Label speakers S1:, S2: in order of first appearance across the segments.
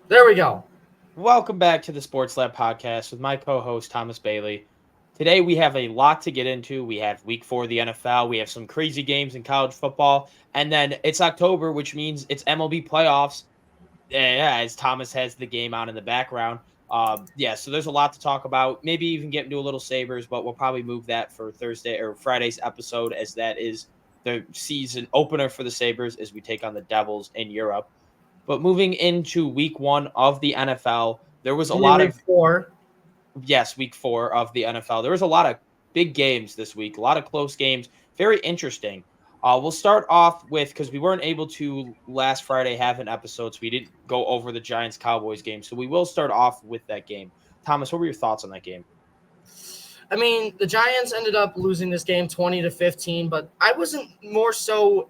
S1: There we go.
S2: Welcome back to the Sports Lab podcast with my co-host Thomas Bailey. Today we have a lot to get into. We have week 4 of the NFL. We have some crazy games in college football, and then it's October, which means it's MLB playoffs. Yeah, as Thomas has the game on in the background. So there's a lot to talk about. Maybe even get into a little Sabres, but we'll probably move that for Thursday or Friday's episode, as that is the season opener for the Sabres as we take on the Devils in Europe. But moving into week 1 of the NFL, there was a
S1: You mean
S2: lot
S1: week
S2: of,
S1: four?
S2: yes, week 4 of the NFL. There was a lot of big games this week, a lot of close games, very interesting. We'll start off with, because we weren't able to last Friday have an episode, so we didn't go over the Giants Cowboys game. So we will start off with that game. Thomas, what were your thoughts on that game?
S1: I mean, the Giants ended up losing this game 20-15, but I wasn't more so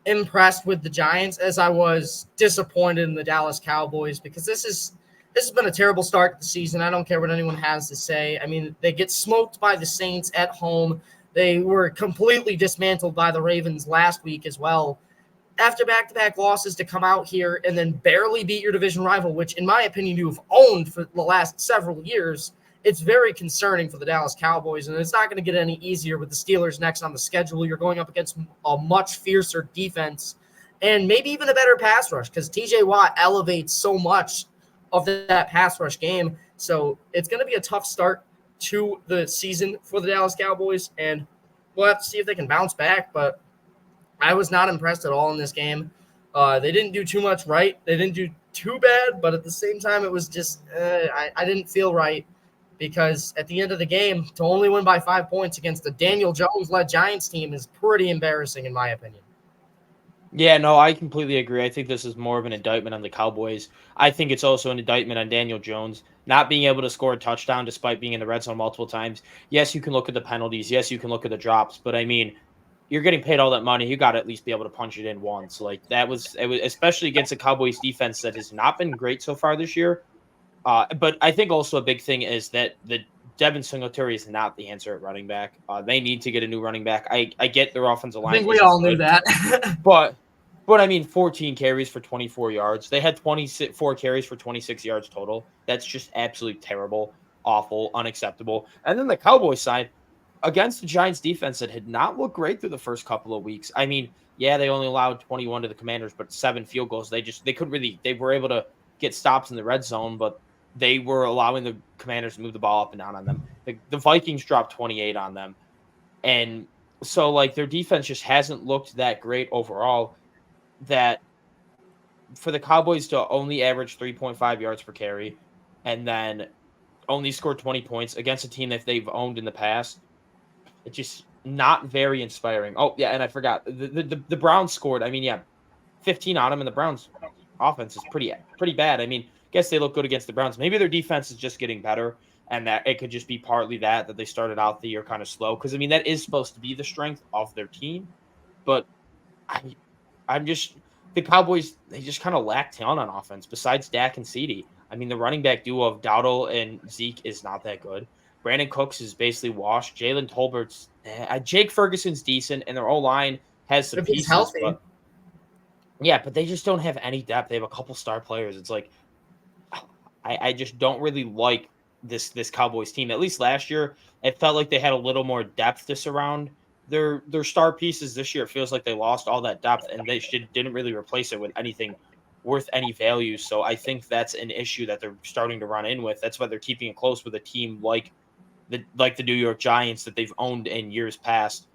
S1: impressed with the Giants as I was disappointed in the Dallas Cowboys because this has been a terrible start to the season. I don't care what anyone has to say. I mean, they get smoked by the Saints at home. They were completely dismantled by the Ravens last week as well. After back-to-back losses to come out here and then barely beat your division rival, which in my opinion you have owned for the last several years, it's very concerning for the Dallas Cowboys, and it's not going to get any easier with the Steelers next on the schedule. You're going up against a much fiercer defense and maybe even a better pass rush because TJ Watt elevates so much of that pass rush game. So it's going to be a tough start to the season for the Dallas Cowboys, and we'll have to see if they can bounce back, but I was not impressed at all in this game. They didn't do too much right. They didn't do too bad, but at the same time, it was just I didn't feel right because at the end of the game, to only win by 5 points against the Daniel Jones-led Giants team is pretty embarrassing in my opinion.
S2: Yeah, no, I completely agree. I think this is more of an indictment on the Cowboys. I think it's also an indictment on Daniel Jones not being able to score a touchdown despite being in the red zone multiple times. Yes, you can look at the penalties. Yes, you can look at the drops, but I mean, you're getting paid all that money. You got to at least be able to punch it in once. Like it was especially against a Cowboys defense that has not been great so far this year. But I think also a big thing is that the Devin Singletary is not the answer at running back. They need to get a new running back. I get their offensive
S1: I
S2: line
S1: think we
S2: isn't
S1: all knew
S2: good,
S1: that.
S2: but I mean, 14 carries for 24 yards. They had 24 carries for 26 yards total. That's just absolutely terrible, awful, unacceptable. And then the Cowboys side, against the Giants defense that had not looked great through the first couple of weeks. I mean, yeah, they only allowed 21 to the Commanders, but 7 field goals. They couldn't really, they were able to get stops in the red zone, but they were allowing the Commanders to move the ball up and down on them. The Vikings dropped 28 on them. And so, like, their defense just hasn't looked that great overall. That for the Cowboys to only average 3.5 yards per carry and then only score 20 points against a team that they've owned in the past, it's just not very inspiring. Oh, yeah, and I forgot. The Browns scored. I mean, yeah, 15 on them, and the Browns offense is pretty bad. I mean, I guess they look good against the Browns. Maybe their defense is just getting better, and that it could just be partly that they started out the year kind of slow. Because I mean, that is supposed to be the strength of their team, but I I'm just the Cowboys. They just kind of lack talent on offense. Besides Dak and CeeDee, I mean, the running back duo of Dowdle and Zeke is not that good. Brandon Cooks is basically washed. Jalen Tolbert's, Jake Ferguson's decent, and their O line has some
S1: If he's
S2: pieces,
S1: healthy.
S2: but yeah, but they just don't have any depth. They have a couple star players. It's like I just don't really like this Cowboys team. At least last year, it felt like they had a little more depth to surround their star pieces. This year, it feels like they lost all that depth, and didn't really replace it with anything worth any value. So I think that's an issue that they're starting to run in with. That's why they're keeping it close with a team like the New York Giants that they've owned in years past.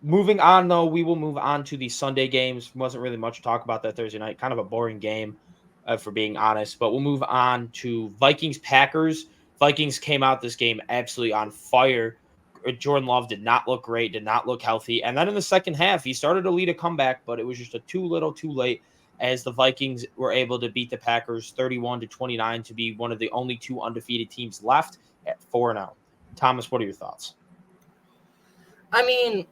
S2: Moving on though, we will move on to the Sunday games. Wasn't really much to talk about that Thursday night. Kind of a boring game, for being honest. But we'll move on to Vikings Packers. Vikings came out this game absolutely on fire. Jordan Love did not look great, did not look healthy. And then in the second half, he started to lead a comeback, but it was just a too little, too late as the Vikings were able to beat the Packers 31-29 to be one of the only 2 undefeated teams left at 4-0. Thomas, what are your thoughts?
S1: I mean,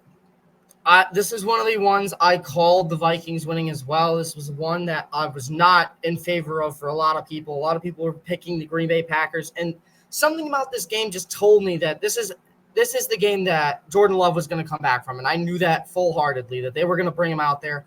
S1: this is one of the ones I called the Vikings winning as well. This was one that I was not in favor of for a lot of people. A lot of people were picking the Green Bay Packers, and something about this game just told me that this is the game that Jordan Love was going to come back from, and I knew that full-heartedly that they were going to bring him out there.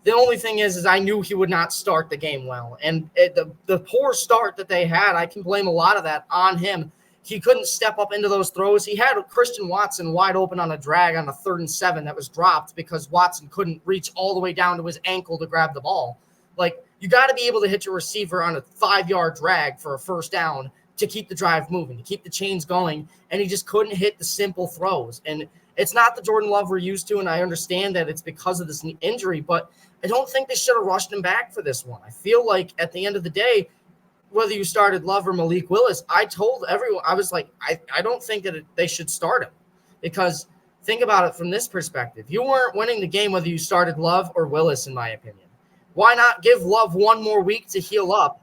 S1: The only thing is I knew he would not start the game well. And the poor start that they had, I can blame a lot of that on him. He couldn't step up into those throws. He had Christian Watson wide open on a drag on a 3rd and 7 that was dropped because Watson couldn't reach all the way down to his ankle to grab the ball. Like, you got to be able to hit your receiver on a 5-yard drag for a first down to keep the drive moving, to keep the chains going, and he just couldn't hit the simple throws. And it's not the Jordan Love we're used to, and I understand that it's because of this injury, but I don't think they should have rushed him back for this one. I feel like at the end of the day, whether you started Love or Malik Willis, I told everyone, I was like, I don't think that they should start him, because think about it from this perspective. You weren't winning the game whether you started Love or Willis, in my opinion. Why not give Love one more week to heal up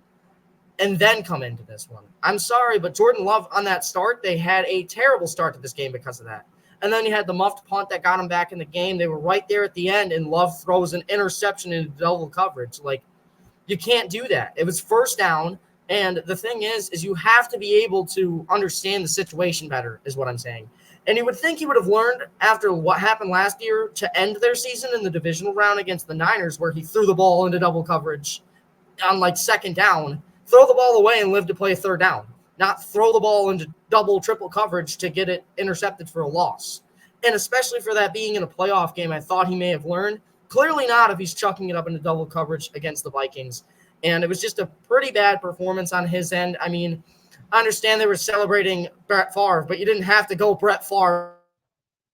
S1: and then come into this one? I'm sorry, but Jordan Love on that start, they had a terrible start to this game because of that. And then you had the muffed punt that got him back in the game. They were right there at the end, and Love throws an interception into double coverage. Like, you can't do that. It was first down. And the thing is you have to be able to understand the situation better, is what I'm saying. And you would think he would have learned after what happened last year to end their season in the divisional round against the Niners, where he threw the ball into double coverage on like 2nd down, throw the ball away and live to play 3rd down, not throw the ball into double, triple coverage to get it intercepted for a loss. And especially for that being in a playoff game, I thought he may have learned. Clearly not if he's chucking it up into double coverage against the Vikings. And it was just a pretty bad performance on his end. I mean, I understand they were celebrating Brett Favre, but you didn't have to go Brett Favre,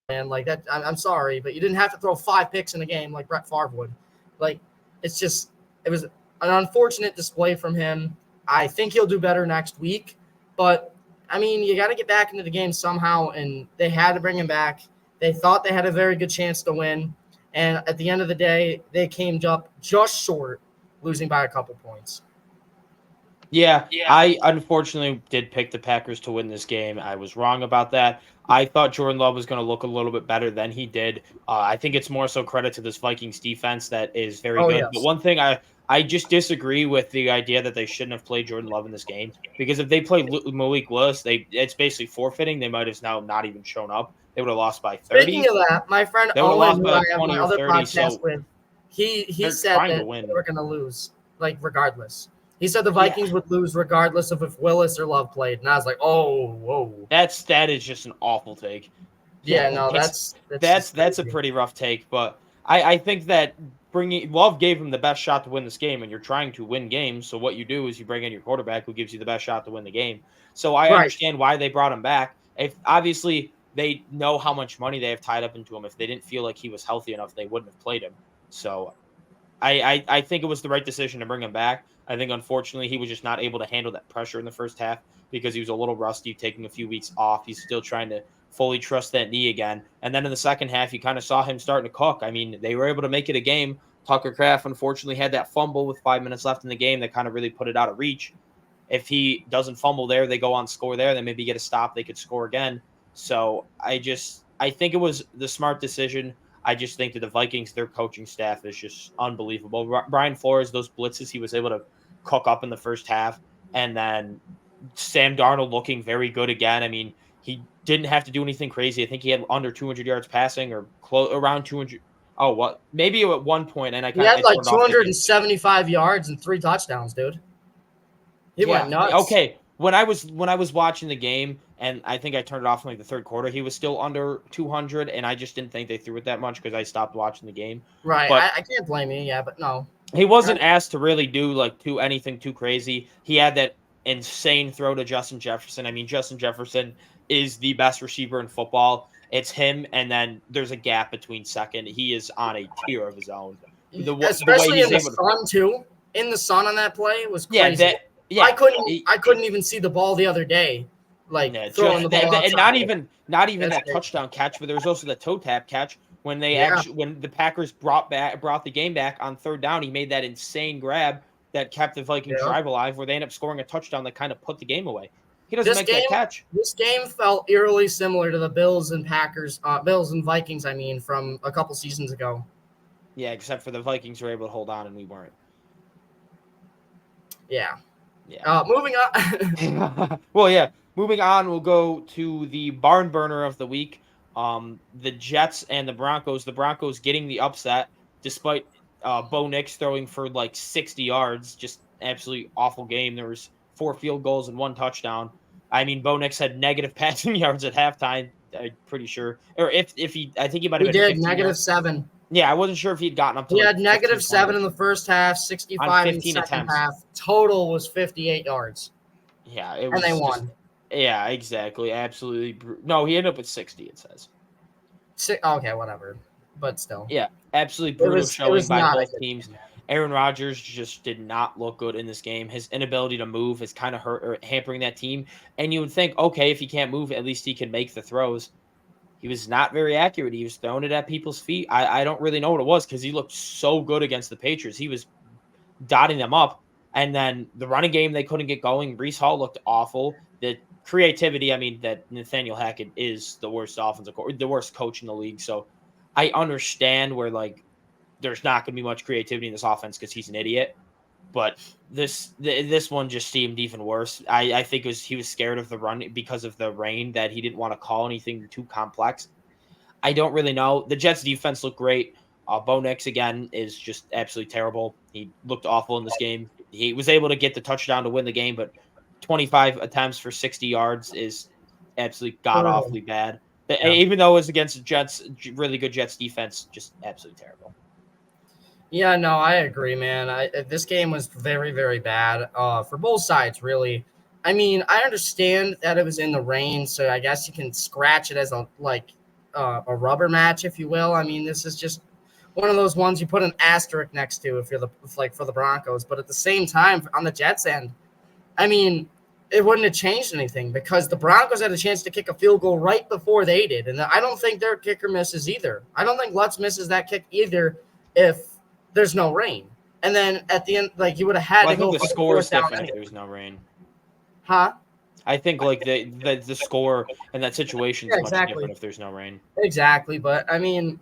S1: man. Like that, I'm sorry, but you didn't have to throw 5 picks in a game like Brett Favre would. Like, it was an unfortunate display from him. I think he'll do better next week. But, I mean, you got to get back into the game somehow, and they had to bring him back. They thought they had a very good chance to win. And at the end of the day, they came up just short, losing by a couple points.
S2: Yeah, I unfortunately did pick the Packers to win this game. I was wrong about that. I thought Jordan Love was going to look a little bit better than he did. I think it's more so credit to this Vikings defense that is very good.
S1: Yes.
S2: But one thing I just disagree with the idea that they shouldn't have played Jordan Love in this game, because if they played Malik Willis, it's basically forfeiting. They might have now not even shown up. They would have lost by 30.
S1: Speaking of that, my friend Owen, who I have my other podcast with, he said that they were going to lose, like, regardless. He said the Vikings would lose regardless of if Willis or Love played, and I was like, "Oh, whoa!"
S2: That is just an awful take.
S1: Yeah, no, that's
S2: a pretty rough take. But I think that bringing Love gave him the best shot to win this game, and you're trying to win games. So what you do is you bring in your quarterback who gives you the best shot to win the game. So I understand why they brought him back. If obviously they know how much money they have tied up into him. If they didn't feel like he was healthy enough, they wouldn't have played him. So I think it was the right decision to bring him back. I think, unfortunately, he was just not able to handle that pressure in the first half because he was a little rusty, taking a few weeks off. He's still trying to fully trust that knee again. And then in the second half, you kind of saw him starting to cook. I mean, they were able to make it a game. Tucker Kraft, unfortunately, had that fumble with 5 minutes left in the game that kind of really put it out of reach. If he doesn't fumble there, they go on score there. They maybe get a stop. They could score again. So I think it was the smart decision. I just think that the Vikings, their coaching staff is just unbelievable. Brian Flores, those blitzes he was able to cook up in the first half, and then Sam Darnold looking very good again. I mean, he didn't have to do anything crazy. I think he had under 200 yards passing or around 200. Oh, what? Maybe at one point, and he
S1: had like 275 yards and 3 touchdowns, dude. He went nuts.
S2: Okay, when I was watching the game, and I think I turned it off in like the third quarter, he was still under 200, and I just didn't think they threw it that much because I stopped watching the game.
S1: Right, but I can't blame you. Yeah, but no.
S2: He wasn't asked to really do anything too crazy. He had that insane throw to Justin Jefferson. I mean, Justin Jefferson is the best receiver in football. It's him, and then there's a gap between second. He is on a tier of his own.
S1: Especially in the sun too. In the sun on that play was crazy. I couldn't even see the ball the other day. Throwing the ball outside.
S2: And not even that touchdown catch, but there was also the toe tap catch. When when the Packers brought the game back on 3rd down, he made that insane grab that kept the Vikings drive alive, where they ended up scoring a touchdown that kind of put the game away. He doesn't make that catch.
S1: This game felt eerily similar to the Bills and Vikings, from a couple seasons ago.
S2: Yeah, except for the Vikings were able to hold on and we weren't.
S1: Yeah. Moving on.
S2: Moving on, we'll go to the barn burner of the week. The Jets and the Broncos. The Broncos getting the upset despite Bo Nix throwing for like 60 yards, just absolutely awful game. There was 4 field goals and 1 touchdown. I mean, Bo Nix had negative passing yards at halftime. I'm pretty sure, or if he, I think he might have
S1: He
S2: been
S1: did
S2: 15 yards.
S1: -7.
S2: Yeah, I wasn't sure if he'd gotten up to
S1: He
S2: like
S1: had
S2: 15,
S1: -7
S2: 20
S1: in the first half,
S2: on
S1: 65 in the
S2: 15
S1: second
S2: attempts.
S1: half. Total was 58 yards,
S2: Yeah, it
S1: and they
S2: was just,
S1: won.
S2: yeah, exactly, absolutely. No, he ended up with 60. It says.
S1: Okay, whatever, but still,
S2: Yeah, absolutely
S1: it
S2: brutal
S1: was
S2: showing by
S1: not a
S2: both
S1: good
S2: teams.
S1: game, man.
S2: Aaron Rodgers just did not look good in this game. His inability to move is kind of hurt or hampering that team. And you would think, okay, if he can't move, at least he can make the throws. He was not very accurate. He was throwing it at people's feet. I don't really know what it was because he looked so good against the Patriots. He was dotting them up. And then the running game, they couldn't get going. Brees Hall looked awful. The creativity, I mean, that Nathaniel Hackett is the worst the worst coach in the league. So I understand where like there's not going to be much creativity in this offense because he's an idiot. But this one just seemed even worse. I think he was scared of the run because of the rain that he didn't want to call anything too complex. I don't really know. The Jets defense looked great. Bo Nix again is just absolutely terrible. He looked awful in this game. He was able to get the touchdown to win the game, but 25 attempts for 60 yards is absolutely god
S1: Brutal.
S2: awfully bad.
S1: Yeah.
S2: Even though it was against the Jets, really good Jets defense, just absolutely terrible.
S1: Yeah, no, I agree, man. This game was very, very bad for both sides, really. I mean, I understand that it was in the rain, so I guess you can scratch it as a rubber match, if you will. I mean, this is just one of those ones you put an asterisk next to if you're for the Broncos. But at the same time, on the Jets end, I mean, it wouldn't have changed anything because the Broncos had a chance to kick a field goal right before they did, and I don't think their kicker misses either. I don't think Lutz misses that kick either if there's no rain. And then at the end, like you would have had
S2: Well, I
S1: to go
S2: think the
S1: for
S2: score is
S1: fourth down
S2: different if
S1: anyway.
S2: there's no rain.
S1: Huh?
S2: I think like the score and that situation is
S1: Yeah,
S2: much
S1: exactly.
S2: different if there's no rain.
S1: Exactly. But I mean,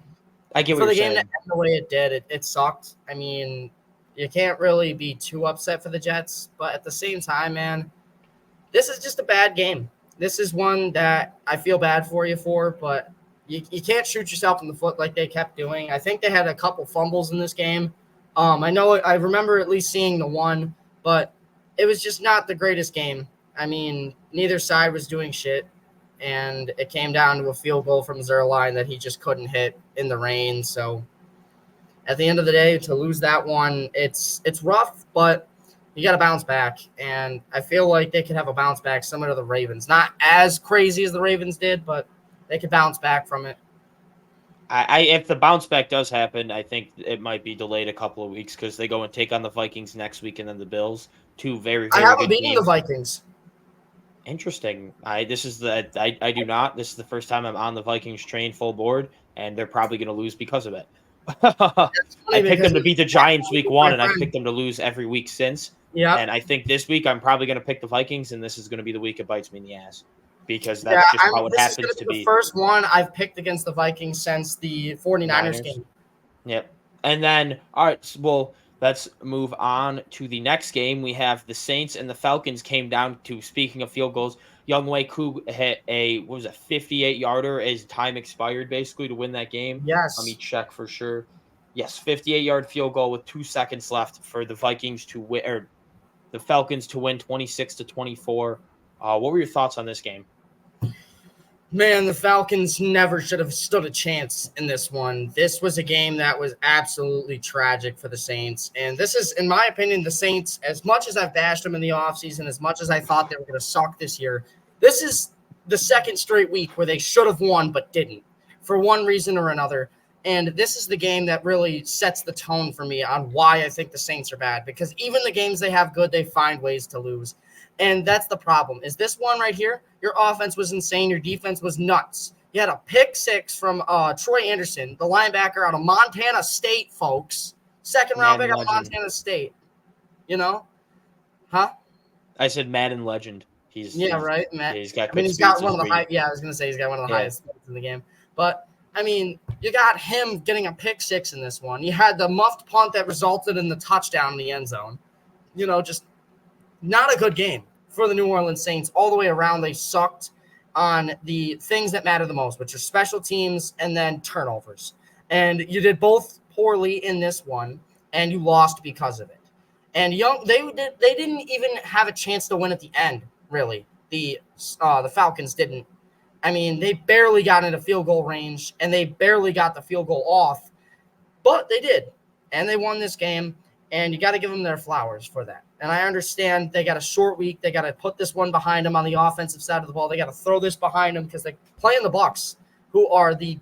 S2: I get
S1: for
S2: what
S1: the
S2: you're
S1: game to
S2: saying.
S1: end the way it did, it sucked. I mean, you can't really be too upset for the Jets, but at the same time, man, this is just a bad game. This is one that I feel bad for you for, but you can't shoot yourself in the foot like they kept doing. I think they had a couple fumbles in this game. I remember at least seeing the one, but it was just not the greatest game. I mean, neither side was doing shit, and it came down to a field goal from Zerline that he just couldn't hit in the rain. So at the end of the day, to lose that one, it's rough, but you got to bounce back. And I feel like they could have a bounce back similar to the Ravens. Not as crazy as the Ravens did, but they could bounce back from it.
S2: If the bounce back does happen, I think it might be delayed a couple of weeks because they go and take on the Vikings next week and then the Bills. Two very,
S1: I
S2: very
S1: haven't
S2: good
S1: beaten
S2: teams.
S1: the Vikings.
S2: Interesting. I do not. This is the first time I'm on the Vikings train full board, and they're probably going to lose because of it. I picked them to beat the Giants week 1, and I've picked them to lose every week since.
S1: Yeah.
S2: And I think this week I'm probably going to pick the Vikings, and this is going to be the week it bites me in the ass because that's just how it
S1: this
S2: happens
S1: is
S2: to
S1: be
S2: be.
S1: the first one I've picked against the Vikings since the 49ers game.
S2: Yep. And then, all right, well, let's move on to the next game. We have the Saints and the Falcons came down to, speaking of field goals, Younghoe Koo hit a 58-yarder as time expired, basically, to win that game.
S1: Yes.
S2: Let me check for sure. Yes, 58-yard field goal with 2 seconds left for the Vikings to win, or the Falcons to win 26-24. What were your thoughts on this game?
S1: Man, the Falcons never should have stood a chance in this one. This was a game that was absolutely tragic for the Saints. And this is, in my opinion, the Saints, as much as I've bashed them in the offseason, as much as I thought they were going to suck this year, this is the second straight week where they should have won but didn't for one reason or another. And this is the game that really sets the tone for me on why I think the Saints are bad. Because even the games they have good, they find ways to lose. And that's the problem. Is this one right here? Your offense was insane. Your defense was nuts. You had a pick 6 from Troy Anderson, the linebacker out of Montana State, folks. Second round pick out of Montana State. You know? Huh?
S2: I said Madden legend.
S1: Right, Matt.
S2: He's got
S1: he's got one of the high. Yeah, I was gonna say he's got one of the highest in the game. But I mean, you got him getting a pick 6 in this one. You had the muffed punt that resulted in the touchdown in the end zone. You know, just not a good game for the New Orleans Saints. All the way around, they sucked on the things that matter the most, which are special teams and then turnovers. And you did both poorly in this one, and you lost because of it. And they didn't even have a chance to win at the end, really. The Falcons didn't. I mean, they barely got into field goal range, and they barely got the field goal off, but they did, and they won this game, and you got to give them their flowers for that. And I understand they got a short week. They got to put this one behind them on the offensive side of the ball. They got to throw this behind them because they play in the Bucs, who are the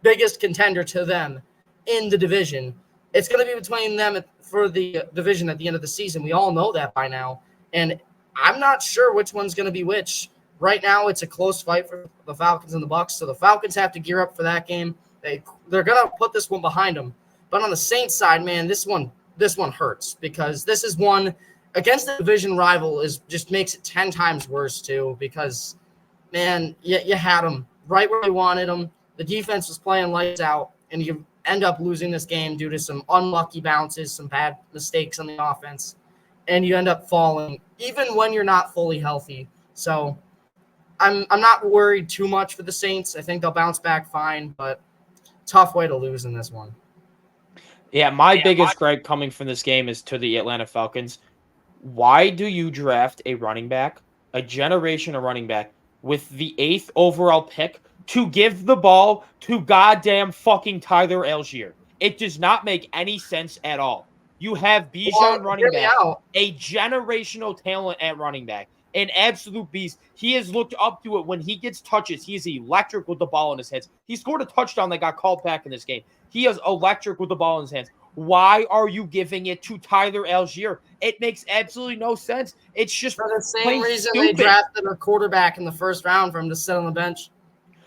S1: biggest contender to them in the division. It's going to be between them for the division at the end of the season. We all know that by now. And I'm not sure which one's going to be which. Right now, it's a close fight for the Falcons and the Bucs. So the Falcons have to gear up for that game. They're going to put this one behind them. But on the Saints side, man, this one hurts because this is one against the division rival just makes it 10 times worse too because, man, you had them right where you wanted them. The defense was playing lights out, and you end up losing this game due to some unlucky bounces, some bad mistakes on the offense, and you end up falling even when you're not fully healthy. So I'm not worried too much for the Saints. I think they'll bounce back fine, but tough way to lose in this one.
S2: Yeah, my biggest gripe coming from this game is to the Atlanta Falcons. Why do you draft a running back, a generation of running back, with the 8th overall pick to give the ball to goddamn fucking Tyler Algier? It does not make any sense at all. You have Bijan running back, a generational talent at running back, an absolute beast. He has looked up to it when he gets touches. He is electric with the ball in his hands. He scored a touchdown that got called back in this game. He is electric with the ball in his hands. Why are you giving it to Tyler Algier? It makes absolutely no sense. It's just
S1: for the same reason they drafted a quarterback in the first round for him to sit on the bench.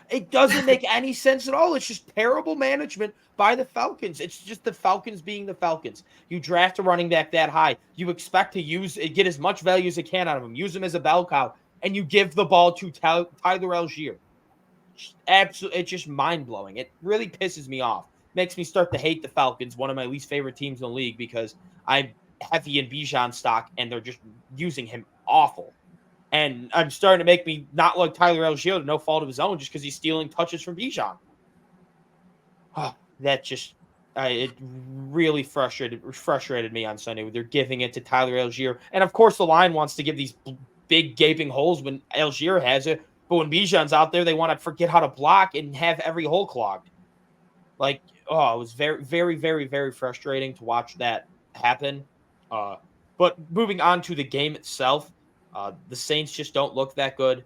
S2: It doesn't make any sense at all. It's just terrible management by the Falcons. It's just the Falcons being the Falcons. You draft a running back that high. You expect to get as much value as you can out of him. Use him as a bell cow. And you give the ball to Tyler Algier. Absolutely, it's just mind-blowing. It really pisses me off. Makes me start to hate the Falcons, one of my least favorite teams in the league, because I'm heavy in Bijan stock, and they're just using him awful. And I'm starting to make me not like Tyler Algier to no fault of his own just because he's stealing touches from Bijan. Oh, that just it really frustrated me on Sunday. They're giving it to Tyler Algier. And, of course, the line wants to give these big gaping holes when Algier has it. But when Bijan's out there, they want to forget how to block and have every hole clogged. Like, it was very, very, very, very frustrating to watch that happen. But moving on to the game itself, the Saints just don't look that good.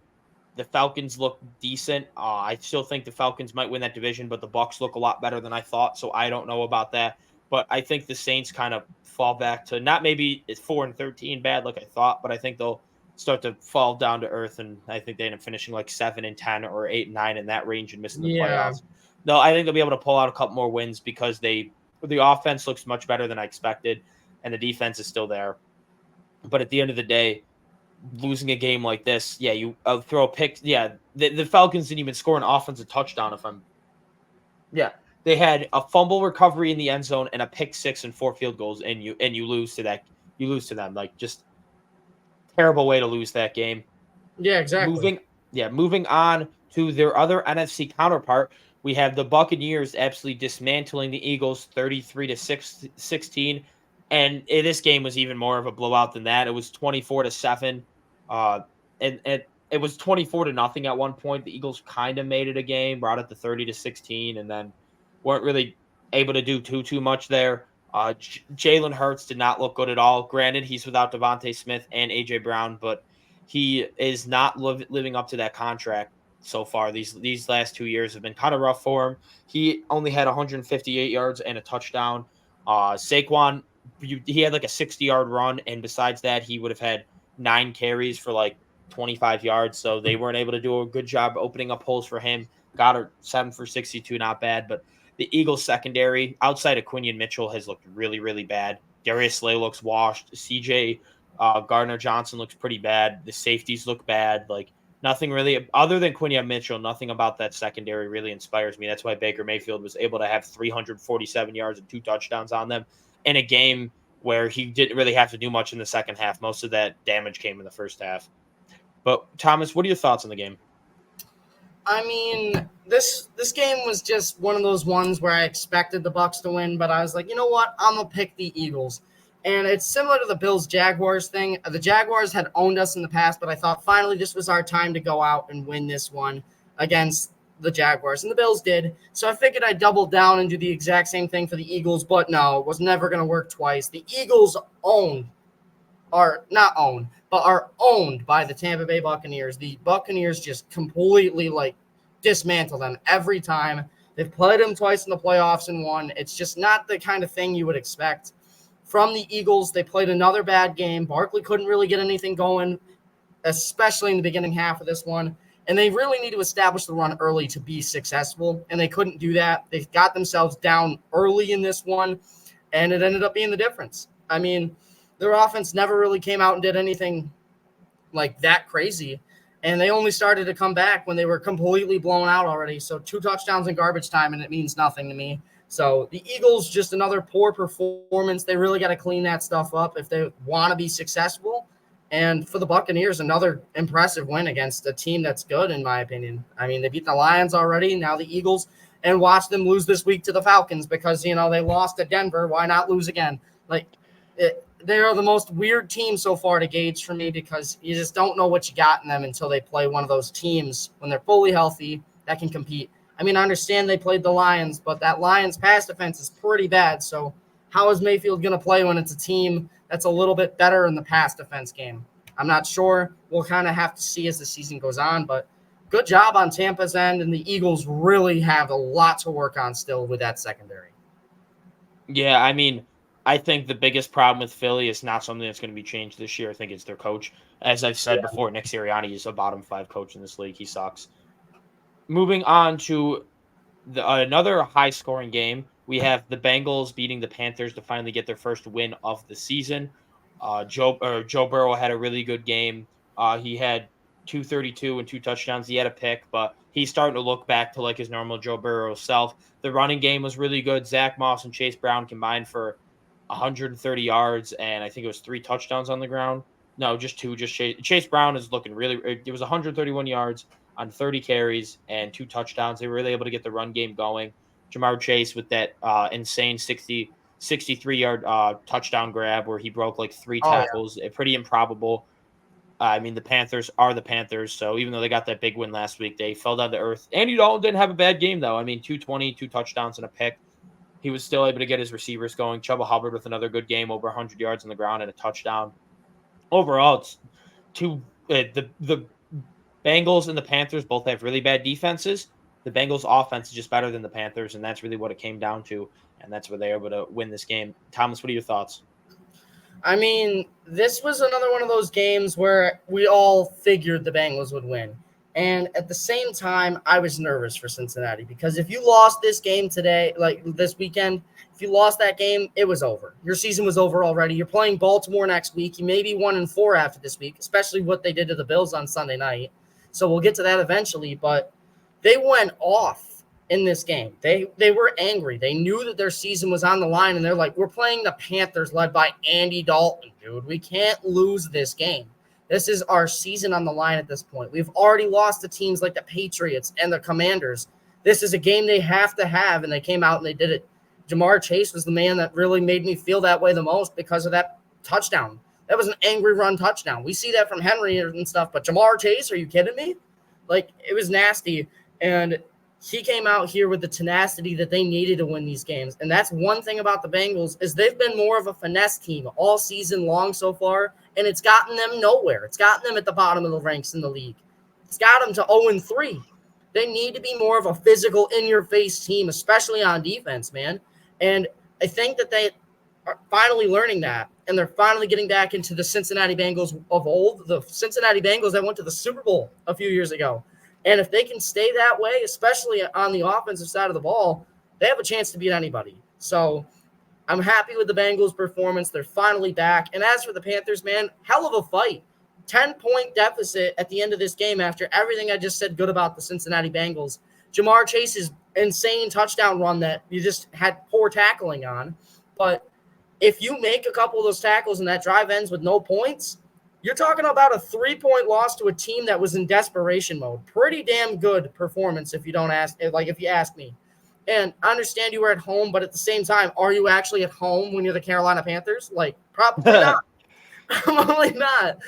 S2: The Falcons look decent. I still think the Falcons might win that division, but the Bucs look a lot better than I thought, so I don't know about that. But I think the Saints kind of fall back to not maybe it's 4-13 bad like I thought, but I think they'll start to fall down to earth, and I think they end up finishing like 7-10 or 8-9 in that range and missing the playoffs. No, I think they'll be able to pull out a couple more wins because the offense looks much better than I expected, and the defense is still there. But at the end of the day, losing a game like this, you throw a pick. Yeah, the Falcons didn't even score an offensive touchdown. They had a fumble recovery in the end zone and a pick 6 and 4 field goals, and you lose to that. You lose to them. Like, just terrible way to lose that game.
S1: Yeah, exactly.
S2: Moving on to their other NFC counterpart, we have the Buccaneers absolutely dismantling the Eagles 33-16. And this game was even more of a blowout than that. It was 24-7. And it was 24-0 at one point. The Eagles kind of made it a game, brought it to 30-16, and then weren't really able to do too much there. Jalen Hurts did not look good at all. Granted, he's without Devontae Smith and A.J. Brown, but he is not living up to that contract so far. These last 2 years have been kind of rough for him. He only had 158 yards and a touchdown. Saquon, he had like a 60-yard run, and besides that, he would have had 9 carries for like 25 yards, so they weren't able to do a good job opening up holes for him. Goddard, 7 for 62, not bad, but the Eagles secondary, outside of Quinion Mitchell, has looked really, really bad. Darius Slay looks washed. CJ Gardner-Johnson looks pretty bad. The safeties look bad. Like, nothing really, other than Quinion Mitchell, nothing about that secondary really inspires me. That's why Baker Mayfield was able to have 347 yards and 2 touchdowns on them in a game where he didn't really have to do much in the second half. Most of that damage came in the first half. But, Thomas, what are your thoughts on the game?
S1: I mean, this game was just one of those ones where I expected the Bucks to win, but I was like, you know what? I'm gonna pick the Eagles. And it's similar to the Bills Jaguars thing. The Jaguars had owned us in the past, but I thought finally this was our time to go out and win this one against the Jaguars. And the Bills did. So I figured I'd double down and do the exact same thing for the Eagles, but no, it was never gonna work twice. The Eagles are not owned, but are owned by the Tampa Bay Buccaneers. The Buccaneers just completely dismantle them every time. They've played them twice in the playoffs and won. It's just not the kind of thing you would expect from the Eagles. They played another bad game. Barkley couldn't really get anything going, especially in the beginning half of this one. And they really need to establish the run early to be successful, and they couldn't do that. They got themselves down early in this one, and it ended up being the difference. I mean, their offense never really came out and did anything like that crazy, and they only started to come back when they were completely blown out already. So 2 touchdowns in garbage time, and it means nothing to me. So the Eagles, just another poor performance. They really got to clean that stuff up if they want to be successful. And for the Buccaneers, another impressive win against a team that's good, in my opinion. I mean, they beat the Lions already, now the Eagles, and watch them lose this week to the Falcons because, they lost to Denver. Why not lose again? They are the most weird team so far to gauge for me because you just don't know what you got in them until they play one of those teams when they're fully healthy that can compete. I mean, I understand they played the Lions, but that Lions pass defense is pretty bad. So how is Mayfield going to play when it's a team that's a little bit better in the pass defense game? I'm not sure. We'll kind of have to see as the season goes on, but good job on Tampa's end, and the Eagles really have a lot to work on still with that secondary.
S2: Yeah, I mean, I think the biggest problem with Philly is not something that's going to be changed this year. I think it's their coach. As I've said before, Nick Sirianni is a bottom 5 coach in this league. He sucks. Moving on to another high-scoring game, we have the Bengals beating the Panthers to finally get their first win of the season. Joe Burrow had a really good game. He had 232 and 2 touchdowns. He had a pick, but he's starting to look back to his normal Joe Burrow self. The running game was really good. Zach Moss and Chase Brown combined for 130 yards, and I think it was 3 touchdowns on the ground. No, just 2. Just Chase Brown is looking really. It was 131 yards on 30 carries and 2 touchdowns. They were really able to get the run game going. Jamar Chase with that insane 63-yard touchdown grab where he broke 3 tackles. Pretty improbable. I mean, the Panthers are the Panthers, so even though they got that big win last week, they fell down to earth. Andy Dalton didn't have a bad game, though. I mean, 220, 2 touchdowns and a pick. He was still able to get his receivers going. Chuba Hubbard with another good game, over 100 yards on the ground and a touchdown. Overall, it's the Bengals and the Panthers both have really bad defenses. The Bengals' offense is just better than the Panthers, and that's really what it came down to, and that's where they were able to win this game. Thomas, what are your thoughts?
S1: I mean, this was another one of those games where we all figured the Bengals would win. And at the same time, I was nervous for Cincinnati because if you lost this game today, this weekend, if you lost that game, it was over. Your season was over already. You're playing Baltimore next week. You may be 1-4 after this week, especially what they did to the Bills on Sunday night. So we'll get to that eventually, but they went off in this game. They were angry. They knew that their season was on the line, and they're like, we're playing the Panthers led by Andy Dalton, dude. We can't lose this game. This is our season on the line at this point. We've already lost to teams like the Patriots and the Commanders. This is a game they have to have, and they came out and they did it. Jamar Chase was the man that really made me feel that way the most because of that touchdown. That was an angry run touchdown. We see that from Henry and stuff, but Jamar Chase, are you kidding me? It was nasty, and he came out here with the tenacity that they needed to win these games. And that's one thing about the Bengals is they've been more of a finesse team all season long so far, and it's gotten them nowhere. It's gotten them at the bottom of the ranks in the league. It's got them to 0-3. They need to be more of a physical, in-your-face team, especially on defense, man. And I think that they are finally learning that, and they're finally getting back into the Cincinnati Bengals of old, the Cincinnati Bengals that went to the Super Bowl a few years ago. And if they can stay that way, especially on the offensive side of the ball, they have a chance to beat anybody. So I'm happy with the Bengals' performance. They're finally back. And as for the Panthers, man, hell of a fight. 10-point deficit at the end of this game after everything I just said good about the Cincinnati Bengals. Jamar Chase's insane touchdown run that you just had poor tackling on. But if you make a couple of those tackles and that drive ends with no points, You're talking about a 3-point loss to a team that was in desperation mode. Pretty damn good performance if you ask me. And I understand you were at home, but at the same time, are you actually at home when you're the Carolina Panthers? Like, probably not. Probably not.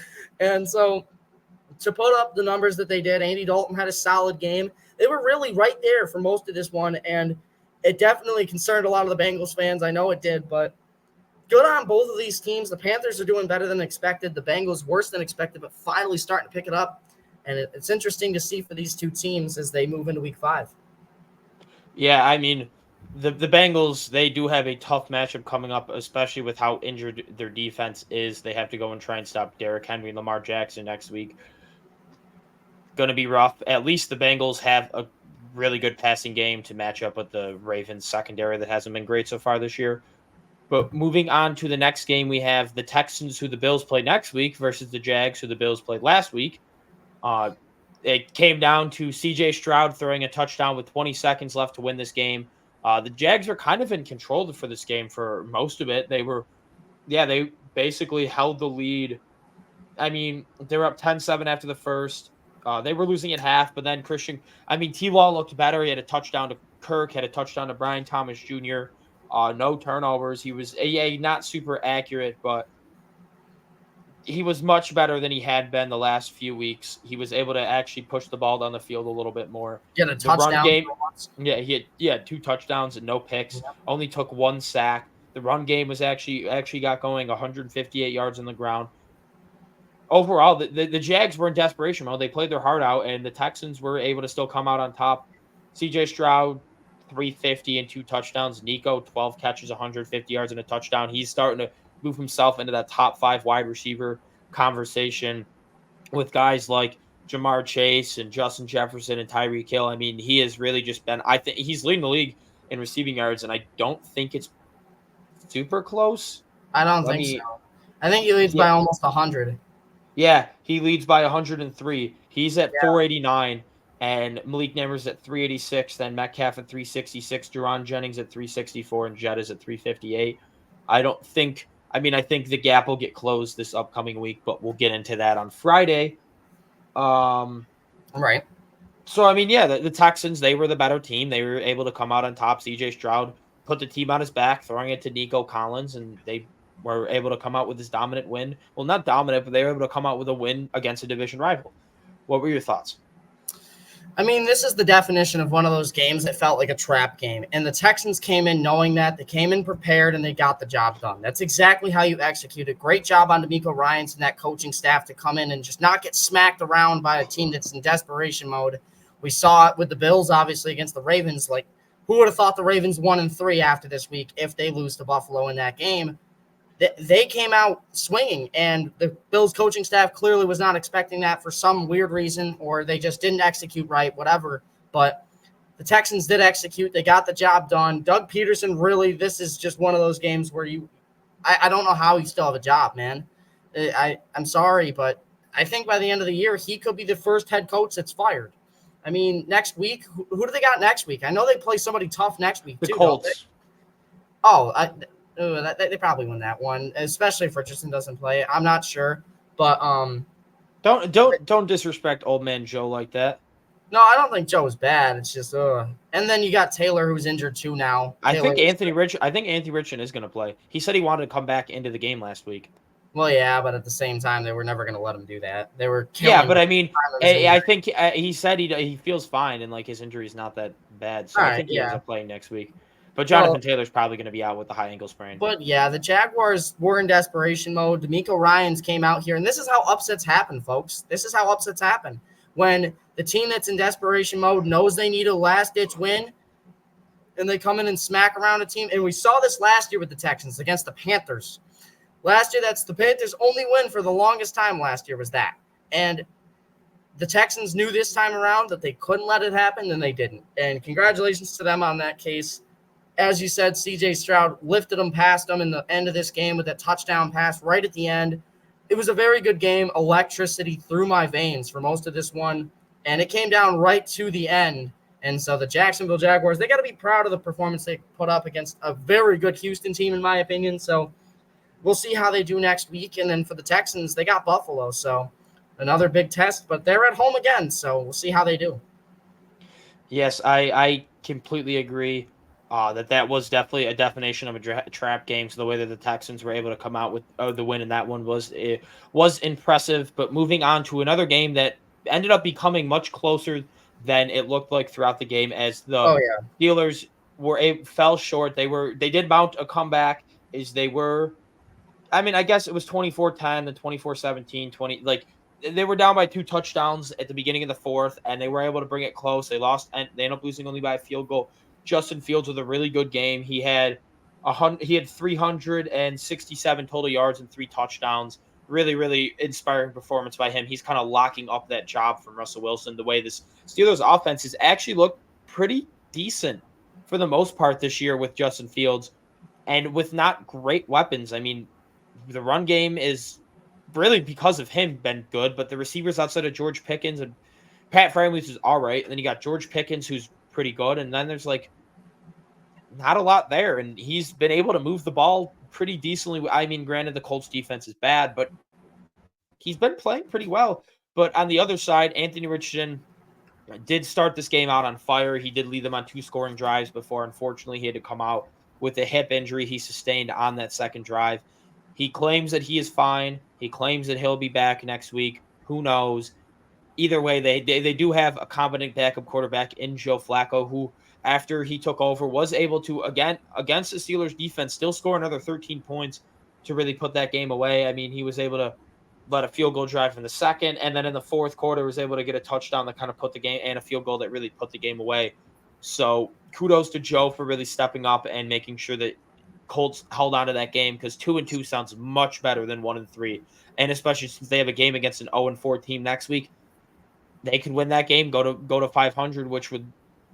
S1: And so to put up the numbers that they did, Andy Dalton had a solid game. They were really right there for most of this one, and it definitely concerned a lot of the Bengals fans. I know it did, but good on both of these teams. The Panthers are doing better than expected. The Bengals worse than expected, but finally starting to pick it up. And it's interesting to see for these two teams as they move into week 5.
S2: Yeah, I mean, the Bengals, they do have a tough matchup coming up, especially with how injured their defense is. They have to go and try and stop Derrick Henry and Lamar Jackson next week. Going to be rough. At least the Bengals have a really good passing game to match up with the Ravens secondary that hasn't been great so far this year. But moving on to the next game, we have the Texans, who the Bills play next week, versus the Jags, who the Bills played last week. It came down to C.J. Stroud throwing a touchdown with 20 seconds left to win this game. The Jags were kind of in control for this game for most of it. They basically held the lead. I mean, they were up 10-7 after the first. They were losing at half, but then T-Law looked better. He had a touchdown to Kirk, had a touchdown to Brian Thomas Jr., no turnovers. He was not super accurate, but he was much better than he had been the last few weeks. He was able to actually push the ball down the field a little bit more.
S1: Get a touchdown.
S2: Run game, he had 2 touchdowns and no picks. Yeah. Only took 1 sack. The run game was actually got going, 158 yards on the ground. Overall, the Jags were in desperation mode. They played their heart out, and the Texans were able to still come out on top. C.J. Stroud, 350 and 2 touchdowns. Nico, 12 catches, 150 yards and a touchdown. He's starting to move himself into that top 5 wide receiver conversation with guys like Jamar Chase and Justin Jefferson and Tyreek Hill. I mean, he has really just been – I think he's leading the league in receiving yards, and I don't think it's super close.
S1: I don't think so. I think he leads by almost 100.
S2: Yeah, he leads by 103. He's at 489, and Malik Neighbors at 386, then Metcalf at 366, Jerron Jennings at 364, and Jett is at 358. I think the gap will get closed this upcoming week, but we'll get into that on Friday.
S1: Right.
S2: So, the Texans, they were the better team. They were able to come out on top. C.J. Stroud put the team on his back, throwing it to Nico Collins, and they were able to come out with this dominant win. Well, not dominant, but they were able to come out with a win against a division rival. What were your thoughts?
S1: This is the definition of one of those games that felt like a trap game. And the Texans came in knowing that. They came in prepared, and they got the job done. That's exactly how you execute it. Great job on DeMeco Ryans and that coaching staff to come in and just not get smacked around by a team that's in desperation mode. We saw it with the Bills, obviously, against the Ravens. Like, who would have thought the Ravens 1-3 after this week if they lose to Buffalo in that game? They came out swinging, and the Bills coaching staff clearly was not expecting that for some weird reason, or they just didn't execute right, whatever. But the Texans did execute. They got the job done. Doug Peterson, really, this is just one of those games where I don't know how you still have a job, man. I'm sorry, but I think by the end of the year, he could be the first head coach that's fired. Next week, who do they got next week? I know they play somebody tough next week,
S2: too.
S1: The
S2: Colts.
S1: They probably win that one, especially if Richardson doesn't play. I'm not sure, but
S2: don't disrespect old man Joe like that.
S1: No, I don't think Joe is bad. It's just And then you got Taylor, who's injured too now.
S2: I think Anthony Richardson is going to play. He said he wanted to come back into the game last week.
S1: Well, yeah, but at the same time, they were never going to let him do that. They were killing him.
S2: But I think he said he feels fine and like his injury is not that bad. So I think he ends up playing next week. But Jonathan Taylor's probably going to be out with the high ankle sprain.
S1: But yeah, the Jaguars were in desperation mode. DeMeco Ryans came out here, and this is how upsets happen, folks. This is how upsets happen. When the team that's in desperation mode knows they need a last-ditch win, and they come in and smack around a team. And we saw this last year with the Texans against the Panthers. Last year, that's the Panthers' only win for the longest time last year was that. And the Texans knew this time around that they couldn't let it happen, and they didn't. And congratulations to them on that case. As you said, C.J. Stroud lifted them past them in the end of this game with that touchdown pass right at the end. It was a very good game. Electricity through my veins for most of this one, and it came down right to the end. And so the Jacksonville Jaguars, they got to be proud of the performance they put up against a very good Houston team, in my opinion. So we'll see how they do next week. And then for the Texans, they got Buffalo, so another big test, but they're at home again, so we'll see how they do.
S2: Yes, I completely agree that was definitely a definition of a trap game. So the way that the Texans were able to come out with the win in that one was impressive. But moving on to another game that ended up becoming much closer than it looked like throughout the game, as the
S1: Oh yeah.
S2: Steelers fell short. They did mount a comeback. I mean, I guess it was 24-10 and 24-17, 20, like they were down by 2 touchdowns at the beginning of the fourth, and they were able to bring it close. They lost, and they ended up losing only by a field goal. Justin Fields with a really good game. He had 367 total yards and 3 touchdowns. Really, really inspiring performance by him. He's kind of locking up that job from Russell Wilson. The way this Steelers offense has actually looked pretty decent for the most part this year with Justin Fields, and with not great weapons. I mean, the run game is really because of him been good, but the receivers outside of George Pickens and Pat Freiermuth is all right, and then you got George Pickens who's pretty good, and then there's like not a lot there, and he's been able to move the ball pretty decently. I mean, granted the Colts defense is bad, but he's been playing pretty well. But on the other side, Anthony Richardson did start this game out on fire. He did lead them on 2 scoring drives before, unfortunately, he had to come out with a hip injury he sustained on that second drive. He claims that he is fine. He claims that he'll be back next week. Who knows? Either way, they do have a competent backup quarterback in Joe Flacco, who, after he took over, was able to, again, against the Steelers defense, still score another 13 points to really put that game away. I mean, he was able to let a field goal drive in the second, and then in the fourth quarter was able to get a touchdown that kind of put the game, and a field goal that really put the game away. So kudos to Joe for really stepping up and making sure that Colts held on to that game, because 2-2 sounds much better than 1-3, and especially since they have a game against an 0-4 team next week, they could win that game, go to 500, which would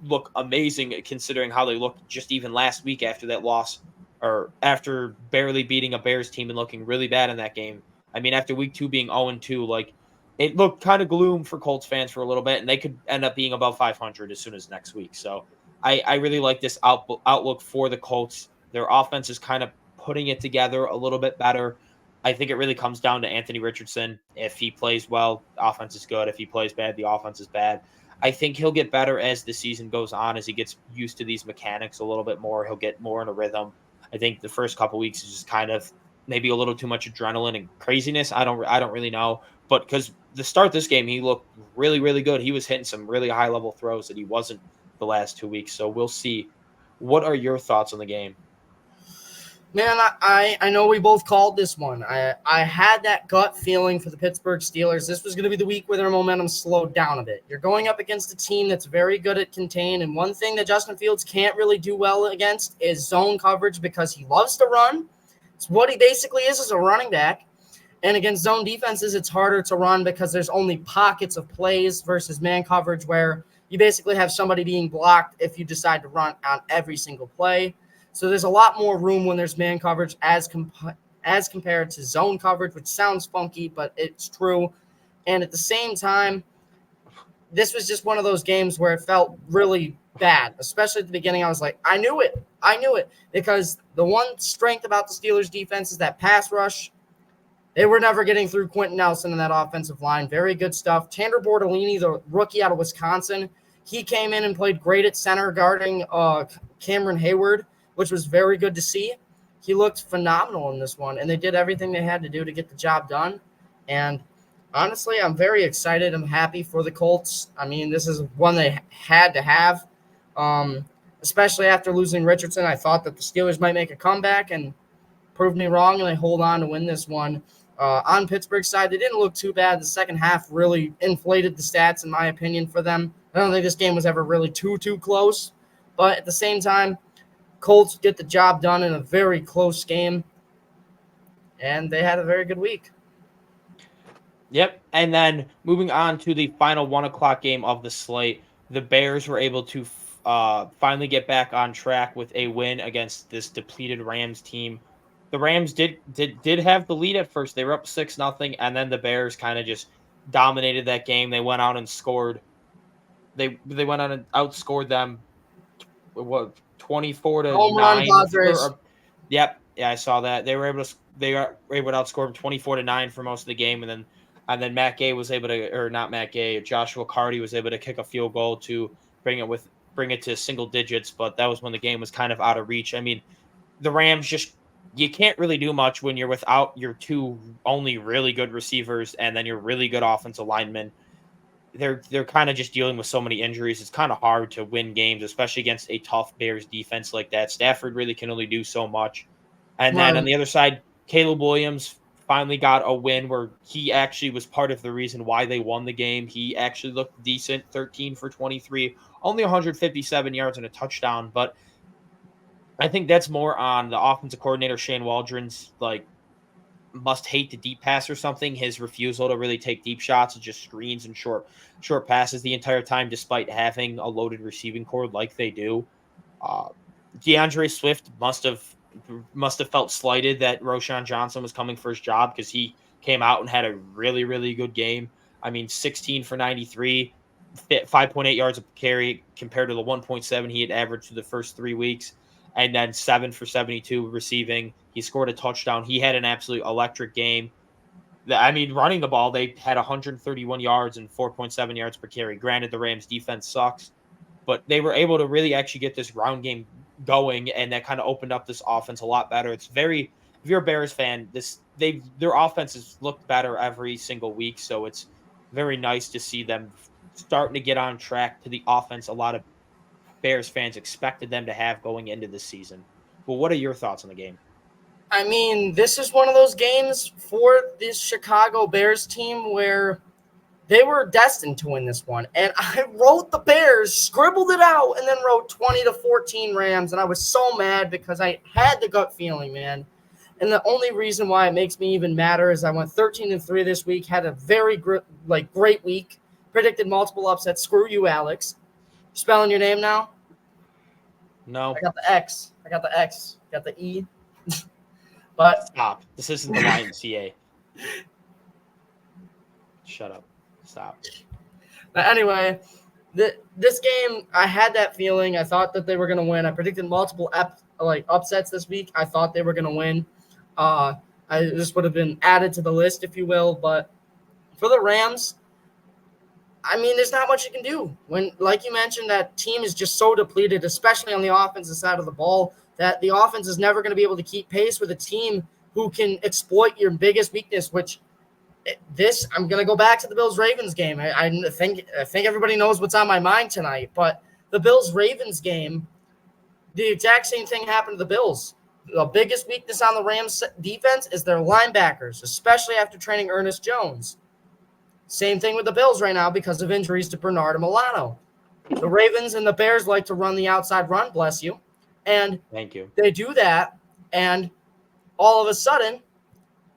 S2: look amazing considering how they looked just even last week after that loss, or after barely beating a Bears team and looking really bad in that game. I mean, after week 2 being 0-2, like it looked kind of gloom for Colts fans for a little bit, and they could end up being above 500 as soon as next week. So I really like this outlook for the Colts. Their offense is kind of putting it together a little bit better. I think it really comes down to Anthony Richardson. If he plays well, the offense is good. If he plays bad, the offense is bad. I think he'll get better as the season goes on, as he gets used to these mechanics a little bit more. He'll get more in a rhythm. I think the first couple weeks is just kind of maybe a little too much adrenaline and craziness. I don't really know. But because the start this game, he looked really, really good. He was hitting some really high-level throws that he wasn't the last 2 weeks. So we'll see. What are your thoughts on the game?
S1: Man, I know we both called this one. I had that gut feeling for the Pittsburgh Steelers. This was going to be the week where their momentum slowed down a bit. You're going up against a team that's very good at contain, and one thing that Justin Fields can't really do well against is zone coverage, because he loves to run. It's what he basically is a running back. And against zone defenses, it's harder to run because there's only pockets of plays versus man coverage, where you basically have somebody being blocked if you decide to run on every single play. So there's a lot more room when there's man coverage as compared to zone coverage, which sounds funky, but it's true. And at the same time, this was just one of those games where it felt really bad, especially at the beginning. I was like, I knew it, because the one strength about the Steelers defense is that pass rush. They were never getting through Quentin Nelson in that offensive line. Very good stuff. Tanner Bortolini, the rookie out of Wisconsin, he came in and played great at center guarding Cameron Hayward, which was very good to see. He looked phenomenal in this one, and they did everything they had to do to get the job done. And honestly, I'm very excited. I'm happy for the Colts. I mean, this is one they had to have, especially after losing Richardson. I thought that the Steelers might make a comeback, and proved me wrong, and they hold on to win this one. On Pittsburgh's side, they didn't look too bad. The second half really inflated the stats, in my opinion, for them. I don't think this game was ever really too close. But at the same time, Colts get the job done in a very close game, and they had a very good week.
S2: Yep. And then moving on to the final 1:00 game of the slate, the Bears were able to finally get back on track with a win against this depleted Rams team. The Rams did have the lead at first. They were up 6-0, and then the Bears kind of just dominated that game. They went out and scored. They went out and outscored them. What, 24-9?
S1: Home run Padres.
S2: Yep. Yeah, I saw that. They were able to outscore him 24-9 for most of the game, and then Matt Gay was able to, or not Matt Gay, Joshua Carty was able to kick a field goal to bring it to single digits, but that was when the game was kind of out of reach. I mean, the Rams just you can't really do much when you're without your two only really good receivers and then your really good offensive linemen. They're kind of just dealing with so many injuries. It's kind of hard to win games, especially against a tough Bears defense like that. Stafford really can only do so much. And then on
S1: Right.
S2: the other side, Caleb Williams finally got a win where he actually was part of the reason why they won the game. He actually looked decent, 13 for 23, only 157 yards and a touchdown, but I think that's more on the offensive coordinator Shane Waldron's must hate the deep pass or something. His refusal to really take deep shots and just screens and short passes the entire time, despite having a loaded receiving core like they do. Uh, DeAndre Swift must have felt slighted that Roshan Johnson was coming for his job because he came out and had a really really good game. I mean, 16 for 93, 5.8 yards a carry compared to the 1.7 he had averaged through the first 3 weeks, and then 7 for 72 receiving. He scored a touchdown. He had an absolute electric game. I mean, running the ball, they had 131 yards and 4.7 yards per carry. Granted, the Rams defense sucks, but they were able to really actually get this ground game going, and that kind of opened up this offense a lot better. It's very, if you're a Bears fan, their offense has looked better every single week, so it's very nice to see them starting to get on track to the offense a lot of Bears fans expected them to have going into the season. Well, what are your thoughts on the game?
S1: I mean, this is one of those games for this Chicago Bears team where they were destined to win this one. And I wrote the Bears, scribbled it out, and then wrote 20-14 Rams. And I was so mad because I had the gut feeling, man. And the only reason why it makes me even madder is I went 13-3 this week, had a very great week, predicted multiple upsets. Screw you, Alex. Spelling your name now?
S2: No,
S1: I got the X. Got the E. But
S2: stop. This isn't the YMCA. Shut up. Stop.
S1: But anyway, this game, I had that feeling. I thought that they were going to win. I predicted multiple upsets this week. I thought they were going to win. This would have been added to the list, if you will. But for the Rams, I mean, there's not much you can do. When, like you mentioned, that team is just so depleted, especially on the offensive side of the ball, that the offense is never going to be able to keep pace with a team who can exploit your biggest weakness, which I'm going to go back to the Bills-Ravens game. I think everybody knows what's on my mind tonight, but the Bills-Ravens game, the exact same thing happened to the Bills. The biggest weakness on the Rams defense is their linebackers, especially after training Ernest Jones. Same thing with the Bills right now because of injuries to Bernard and Milano. The Ravens and the Bears like to run the outside run, bless you. And
S2: Thank you.
S1: they do that, and all of a sudden,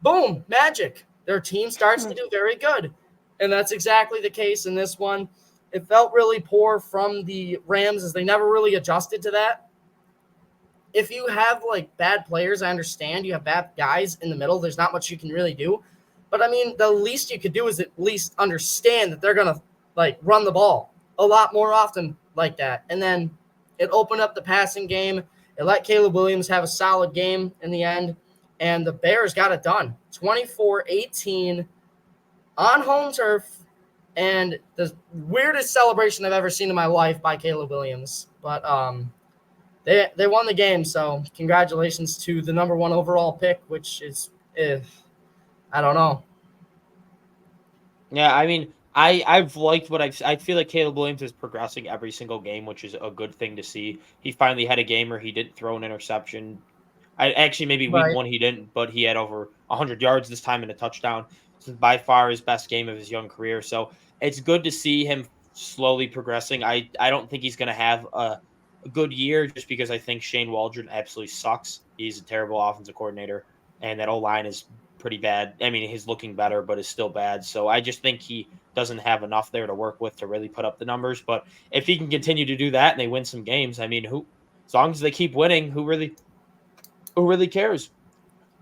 S1: boom, magic. Their team starts to do very good. And that's exactly the case in this one. It felt really poor from the Rams as they never really adjusted to that. If you have bad players, I understand you have bad guys in the middle. There's not much you can really do. But I mean, the least you could do is at least understand that they're going to run the ball a lot more often like that. And then it opened up the passing game. It let Caleb Williams have a solid game in the end. And the Bears got it done. 24-18 on home turf. And the weirdest celebration I've ever seen in my life by Caleb Williams. But they won the game. So congratulations to the number 1 overall pick, which is, I don't know.
S2: Yeah, I mean, I've liked what I feel like Caleb Williams is progressing every single game, which is a good thing to see. He finally had a game where he didn't throw an interception. Maybe week
S1: Right.
S2: 1 he didn't, but he had over 100 yards this time and a touchdown. This is by far his best game of his young career. So it's good to see him slowly progressing. I don't think he's going to have a good year just because I think Shane Waldron absolutely sucks. He's a terrible offensive coordinator, and that O-line is pretty bad. I mean, he's looking better, but is still bad. So I just think he doesn't have enough there to work with to really put up the numbers. But if he can continue to do that and they win some games, I mean, as long as they keep winning, who really cares?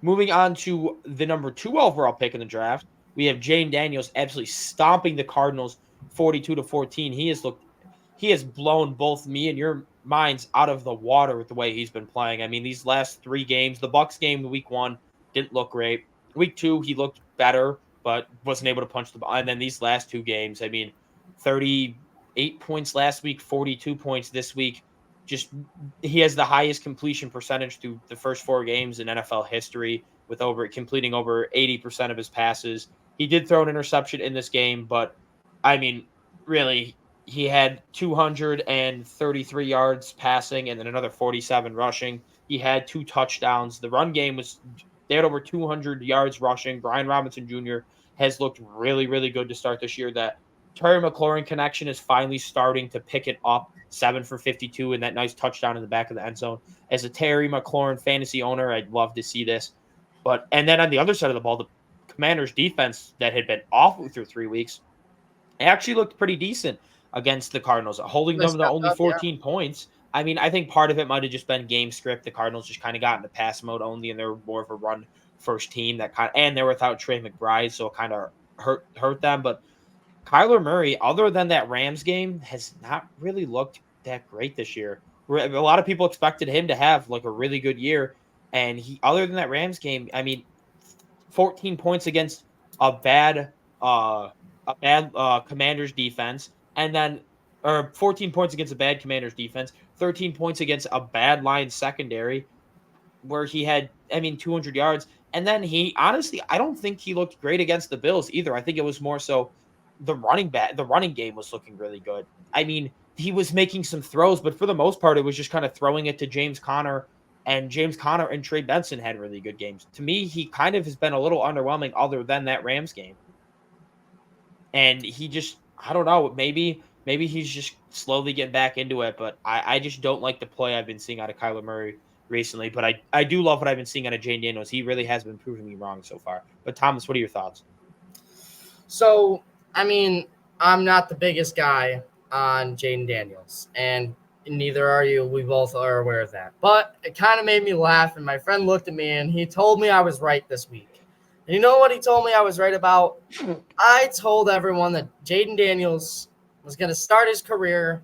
S2: Moving on to the number 2 overall pick in the draft, we have Jane Daniels absolutely stomping the Cardinals 42-14. He has blown both me and minds out of the water with the way he's been playing. I mean, these last 3 games, the Bucks game, week 1 didn't look great. Week 2, he looked better, but wasn't able to punch the ball. And then these last 2 games, I mean, 38 points last week, 42 points this week. Just he has the highest completion percentage through the first 4 games in NFL history, with completing over 80% of his passes. He did throw an interception in this game, but I mean, really, he had 233 yards passing and then another 47 rushing. He had 2 touchdowns. The run game they had over 200 yards rushing. Brian Robinson Jr. has looked really, really good to start this year. That Terry McLaurin connection is finally starting to pick it up. 7 for 52 and that nice touchdown in the back of the end zone. As a Terry McLaurin fantasy owner, I'd love to see this. And then on the other side of the ball, the Commanders defense that had been awful through 3 weeks actually looked pretty decent against the Cardinals, holding them to only 14 points. I mean, I think part of it might have just been game script. The Cardinals just kind of got into pass mode only, and they're more of a run first team and they're without Trey McBride, so it kind of hurt them. But Kyler Murray, other than that Rams game, has not really looked that great this year. A lot of people expected him to have like a really good year, and other than that Rams game, I mean, 14 points against a bad Commanders defense, and then 14 points against a bad Commanders defense, 13 points against a bad Lions secondary, where he had, 200 yards. And then I don't think he looked great against the Bills either. I think it was more so the running game was looking really good. I mean, he was making some throws, but for the most part, it was just kind of throwing it to James Conner, and James Conner and Trey Benson had really good games. To me, he kind of has been a little underwhelming other than that Rams game. And he just, I don't know, maybe he's just slowly getting back into it, but I just don't like the play I've been seeing out of Kyler Murray recently. But I do love what I've been seeing out of Jane Daniels. He really has been proving me wrong so far. But Thomas, what are your thoughts?
S1: So, I'm not the biggest guy on Jaden Daniels, and neither are you. We both are aware of that. But it kind of made me laugh, and my friend looked at me, and he told me I was right this week. And you know what he told me I was right about? I told everyone that Jaden Daniels was going to start his career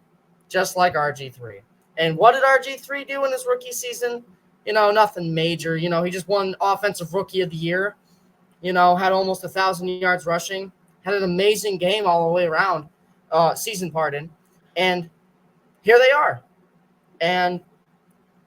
S1: just like RG3. And what did RG3 do in his rookie season? Nothing major. He just won Offensive Rookie of the Year. Had almost 1,000 yards rushing. Had an amazing game all the way around. Season, pardon. And here they are. And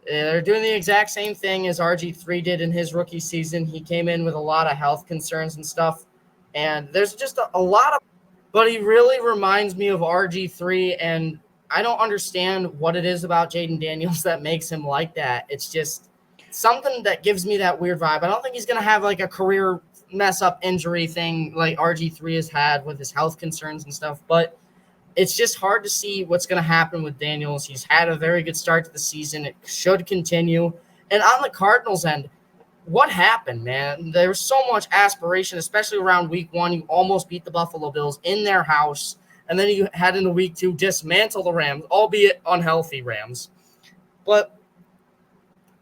S1: they're doing the exact same thing as RG3 did in his rookie season. He came in with a lot of health concerns and stuff. And there's just a lot of – but he really reminds me of RG3, and I don't understand what it is about Jaden Daniels that makes him like that. It's just something that gives me that weird vibe. I don't think he's going to have like a career mess-up injury thing like RG3 has had with his health concerns and stuff, but it's just hard to see what's going to happen with Daniels. He's had a very good start to the season. It should continue. And on the Cardinals end, what happened, man? There was so much aspiration, especially around week 1. You almost beat the Buffalo Bills in their house. And then you had into week 2, dismantle the Rams, albeit unhealthy Rams. But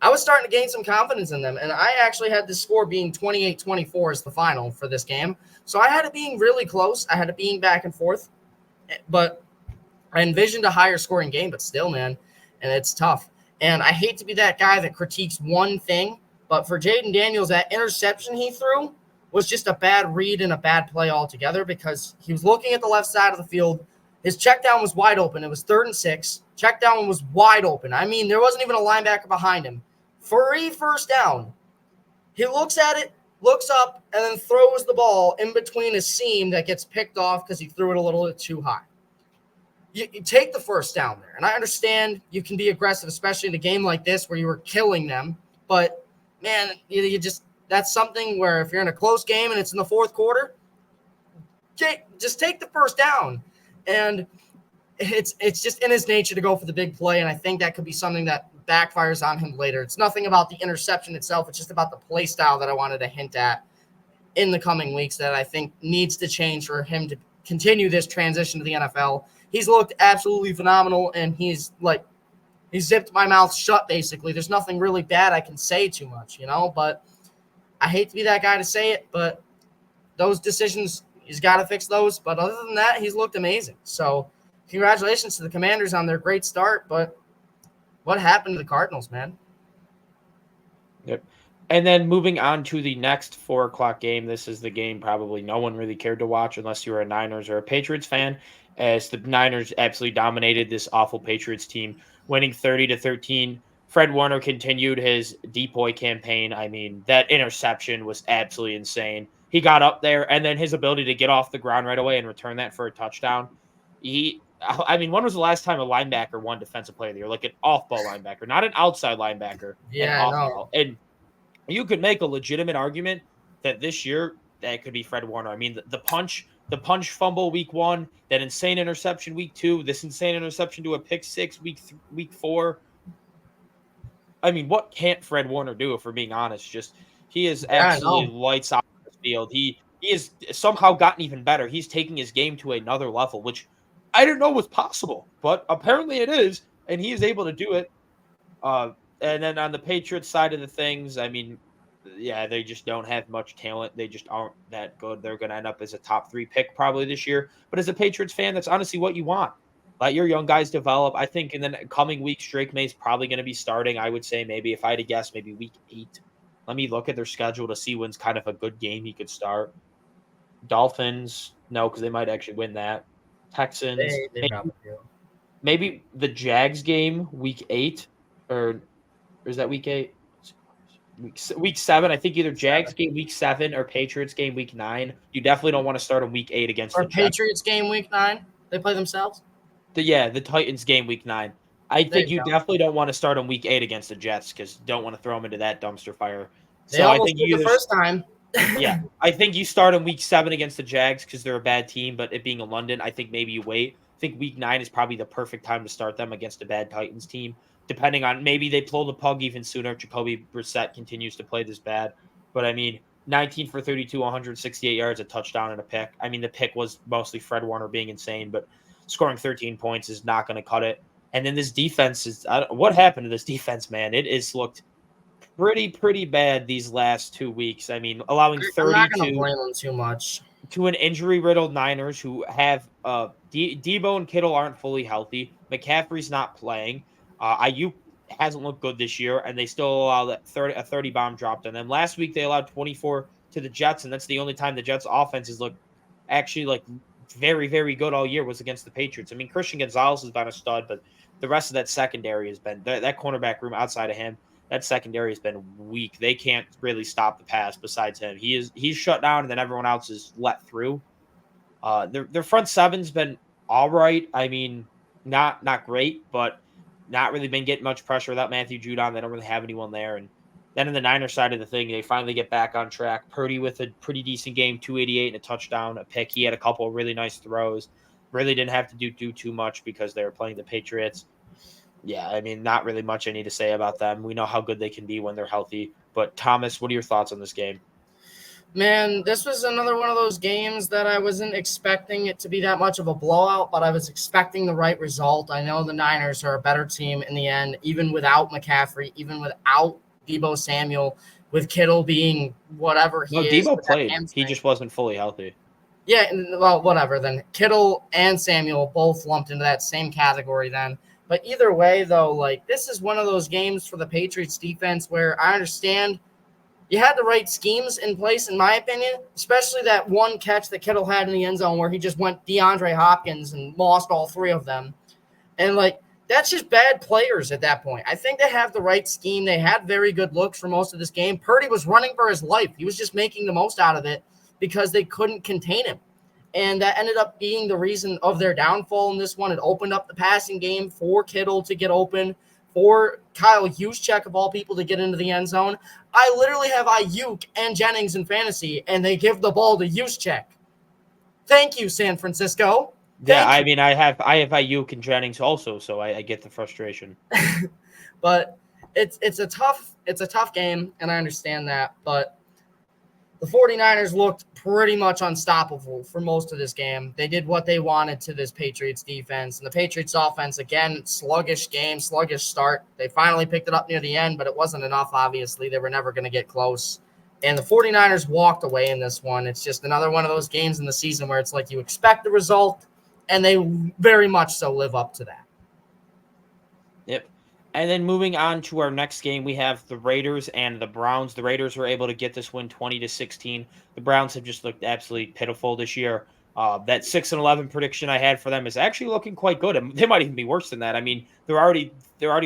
S1: I was starting to gain some confidence in them. And I actually had the score being 28-24 as the final for this game. So I had it being really close. I had it being back and forth. But I envisioned a higher scoring game, but still, man, and it's tough. And I hate to be that guy that critiques one thing, but for Jaden Daniels, that interception he threw was just a bad read and a bad play altogether, because he was looking at the left side of the field. His check down was wide open. It was 3rd and 6. Check down was wide open. There wasn't even a linebacker behind him. Free first down. He looks at it, looks up, and then throws the ball in between a seam that gets picked off because he threw it a little bit too high. You take the first down there. And I understand you can be aggressive, especially in a game like this where you were killing them. But, man, you just that's something where if you're in a close game and it's in the 4th quarter, just take the first down. And it's just in his nature to go for the big play, and I think that could be something that backfires on him later. It's nothing about the interception itself. It's just about the play style that I wanted to hint at in the coming weeks that I think needs to change for him to continue this transition to the NFL. He's looked absolutely phenomenal, and he zipped my mouth shut, basically. There's nothing really bad I can say too much, but I hate to be that guy to say it, but those decisions, he's got to fix those. But other than that, he's looked amazing. So congratulations to the Commanders on their great start, but what happened to the Cardinals, man?
S2: Yep. And then moving on to the next 4 o'clock game. This is the game probably no one really cared to watch unless you were a Niners or a Patriots fan, as the Niners absolutely dominated this awful Patriots team, winning 30-13. Fred Warner continued his decoy campaign. I mean, that interception was absolutely insane. He got up there, and then his ability to get off the ground right away and return that for a touchdown. I mean, when was the last time a linebacker won Defensive Player of the Year? Like an off-ball linebacker, not an outside linebacker, an
S1: Yeah, no.
S2: off-ball. And you could make a legitimate argument that this year that could be Fred Warner. I mean, the punch fumble week 1, that insane interception week 2, this insane interception to a pick 6 week 4. I mean, what can't Fred Warner do, if we're being honest? Just he is absolutely lights out on the field. He has somehow gotten even better. He's taking his game to another level, which I didn't know was possible, but apparently it is, and he is able to do it. And then on the Patriots side of the things, I mean, yeah, they just don't have much talent. They just aren't that good. They're going to end up as a top 3 pick probably this year. But as a Patriots fan, that's honestly what you want. Let your young guys develop. I think in the coming weeks, Drake May is probably going to be starting. I would say maybe, if I had to guess, maybe week 8. Let me look at their schedule to see when's kind of a good game he could start. Dolphins, no, because they might actually win that. Texans,
S1: They probably do.
S2: maybe the Jags game week 8, or is that week 8? Week 7. I think either Jags game week 7 or Patriots game week 9. You definitely don't want to start on week 8 against
S1: Or
S2: the Jets.
S1: Patriots game week 9. They play themselves.
S2: The Titans game week 9. I think you definitely don't want to start on week 8 against the Jets, because you don't want to throw them into that dumpster fire.
S1: So I think the first time.
S2: Yeah, I think you start in week 7 against the Jags because they're a bad team, but it being in London, I think maybe you wait. I think week 9 is probably the perfect time to start them against a bad Titans team, depending on maybe they pull the plug even sooner if Jacoby Brissett continues to play this bad. But I mean, 19 for 32, 168 yards, a touchdown, and a pick. I mean, the pick was mostly Fred Warner being insane, but scoring 13 points is not going to cut it. And then this defense is what happened to this defense, man? It has looked pretty bad these last 2 weeks. I mean, allowing 32
S1: I'm not going to blame them too much
S2: to an injury-riddled Niners who have Debo and Kittle aren't fully healthy. McCaffrey's not playing. Ayuk hasn't looked good this year, and they still allow that 30 bomb dropped on them. Last week they allowed 24 to the Jets, and that's the only time the Jets' offense has looked actually like very good all year was against the Patriots. I mean, Christian Gonzalez has been a stud, but the rest of that secondary has been that cornerback room outside of him. That secondary has been weak. They can't really stop the pass besides him. He's shut down, and then everyone else is let through. Their front seven's been all right. I mean, not great, but not really been getting much pressure without Matthew Judon. They don't really have anyone there. And then in the Niners side of the thing, they finally get back on track. Purdy with a pretty decent game, 288 and a touchdown, a pick. He had a couple of really nice throws. Really didn't have to do too much because they were playing the Patriots. Yeah, I mean, not really much I need to say about them. We know how good they can be when they're healthy. But Thomas, what are your thoughts on this game?
S1: Man, this was another one of those games that I wasn't expecting it to be that much of a blowout, but I was expecting the right result. I know the Niners are a better team in the end, even without McCaffrey, even without Deebo Samuel, with Kittle being whatever he is.
S2: Deebo played. He just wasn't fully healthy.
S1: Yeah, well, whatever then. Kittle and Samuel both lumped into that same category then. But either way, though, like this is one of those games for the Patriots defense where I understand you had the right schemes in place, in my opinion, especially that one catch that Kittle had in the end zone where he just went DeAndre Hopkins and lost all 3 of them. And, like, that's just bad players at that point. I think they have the right scheme. They had very good looks for most of this game. Purdy was running for his life. He was just making the most out of it because they couldn't contain him. And that ended up being the reason of their downfall in this one. It opened up the passing game for Kittle to get open, for Kyle Juszczyk, of all people, to get into the end zone. I literally have Ayuk and Jennings in fantasy, and they give the ball to Juszczyk. Thank you, San Francisco.
S2: Yeah, I mean, I have Ayuk and Jennings also, so I get the frustration.
S1: But it's a tough game, and I understand that. But the 49ers looked pretty much unstoppable for most of this game. They did what they wanted to this Patriots defense. And the Patriots offense, again, sluggish game, sluggish start. They finally picked it up near the end, but it wasn't enough, obviously. They were never going to get close. And the 49ers walked away in this one. It's just another one of those games in the season where it's like you expect the result, and they very much so live up to that.
S2: Yep. And then moving on to our next game, we have the Raiders and the Browns. The Raiders were able to get this win 20-16. The Browns have just looked absolutely pitiful this year. That 6-11 prediction I had for them is actually looking quite good. And they might even be worse than that. I mean, they're already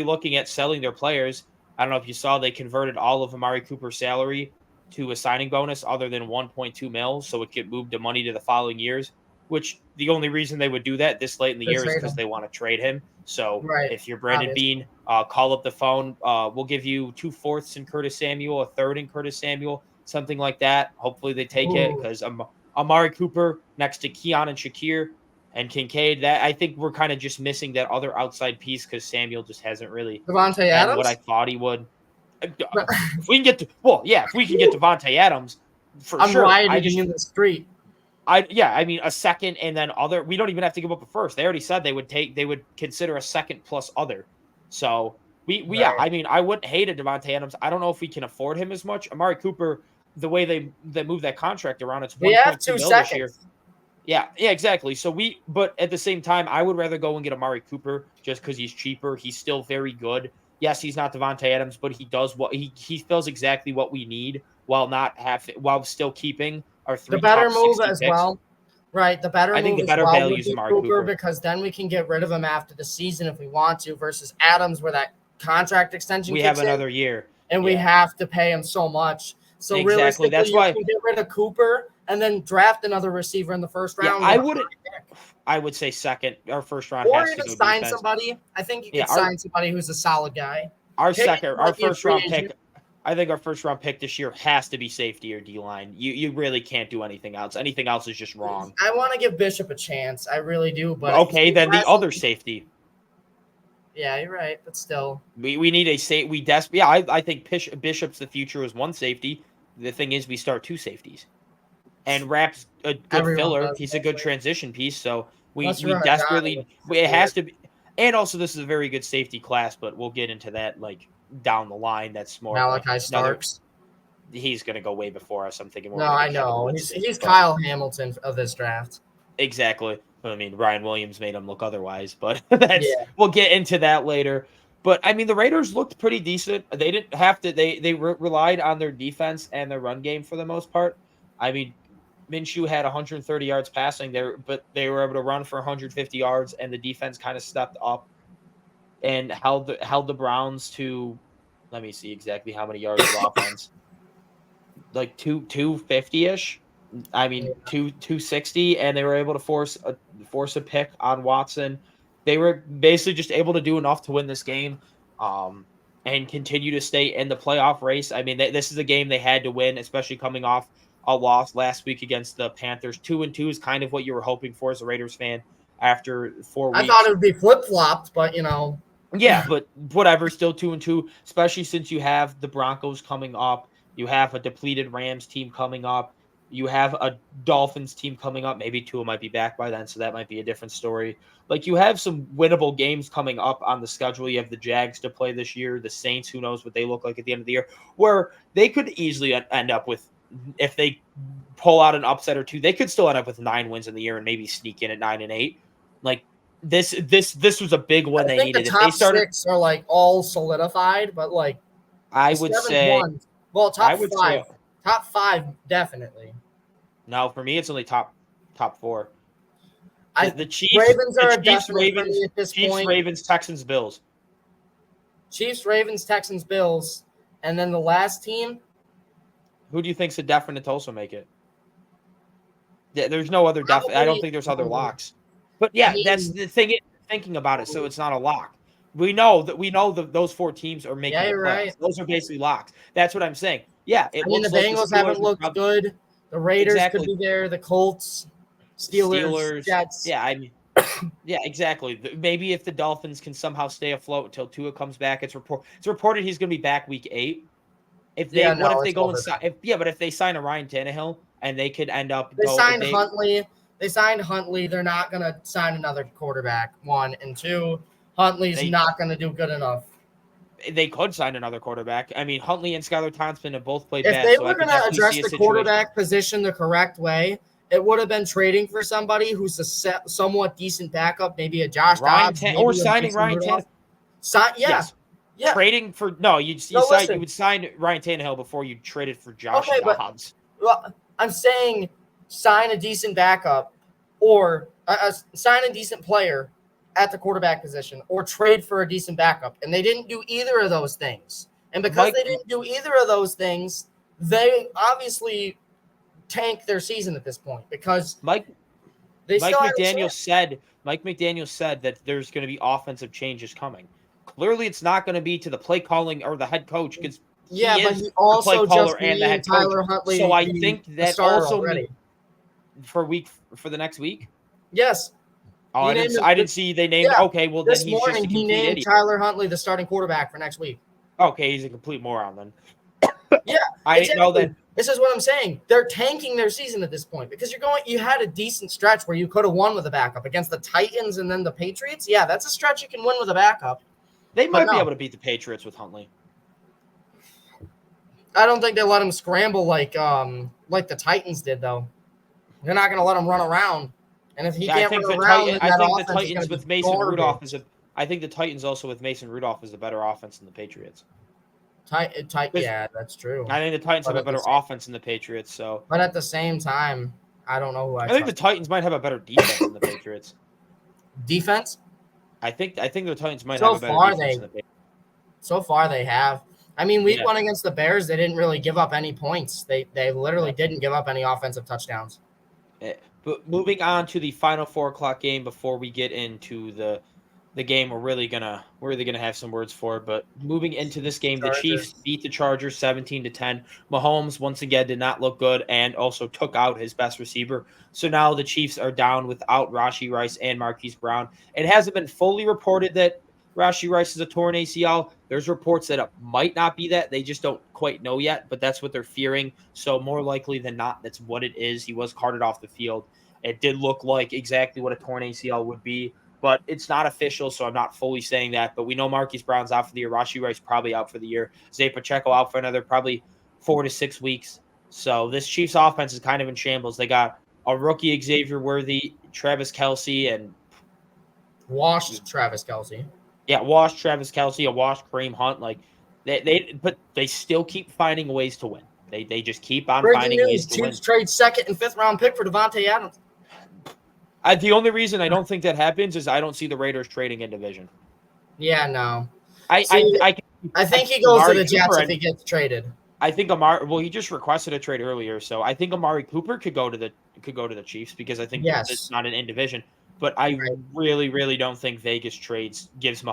S2: looking at selling their players. I don't know if you saw they converted all of Amari Cooper's salary to a signing bonus other than 1.2 mil, so it get moved to money to the following years. Which the only reason they would do that this late in the
S1: They
S2: year is
S1: trade
S2: because
S1: him.
S2: they want to trade him. So
S1: Right.
S2: if you're Brandon
S1: Obviously.
S2: Bean, call up the phone. We'll give you 2/4 in Curtis Samuel, a third in Curtis Samuel, something like that. Hopefully they take it
S1: Ooh.
S2: because Amari Cooper next to Keon and Shakir and Kincaid. That I think we're kind of just missing that other outside piece because Samuel just hasn't really
S1: Devontae
S2: been what I
S1: Adams?
S2: thought he would. If we can get if we can get Devontae Adams, for
S1: I'm
S2: sure.
S1: rioting in the street.
S2: I mean a second and then other. We don't even have to give up a first. They already said they would consider a second plus other. So yeah.
S1: Right.
S2: I mean, I wouldn't hate a Devontae Adams. I don't know if we can afford him as much. Amari Cooper, the way they move that contract around, it's
S1: We have
S2: 1.2
S1: 2
S2: mil this year.
S1: seconds.
S2: Yeah, exactly. So but at the same time, I would rather go and get Amari Cooper just because he's cheaper. He's still very good. Yes, he's not Devontae Adams, but he does what he fills exactly what we need while still keeping our
S1: The
S2: 3
S1: better
S2: top
S1: move
S2: 60
S1: as
S2: picks.
S1: well. Right. The better
S2: I think
S1: move
S2: the
S1: as
S2: better
S1: well
S2: value
S1: would
S2: is
S1: be
S2: Amari
S1: Cooper,
S2: Cooper.
S1: because then we can get rid of him after the season if we want to, versus Adams where that contract extension
S2: We
S1: kicks
S2: have another year.
S1: and we
S2: Yeah.
S1: have to pay him so much. So
S2: Exactly.
S1: realistically,
S2: That's
S1: you
S2: why
S1: can get rid of Cooper and then draft another receiver in the first
S2: Yeah,
S1: round.
S2: I
S1: or
S2: wouldn't. I would say second. Our first round
S1: Or
S2: has to
S1: even
S2: go
S1: sign
S2: defense.
S1: somebody. I think you
S2: Yeah,
S1: could sign somebody who's a solid guy.
S2: Our
S1: Pickens might be a
S2: first
S1: free
S2: round
S1: agent.
S2: pick. I think our first round pick this year has to be safety or D line. You really can't do anything else. Anything else is just wrong.
S1: I want to give Bishop a chance. I really do. But
S2: Okay, then the other safety.
S1: Yeah, you're right. But still,
S2: we need a safe. I think Bishop's the future is one safety. The thing is, we start 2 safeties, and Rapp's a good
S1: Everyone
S2: filler.
S1: does,
S2: He's a good
S1: mostly.
S2: transition piece. So
S1: Unless
S2: we
S1: you're on a Johnny,
S2: desperately
S1: which is
S2: it has
S1: weird.
S2: to be. And also, this is a very good safety class, but we'll get into that like down the line. That's more of
S1: Malachi Starks.
S2: He's going to go way before us. I'm thinking more.
S1: No,
S2: like
S1: I
S2: a Kevin
S1: know.
S2: Winston,
S1: He's
S2: but-
S1: Kyle Hamilton of this draft.
S2: Exactly. I mean, Ryan Williams made him look otherwise, but
S1: Yeah.
S2: we'll get into that later. But I mean, the Raiders looked pretty decent. They didn't have to. They relied on their defense and their run game for the most part. I mean, Minshew had 130 yards passing there, but they were able to run for 150 yards, and the defense kind of stepped up and held the Browns to. Let me see exactly how many yards of offense. Like 250-ish. I mean, 260, and they were able to force a pick on Watson. They were basically just able to do enough to win this game, and continue to stay in the playoff race. I mean, this is a game they had to win, especially coming off a loss last week against the Panthers. 2-2 is kind of what you were hoping for as a Raiders fan after 4 weeks.
S1: I thought it would be flip flopped, but
S2: Yeah, but whatever, still 2-2, especially since you have the Broncos coming up. You have a depleted Rams team coming up. You have a Dolphins team coming up. Maybe Tua might be back by then, so that might be a different story. Like, you have some winnable games coming up on the schedule. You have the Jags to play this year, the Saints, who knows what they look like at the end of the year, where they could easily end up with, if they pull out an upset or two, they could still end up with 9 wins in the year and maybe sneak in at 9-8. Like, this was a big win they needed.
S1: The top 6 are like all solidified, but like
S2: I would say,
S1: well, top
S2: I would
S1: 5,
S2: say,
S1: top 5 definitely.
S2: No, for me, it's only top 4. The Chiefs,
S1: Ravens are
S2: the Chiefs,
S1: definitely for
S2: Ravens,
S1: me at this
S2: Chiefs,
S1: point.
S2: Ravens, Texans, Bills.
S1: Chiefs, Ravens, Texans, Bills, and then the last team.
S2: Who do you think's a definite Tulsa make it? Yeah, there's no other definite. I don't think there's other locks. But yeah, that's the thing. Thinking about it, so it's not a lock. We know that those 4 teams are making the playoffs.
S1: Right.
S2: Those are basically locks. That's what I'm saying. Yeah,
S1: the Bengals haven't looked good. The Raiders could be there. The Colts, Steelers, Jets.
S2: Yeah, I mean, yeah, exactly. Maybe if the Dolphins can somehow stay afloat until Tua comes back, it's reported he's going to be back week 8. If they if they sign a Ryan Tannehill and they could end up
S1: signed Huntley. They signed Huntley. They're not going to sign another quarterback. 1 and 2. Huntley's not going to do good enough.
S2: They could sign another quarterback. I mean, Huntley and Skylar Thompson have both played
S1: if
S2: bad.
S1: If they were going to address the quarterback position the correct way, it would have been trading for somebody who's a somewhat decent backup, maybe a Josh Dobbs.
S2: Or signing Ryan Tannehill.
S1: Yes. Yeah.
S2: Trading for you would sign Ryan Tannehill before you traded for Josh Dobbs.
S1: Well, I'm saying sign a decent backup or sign a decent player at the quarterback position or trade for a decent backup. And they didn't do either of those things. And because they didn't do either of those things, they obviously tank their season at this point because
S2: Mike McDaniel said that there's going to be offensive changes coming. Clearly, it's not going to be to the play calling or the head coach because he also the play caller and the head coach.
S1: Huntley
S2: so I think that also
S1: already.
S2: For the next week.
S1: Yes.
S2: Oh, I didn't see they named. Yeah, okay, well then he's just a complete idiot.
S1: Tyler Huntley the starting quarterback for next week.
S2: Okay, he's a complete moron then.
S1: Yeah,
S2: I didn't know that.
S1: This is what I'm saying. They're tanking their season at this point because you had a decent stretch where you could have won with a backup against the Titans and then the Patriots. Yeah, that's a stretch you can win with a backup.
S2: They might be able to beat the Patriots with Huntley.
S1: I don't think they let him scramble like the Titans did though. They're not going to let him run around. And if he can't run around,
S2: I think the Titans with Mason Rudolph I think the Titans also with Mason Rudolph is a better offense than the Patriots.
S1: Yeah, that's true.
S2: I think the Titans have a better offense than the Patriots. So,
S1: but at the same time, I don't know who I
S2: think the Titans might have a better defense than the Patriots.
S1: Defense?
S2: I think the Titans might have a better defense than the Patriots.
S1: So far, they have. I mean, week one against the Bears, they didn't really give up any points. They literally didn't give up any offensive touchdowns.
S2: But moving on to the final 4:00 game before we get into the game we're really gonna have some words for. But moving into this game, the Chiefs beat the Chargers 17-10. Mahomes once again did not look good and also took out his best receiver. So now the Chiefs are down without Rashee Rice and Marquise Brown. It hasn't been fully reported that Rashee Rice is a torn ACL. There's reports that it might not be that. They just don't quite know yet, but that's what they're fearing. So more likely than not, that's what it is. He was carted off the field. It did look like exactly what a torn ACL would be, but it's not official, so I'm not fully saying that. But we know Marquise Brown's out for the year. Rashee Rice probably out for the year. Zay Pacheco out for another probably 4 to 6 weeks. So this Chiefs offense is kind of in shambles. They got a rookie Xavier Worthy, Travis Kelce, and
S1: washed Travis Kelce.
S2: Yeah, washed Travis Kelce, a washed Kareem Hunt. Like but they still keep finding ways to win. They just keep on finding ways to win.
S1: Chiefs trade 2nd and 5th round pick for Davante Adams.
S2: The only reason I don't think that happens is I don't see the Raiders trading in division.
S1: Yeah, no.
S2: I
S1: think he goes to the Jets if he gets traded.
S2: I think he just requested a trade earlier, so I think Amari Cooper could go to the Chiefs because I think it's not an in division. But I really, really don't think Vegas gives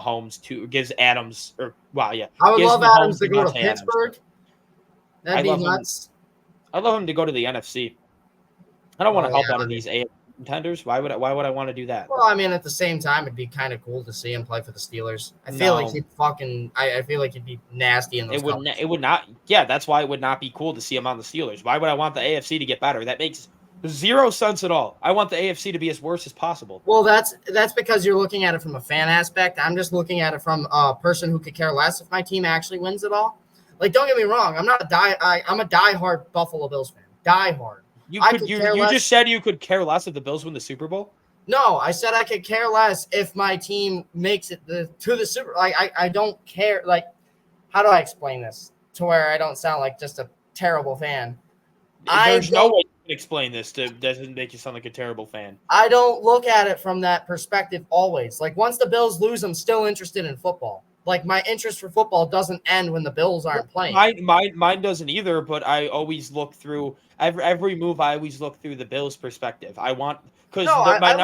S2: Adams
S1: I would love Adams to go to Pittsburgh. That'd be nuts.
S2: I'd love him to go to the NFC. I don't want to help out of these AFC contenders. Why would I want to do that?
S1: Well, I mean, at the same time, it'd be kind of cool to see him play for the Steelers. I feel like he'd be nasty in those.
S2: It would not. Yeah, that's why it would not be cool to see him on the Steelers. Why would I want the AFC to get better? That makes zero sense at all. I want the AFC to be as worse as possible.
S1: Well, that's because you're looking at it from a fan aspect. I'm just looking at it from a person who could care less if my team actually wins it all. Like, don't get me wrong. I'm a diehard Buffalo Bills fan. Diehard.
S2: You just said you could care less if the Bills win the Super Bowl?
S1: No, I said I could care less if my team makes it to the Super. Like, I don't care. Like, how do I explain this to where I don't sound like just a terrible fan?
S2: There's no way you can explain this doesn't make you sound like a terrible fan.
S1: I don't look at it from that perspective always. Like, once the Bills lose, I'm still interested in football. Like, my interest for football doesn't end when the Bills aren't playing.
S2: Mine doesn't either, but I always look through every move. I always look through the Bills' perspective. I want my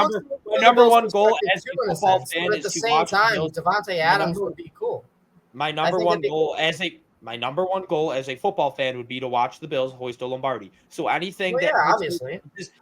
S2: number one goal as a football fan is to watch the Bills.
S1: Davante Adams would be cool.
S2: My number one goal as a football fan would be to watch the Bills hoist a Lombardi. So anything
S1: obviously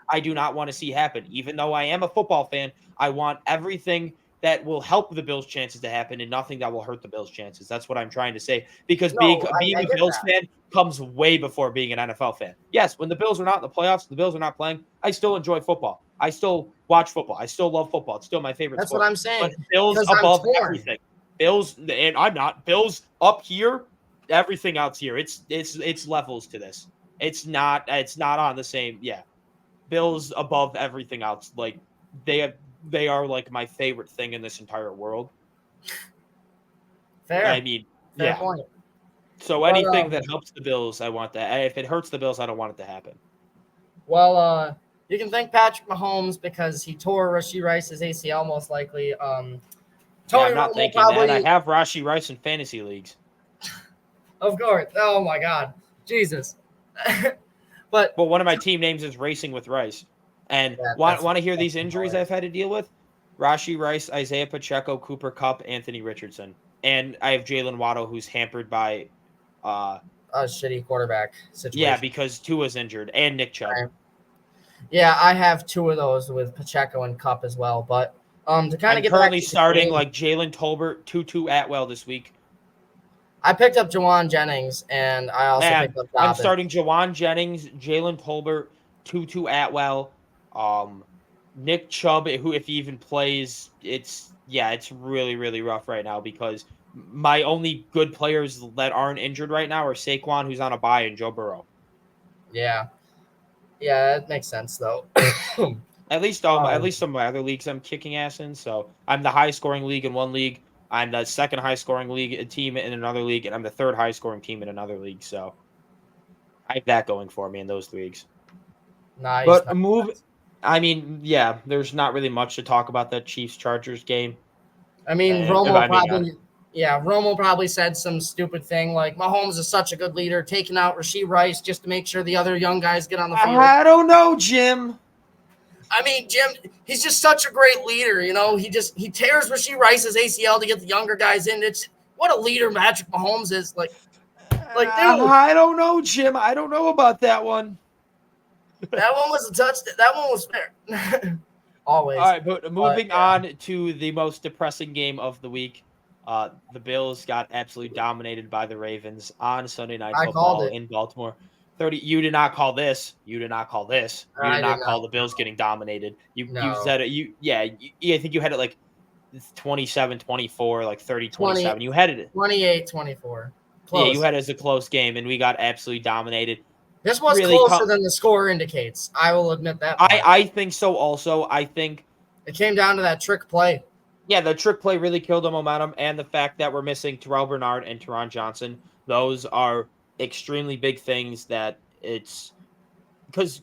S2: I do not want to see happen. Even though I am a football fan, I want everything that will help the Bills' chances to happen and nothing that will hurt the Bills' chances. That's what I'm trying to say. Because being a Bills fan comes way before being an NFL fan. Yes, when the Bills are not in the playoffs, the Bills are not playing, I still enjoy football. I still watch football. I still love football. It's still my favorite
S1: sport.
S2: That's
S1: what I'm saying.
S2: But Bills above everything. Bills, and I'm not. Bills up here, everything else here. It's levels to this. It's not on the same. Yeah. Bills above everything else. Like, they are like my favorite thing in this entire world.
S1: Fair.
S2: I mean,
S1: Fair
S2: yeah.
S1: point.
S2: So
S1: But,
S2: anything that helps the Bills, I want that. If it hurts the Bills, I don't want it to happen.
S1: Well, you can thank Patrick Mahomes because he tore Rashee Rice's ACL most likely.
S2: Yeah,
S1: Tony
S2: I'm not
S1: Romo
S2: thinking
S1: probably,
S2: that. I have Rashee Rice in fantasy leagues.
S1: of course. Oh my God, Jesus. But
S2: Well, one of my team names is Racing with Rice. And
S1: that's
S2: want to hear these
S1: fucking
S2: injuries
S1: hilarious.
S2: I've had to deal with? Rashee Rice, Isaiah Pacheco, Cooper Kupp, Anthony Richardson. And I have Jalen Waddle, who's hampered by
S1: A shitty quarterback
S2: yeah,
S1: situation.
S2: because Tua's injured, and Nick Chubb.
S1: Right. Yeah, I have two of those with Pacheco and Cup as well. But to kind
S2: I'm
S1: of get back
S2: currently
S1: to the
S2: starting
S1: game,
S2: like Jalen Tolbert, Tutu Atwell this week.
S1: I picked up Jawan Jennings and I also
S2: Man,
S1: picked up
S2: I'm
S1: Dobbins.
S2: starting Jawan Jennings, Jalen Tolbert, Tutu Atwell, Nick Chubb, who if he even plays, it's really, really rough right now because my only good players that aren't injured right now are Saquon, who's on a bye, and Joe Burrow.
S1: Yeah, that makes sense though.
S2: At least some of my other leagues I'm kicking ass in. So I'm the highest scoring league in one league. I'm the second highest scoring league team in another league, and I'm the third highest scoring team in another league. So I have that going for me in those leagues.
S1: Nice.
S2: But
S1: nice.
S2: a move, I mean, yeah, there's not really much to talk about that Chiefs Chargers game.
S1: I mean,
S2: And
S1: Romo probably said some stupid thing like Mahomes is such a good leader, taking out Rashee Rice just to make sure the other young guys get on the field.
S2: I don't know, Jim.
S1: I mean, Jim, he's just such a great leader. You know, he tears Rashee Rice's ACL to get the younger guys in. It's what a leader Patrick Mahomes is. Like dude,
S2: I don't know, Jim. I don't know about that one.
S1: that one was a touchdown. That one was fair. Always.
S2: All right, but moving on to the most depressing game of the week. The Bills got absolutely dominated by the Ravens on Sunday Night Football in Baltimore. 30. You did not call this. You did not call this. You did not call the Bills getting dominated. You said it. I think you had it like 27-24, like 30-27. You had it
S1: 28-24.
S2: Yeah, you had it as a close game, and we got absolutely dominated.
S1: This was really closer than the score indicates. I will admit that.
S2: I think so also. I think
S1: it came down to that trick play.
S2: Yeah, the trick play really killed the momentum, and the fact that we're missing Terrell Bernard and Teron Johnson. Those are extremely big things that it's because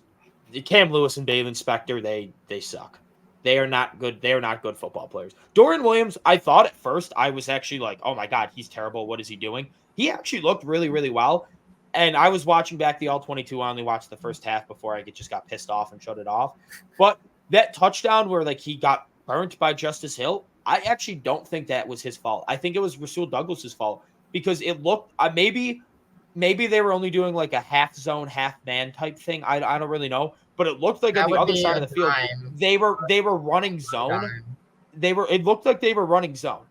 S2: Cam Lewis and Dave Inspector, they suck. They are not good. They are not good football players. Dorian Williams, I thought at first, I was actually like, oh my God, he's terrible. What is he doing? He actually looked really, really well. And I was watching back the All-22. I only watched the first half before I just got pissed off and shut it off. But that touchdown where like he got burnt by Justice Hill, I actually don't think that was his fault. I think it was Rasul Douglas's fault because it looked maybe they were only doing like a half zone, half man type thing. I don't really know, but it looked like on the other side of the field they were running zone. It looked like they were running zone,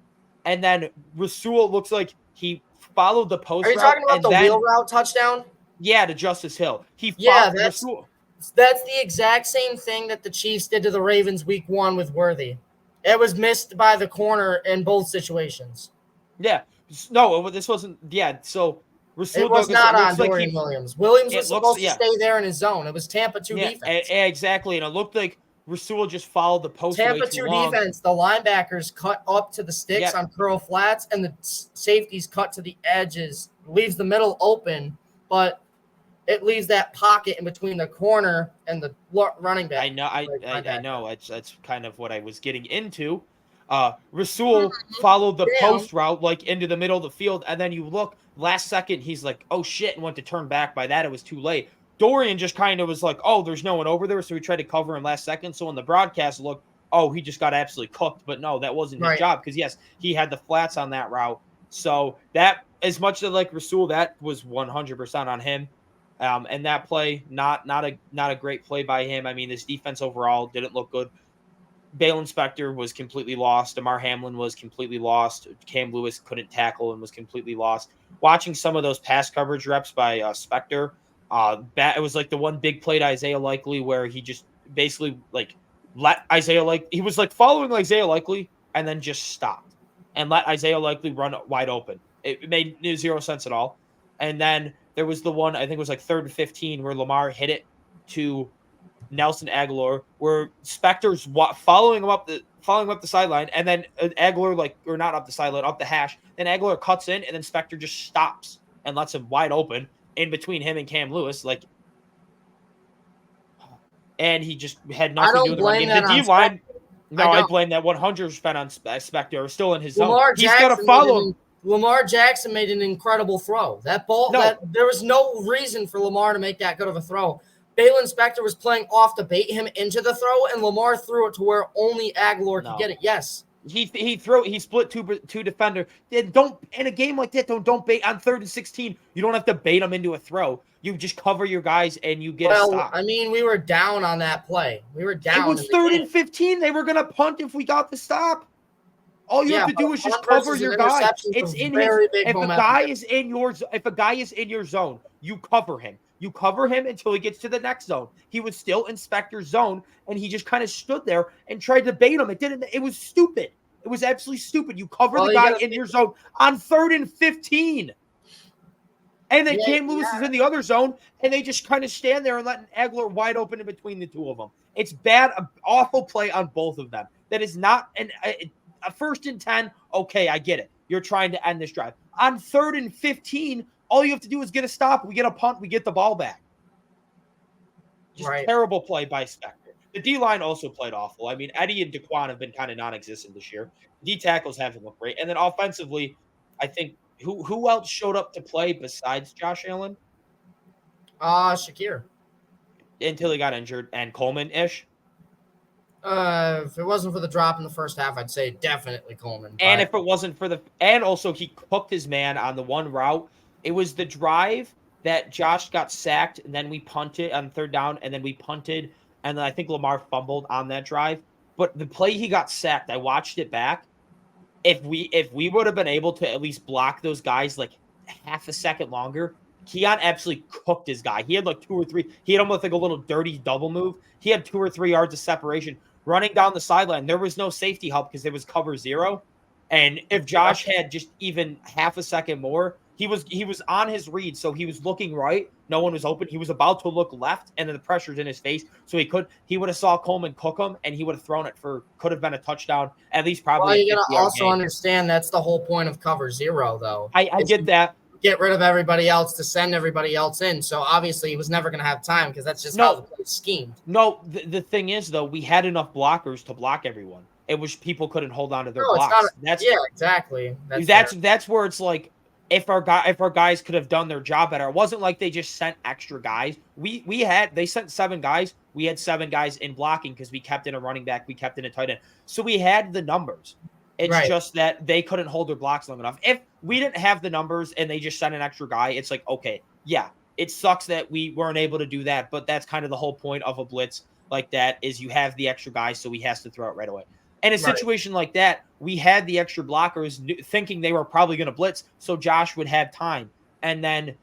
S2: and then Rasul looks like he followed the post.
S1: Are you talking about the wheel route touchdown?
S2: Yeah, to Justice Hill.
S1: That's the exact same thing that the Chiefs did to the Ravens week 1 with Worthy. It was missed by the corner in both situations.
S2: Yeah. No, this wasn't. Yeah, so
S1: Rasul Douglas, not on Dorian Williams. Williams was supposed to stay there in his zone. It was Tampa 2 defense.
S2: Exactly, and it looked like Rasul just followed the post
S1: Tampa 2 defense, the linebackers cut up to the sticks on curl flats, and the safeties cut to the edges. Leaves the middle open, but it leaves that pocket in between the corner and the running back.
S2: I know. I know. That's kind of what I was getting into. Rasul followed the post route like into the middle of the field, and then you look last second, he's like, "Oh shit!" and went to turn back. By that, it was too late. Dorian just kind of was like, "Oh, there's no one over there," so he tried to cover him last second. So on the broadcast, looked, "Oh, he just got absolutely cooked." But no, that wasn't his job because yes, he had the flats on that route. So that, as much as like Rasul, that was 100% on him. And that play, not a great play by him. I mean, this defense overall didn't look good. Bale Inspector was completely lost. Damar Hamlin was completely lost. Cam Lewis couldn't tackle and was completely lost. Watching some of those pass coverage reps by Spector, it was like the one big play to Isaiah Likely where he just basically like let Isaiah he was like following Isaiah Likely and then just stopped and let Isaiah Likely run wide open. It made zero sense at all. And then there was the one, I think it was like 3rd and 15 where Lamar hit it to Nelson Aguilar, where Spector's following him up the sideline, and then Aguilar or not up the sideline, up the hash. Then Aguilar cuts in, and then Spector just stops and lets him wide open in between him and Cam Lewis, and he just had nothing to do with the run game. The D line. No, I blame that 100% on Spector. Still in his zone. He's got to follow him.
S1: Lamar Jackson made an incredible throw. That ball, there was no reason for Lamar to make that good of a throw. Baylon Spector was playing off to bait him into the throw, and Lamar threw it to where only Aguilar could get it. Yes.
S2: He split two defender. Don't in a game like that. Don't bait on 3rd and 16. You don't have to bait them into a throw. You just cover your guys and you get a stop.
S1: I mean, we were down on that play. We were down.
S2: It was 3rd and 15. They were gonna punt if we got the stop. All you have to do is just cover your guy. It's in his. If a guy is in your zone, you cover him. You cover him until he gets to the next zone. He was still in Spector's zone, and he just kind of stood there and tried to bait him. It was stupid. It was absolutely stupid. You cover the guy in your zone on 3rd and 15. And then Cam Lewis is in the other zone, and they just kind of stand there and let Aguilar wide open in between the two of them. It's bad, awful play on both of them. That is not a 1st and 10. Okay, I get it. You're trying to end this drive. On 3rd and 15, all you have to do is get a stop. We get a punt. We get the ball back. Just terrible play by Spector. The D-line also played awful. I mean, Eddie and Daquan have been kind of non-existent this year. D tackles haven't looked great. And then offensively, I think who else showed up to play besides Josh Allen?
S1: Shakir.
S2: Until he got injured. And Coleman-ish.
S1: If it wasn't for the drop in the first half, I'd say definitely Coleman.
S2: And if it wasn't for and also he cooked his man on the one route. It was the drive that Josh got sacked, and then we punted on 3rd down, and then we punted, and then I think Lamar fumbled on that drive. But the play he got sacked, I watched it back. If we would have been able to at least block those guys half a second longer, Keon absolutely cooked his guy. He had 2 or 3. He had almost a little dirty double move. He had 2 or 3 yards of separation running down the sideline. There was no safety help because it was cover 0. And if Josh had just even half a second more, he was on his read, so he was looking right. No one was open. He was about to look left, and then the pressure's in his face. So he would have saw Coleman cook him, and he would have thrown it could have been a touchdown, at least probably.
S1: Well, you gotta also understand that's the whole point of cover 0, though.
S2: I get that.
S1: Get rid of everybody else to send everybody else in. So obviously he was never going to have time because that's just how the play schemed.
S2: No, the thing is, though, we had enough blockers to block everyone. It was people couldn't hold on to their blocks.
S1: Exactly.
S2: That's where it's if our guys could have done their job better. It wasn't like they just sent extra guys. They sent 7 guys. We had 7 guys in blocking because we kept in a running back, we kept in a tight end. So we had the numbers. It's just that they couldn't hold their blocks long enough. If we didn't have the numbers and they just sent an extra guy, it's okay, yeah, it sucks that we weren't able to do that, but that's kind of the whole point of a blitz like that is you have the extra guy, so he has to throw it right away. And a situation like that, we had the extra blockers thinking they were probably going to blitz, so Josh would have time. And then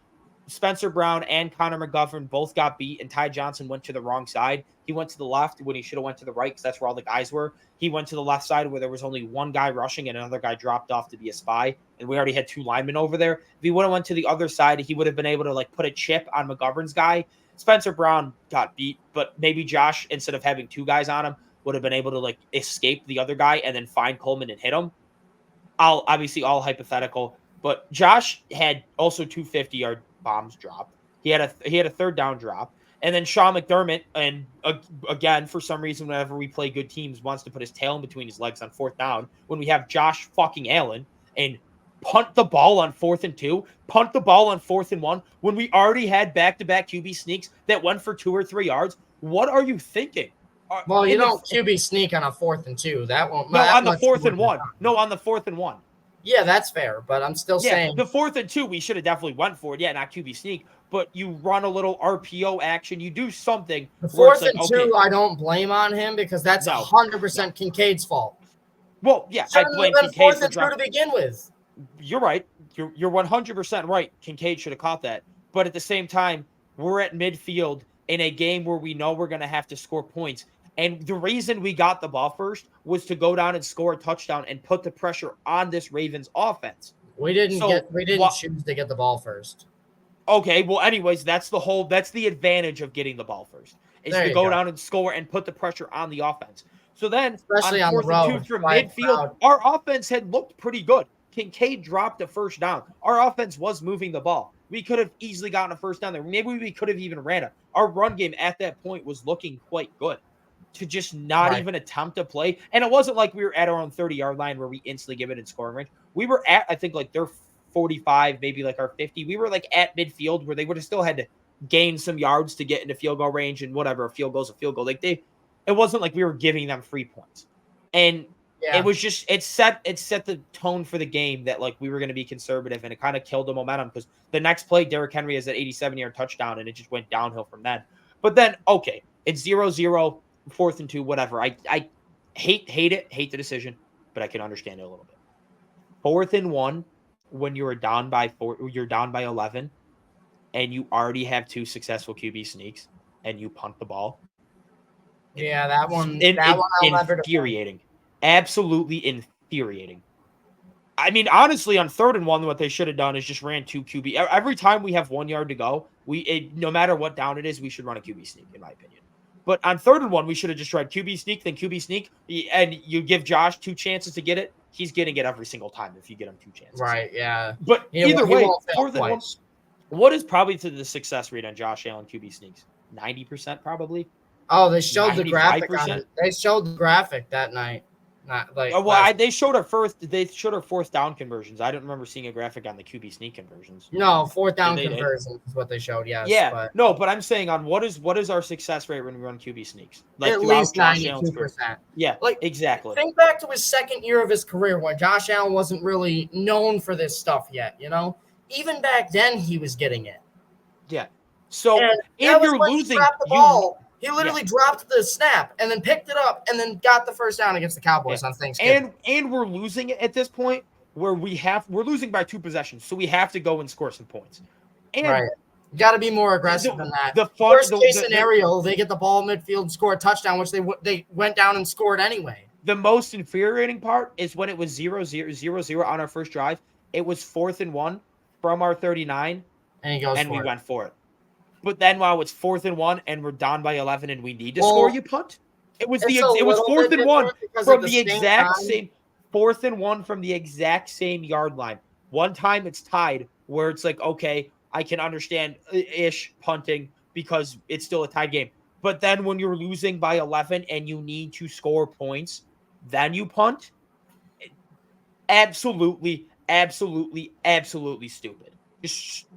S2: Spencer Brown and Connor McGovern both got beat, and Ty Johnson went to the wrong side. He went to the left when he should have went to the right because that's where all the guys were. He went to the left side where there was only one guy rushing and another guy dropped off to be a spy, and we already had 2 linemen over there. If he would have went to the other side, he would have been able to put a chip on McGovern's guy. Spencer Brown got beat, but maybe Josh, instead of having 2 guys on him, would have been able to escape the other guy and then find Coleman and hit him. All hypothetical, but Josh had also 2 50-yard bombs dropped. He had a 3rd down drop, and then Sean McDermott, and again for some reason whenever we play good teams, wants to put his tail in between his legs on 4th down when we have Josh fucking Allen and punt the ball on 4th and 2, punt the ball on 4th and 1 when we already had back-to-back QB sneaks that went for 2 or 3 yards. What are you thinking?
S1: Well, you don't QB sneak on a 4th and 2. That won't.
S2: No, on the 4th and 1. No, on the 4th and 1.
S1: Yeah, that's fair, but I'm still saying
S2: the 4th and 2 we should have definitely went for it. Yeah, not QB sneak, but you run a little RPO action. You do something.
S1: The 4th and 2, I don't blame on him because that's 100% Kincaid's fault.
S2: Well, yeah, I blame Kincaid for
S1: 4th and 2 to begin with.
S2: You're right. You're 100% right. Kincaid should have caught that, but at the same time, we're at midfield in a game where we know we're going to have to score points. And the reason we got the ball first was to go down and score a touchdown and put the pressure on this Ravens offense.
S1: We didn't choose to get the ball first.
S2: Okay, well, anyways, that's the advantage of getting the ball first. is
S1: There
S2: to
S1: you
S2: go
S1: go.
S2: down and score and put the pressure on the offense. So then
S1: Especially
S2: on
S1: on the
S2: 4th and 2
S1: road,
S2: from
S1: by a
S2: midfield,
S1: crowd.
S2: our offense had looked pretty good. Kincaid dropped a first down. Our offense was moving the ball. We could have easily gotten a first down there. Maybe we could have even ran it. Our run game at that point was looking quite good. To just not
S1: Right.
S2: even attempt to play. And it wasn't like we were at our own 30-yard line where we instantly give it in scoring range. We were at, I think, like their 45, maybe like our 50. We were like at midfield where they would have still had to gain some yards to get into field goal range, and whatever, a field goal's a field goal. Like it wasn't like we were giving them free points. And
S1: Yeah.
S2: it was just it set the tone for the game that like we were going to be conservative, and it kind of killed the momentum because the next play, Derrick Henry has that 87-yard touchdown, and it just went downhill from then. But then, okay, it's 0-0, 4th and 2, whatever. I hate the decision, but I can understand it a little bit. 4th and 1, when you're down by 11, and you already have 2 successful QB sneaks, and you punt the ball.
S1: Yeah, that one I'll never defend.
S2: Infuriating. Absolutely infuriating. I mean, honestly, on 3rd and 1, what they should have done is just ran 2 QB. Every time we have 1 yard to go, no matter what down it is, we should run a QB sneak, in my opinion. But on 3rd and 1, we should have just tried QB sneak, then QB sneak, and you give Josh 2 chances to get it. He's getting it every single time if you get him 2 chances.
S1: Right, yeah.
S2: But either way, 4th and 1,
S1: twice.
S2: what is probably to the success rate on Josh Allen QB sneaks? 90% probably?
S1: Oh, they showed the graphic
S2: 95%?
S1: on it. They showed the graphic that night. Not like
S2: they showed our 4th down conversions. I don't remember seeing a graphic on the QB sneak conversions.
S1: No, 4th down conversions is what they showed. Yes.
S2: Yeah. But I'm saying on what is our success rate when we run QB sneaks?
S1: Like at least 92%.
S2: Yeah. Like exactly.
S1: Think back to his second year of his career when Josh Allen wasn't really known for this stuff yet. You know, even back then he was getting it.
S2: Yeah. So
S1: and
S2: you're losing.
S1: He dropped the ball. He literally dropped the snap and then picked it up and then got the first down against the Cowboys on Thanksgiving.
S2: And we're losing it at this point where we're losing by 2 possessions, so we have to go and score some points. And
S1: right. You got to be more aggressive than that. Worst case scenario, they get the ball midfield and score a touchdown, which they went down and scored anyway.
S2: The most infuriating part is when it was 0-0 on our first drive. It was 4th and 1 from our 39,
S1: and
S2: we went for it. But then while it's 4th and 1 and we're down by 11 and we need to score, you punt. It was 4th and 1 from the exact same 4th and 1 from the exact same yard line. One time it's tied where it's like, okay, I can understand ish punting because it's still a tied game. But then when you're losing by 11 and you need to score points, then you punt. Absolutely stupid. Just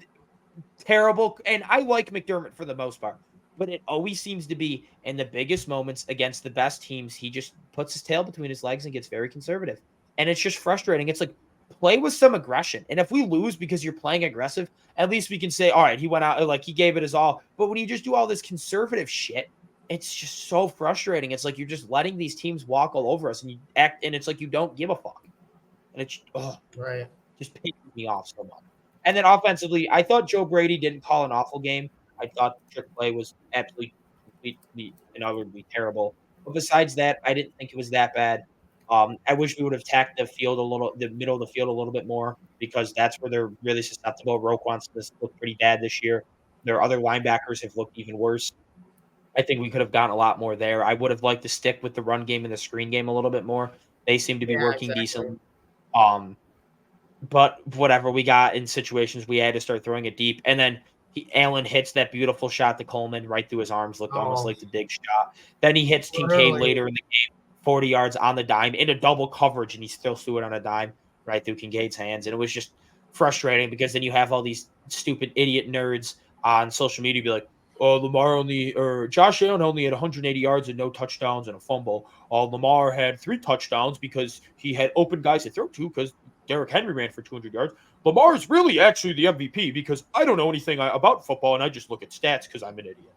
S2: terrible. And I like McDermott for the most part, but it always seems to be in the biggest moments against the best teams, he just puts his tail between his legs and gets very conservative. And it's just frustrating. It's like, play with some aggression. And if we lose because you're playing aggressive, at least we can say, all right, he went out, like he gave it his all. But when you just do all this conservative shit, it's just so frustrating. It's like you're just letting these teams walk all over us and you act, and it's like you don't give a fuck. And it's just pisses me off so much. And then offensively, I thought Joe Brady didn't call an awful game. I thought the trick play was absolutely, completely, and utterly terrible. But besides that, I didn't think it was that bad. I wish we would have attacked the middle of the field a little bit more because that's where they're really susceptible. Roquan Smith looked pretty bad this year. Their other linebackers have looked even worse. I think we could have gotten a lot more there. I would have liked to stick with the run game and the screen game a little bit more. They seem to be working decently. But whatever, we got in situations we had to start throwing it deep. And then Allen hits that beautiful shot to Coleman right through his arms, looked almost like the big shot. Then he hits Kincaid later in the game, 40 yards on the dime, into double coverage, and he still threw it on a dime right through Kincaid's hands. And it was just frustrating because then you have all these stupid idiot nerds on social media be like, oh, Josh Allen only had 180 yards and no touchdowns and a fumble. Lamar had 3 touchdowns because he had open guys to throw to because Derrick Henry ran for 200 yards. Lamar is really actually the MVP because I don't know anything about football and I just look at stats because I'm an idiot.